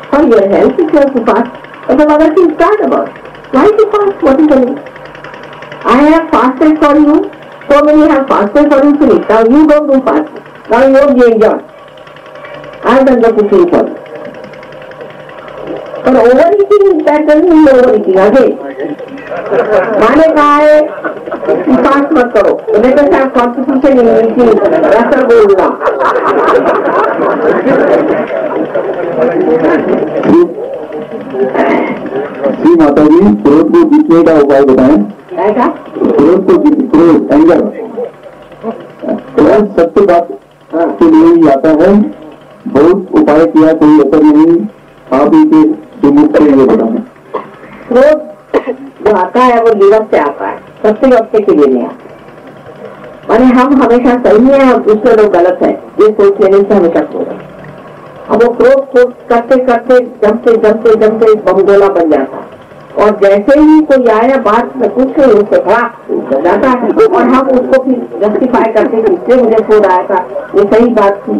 S1: For your health, if you have to fast, but the mother is sad about it. Why do you fast? What is the name? I have fasted for you, so many have fasted for you, finish. Now you don't do fasting. Now you enjoy. I have done the cooking for you. But overeating, that doesn't mean overeating. Again, मैंने कहा है कि fast मत करो, तो लेकर से आप कॉन्स्टिट्यूशन इम्यूनिटी ऐसा बोलना।
S2: श्री माता जी, क्रोध को जीतने का उपाय बताएं। क्रोध को क्रोध एंगर, क्रोध सत्य बात के लिए ही आता है। बहुत उपाय किया, कोई असर नहीं। आप इसे विमुक्त ये बताएं।
S1: क्रोध जो आता है वो लीवर से आता है, सत्य वक्ते के लिए नहीं आता। माने हम हमेशा सही है और दूसरे लोग गलत है, ये सोच लेने से हमेशा क्रोध। अब वो क्रोध करते करते जमते जमते जमते बमगोला बन जाता है, और जैसे ही कोई आया बात में पूछे उससे बड़ा जाता है, और हम उसको फिर जस्टिफाई करते हैं इसलिए मुझे क्रोध आया था, ये सही बात थी।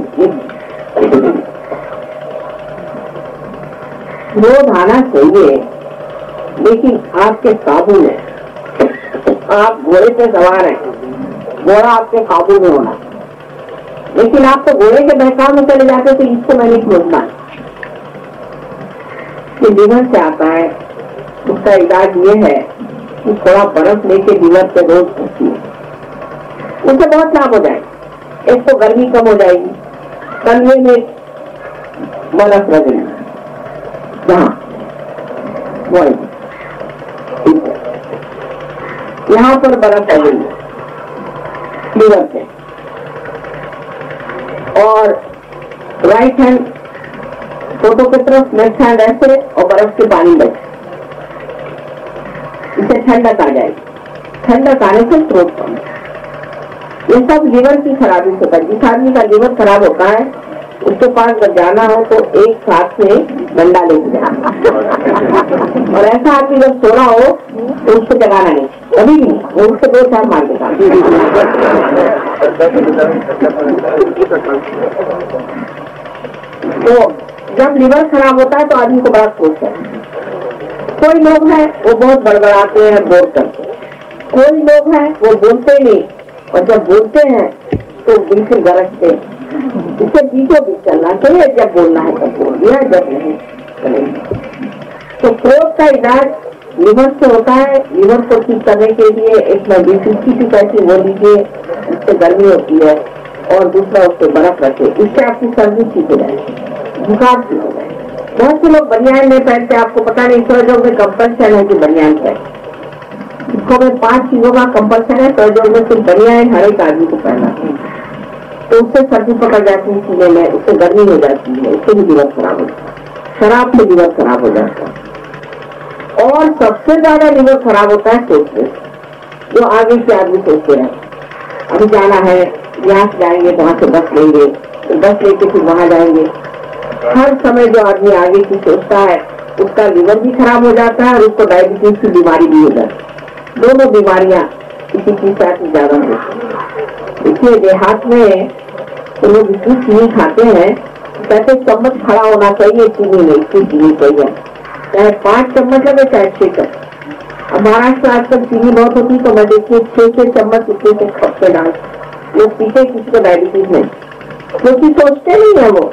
S1: क्रोध आना चाहिए लेकिन आपके काबू में। आप घोड़े पे सवार हैं, घोड़ा आपके काबू में होना। लेकिन आप तो घोड़े के बहकाव में चले जाते तो इसको मैं नहीं समझता कि लीवर से आता है। उसका इलाज ये है कि थोड़ा बर्फ लेके लीवर पे रोज रखिए, उससे बहुत लाभ हो जाएगा। एक तो गर्मी कम हो जाएगी, तलवे में बर्फ लगेगी जहाँ यहाँ पर बर्फ लगेगी लीवर पे, और राइट हैंड फोटो की तरफ, लेफ्ट हैंड ऐसे, और बर्फ के पानी में इसे ठंडक आ जाएगी। ठंडक आने से स्रोत कम। ये सब लीवर की खराबी से होता है। जिस आदमी का लीवर खराब होता है उसके पास जब जाना हो तो एक साथ में डंडा लेके जाना, और ऐसा आदमी जब सोना हो तो उसको जगाना नहीं, कभी भी वो उसको 2 चार मार देगा। तो जब लीवर खराब होता है तो आदमी को बड़ा सोच है। कोई लोग हैं वो बहुत बड़बड़ाते हैं, बोल करते हैं। कोई लोग हैं वो बोलते नहीं, और जब बोलते हैं तो बिल्कुल गरजते हैं। इससे बीचों बीच चलना चाहिए, जब बोलना है तब बोल दिया, जब नहीं चलेंगे। तो क्रोध का इलाज लीवर से होता है। लीवर को ठीक करने के लिए एक B50 पैसे वो लीजिए, उससे गर्मी होती है, और दूसरा उससे बर्फ रखे, इससे आपकी सर्दी ठीक हो जाएगी, बुखार ठीक हो जाएगा। बहुत से लोग बनियान नहीं पहनते, आपको पता नहीं, सर्दियों में कंपल्सन है कि बनियान पहने। इसको में 5 चीजों का कंपल्सन है। सर्दियों में सिर्फ बनियान हर एक आदमी को पहनना, तो उससे सर्दी पकड़ जाती है सीने में, उससे गर्मी हो जाती है, उससे भी लीवर खराब होता है, शराब से लीवर खराब हो जाता है। और सबसे ज्यादा लीवर खराब होता है सोचने, जो आगे के आदमी सोचते हैं अभी जाना है, यहाँ से जाएंगे, वहां से बस लेंगे, तो बस लेके फिर वहां जाएंगे। हर समय जो आदमी आगे की सोचता है उसका लीवर भी खराब हो जाता है, और उसको डायबिटीज की बीमारी भी हो जाती है। दोनों बीमारियां किसी चीज से ज्यादा होती है। इसलिए देहात में तो लोग इतनी चीनी खाते हैं, कहते चम्मच खड़ा होना चाहिए चीनी में, इतनी चीनी चाहिए, चाहे 5 चम्मच लगे चाहे 6 चम्मच। अब महाराष्ट्र में आजकल चीनी बहुत होती, तो मैं देखिए 6 चम्मच उसके से खप पे डाल लोग पीते, किसी को डायबिटीज नहीं, क्योंकि सोचते नहीं है वो।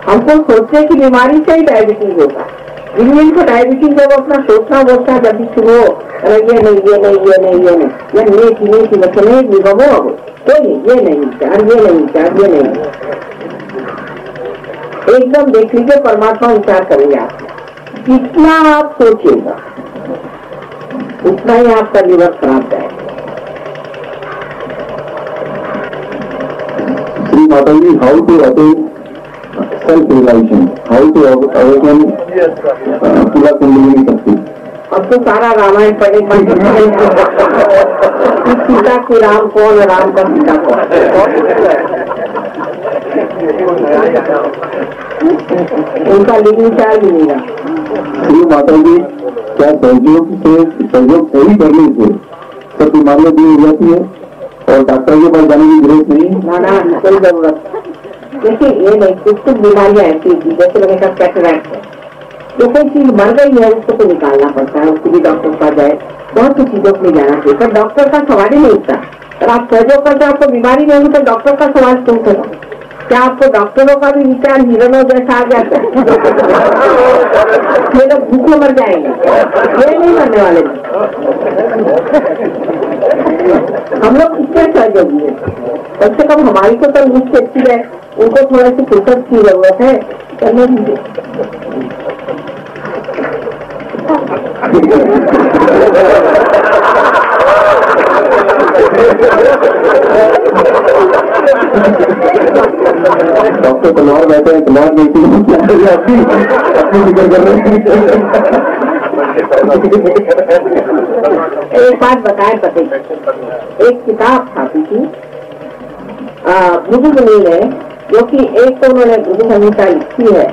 S1: हमको सोचने की बीमारी से ही डायबिटीज होता है। जिनको डायबिटीज है वो अपना सोचना बोलता जब भी शुरू हो, ये नहीं ये नहीं ये नहीं ये नहीं, ये नहीं की वचने निगमो, कोई ये नहीं चार, ये नहीं चार, ये नहीं। एकदम देख लीजिए, परमात्मा विचार करेंगे आप, जितना आप सोचिएगा उतना ही आपका लीवर खराब जाएगा।
S2: Shri Mata ji, how to attain self-realization, how to awaken पूरा कुंडली शक्ति।
S1: अब तो सारा रामायण पढ़े सीता की राम कौन, राम का सीता कौन। उनका लिखने चार भी नहीं रहा।
S2: श्री माता जी, क्या सहयोग सही करने से सब बीमारियां दूर हो जाती है और डॉक्टर के पास जाने की जरूरत नहीं?
S1: ना, कोई जरूरत। देखिए ये नहीं, कुछ बीमारियां ऐसी थी, जैसे मैंने कहा कैटरैक्ट है, जो कोई चीज मर गई है उसको तो निकालना पड़ता है, उसको भी डॉक्टर के पास जाए, बहुत सी चीजों को ले जाना चाहिए, पर डॉक्टर का सवाल ही नहीं उठता। अगर आप सहयोग करते आपको बीमारी नहीं होगी तो डॉक्टर का सवाल क्यों करो? क्या आपको डॉक्टरों का भी विचार हिरणों जैसा आ जाता है? ये लोग भूखे मर जाएंगे, ये नहीं मरने वाले। हम लोग किससे सहयोगी है? कम से कम हमारी तो तंदुरुस्ती अच्छी है, उनको थोड़ा सी फुर्सत की जरूरत है, करने दीजिए।
S2: डॉक्टर तलवार बैठे हैं, तलवार अपनी फिक्र कर रहे हैं।
S1: एक बात बताए पते, एक किताब छापी थी बुद्ध मुनि ने, जो कि एक तो उन्होंने बुद्ध संहिता लिखी है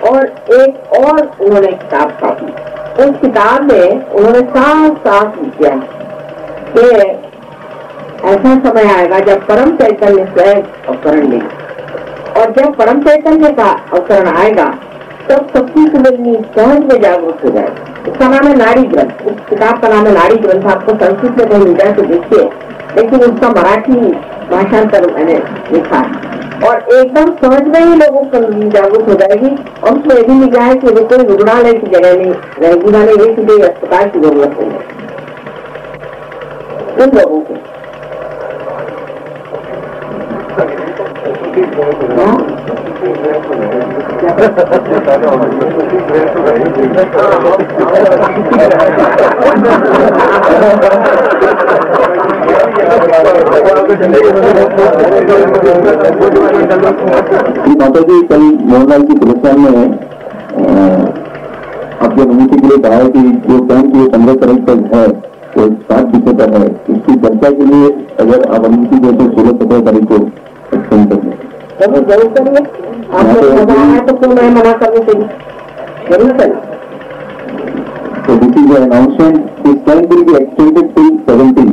S1: और एक और उन्होंने किताब छापी। उस किताब में उन्होंने साफ साफ लिखा कि ऐसा समय आएगा जब परम चैतन्य स्वयं अवतरण लेगा, और जब परम चैतन्य का अवतरण आएगा तब सबकी कुंडलिनी सहज में जागरूक हो जाएगा। उसका नाम है नाड़ी ग्रंथ। उस किताब का नाम है नाड़ी ग्रंथ। आपको संस्कृत में कहीं मिल जाए तो देखिए, लेकिन उसका मराठी भाषांतर मैंने लिखा और एकदम समझ में ही लोगों को जागरूक हो जाएगी। और उसमें यह भी लिखा है कि कोई रुग्णालय की जगह नहीं रहेगी, माने ये सीधे अस्पताल की जरूरत नहीं है उन लोगों को।
S2: माता जी, कल मोहनलाल की पुलिस में आपके अनुमति के लिए कहा है कि जो कैंप ये 15 तारीख तक है वो 7 विषय पर है, इसकी चर्चा के लिए अगर आप अनुमति देते 16-17 तारीख को एक्सटेंड कर दें।
S1: जरूर करिए, आपको मजा है तो क्यों मैं मना करने के लिए जरूर करिए।
S2: So this is the announcement. This camp will be extended till 17.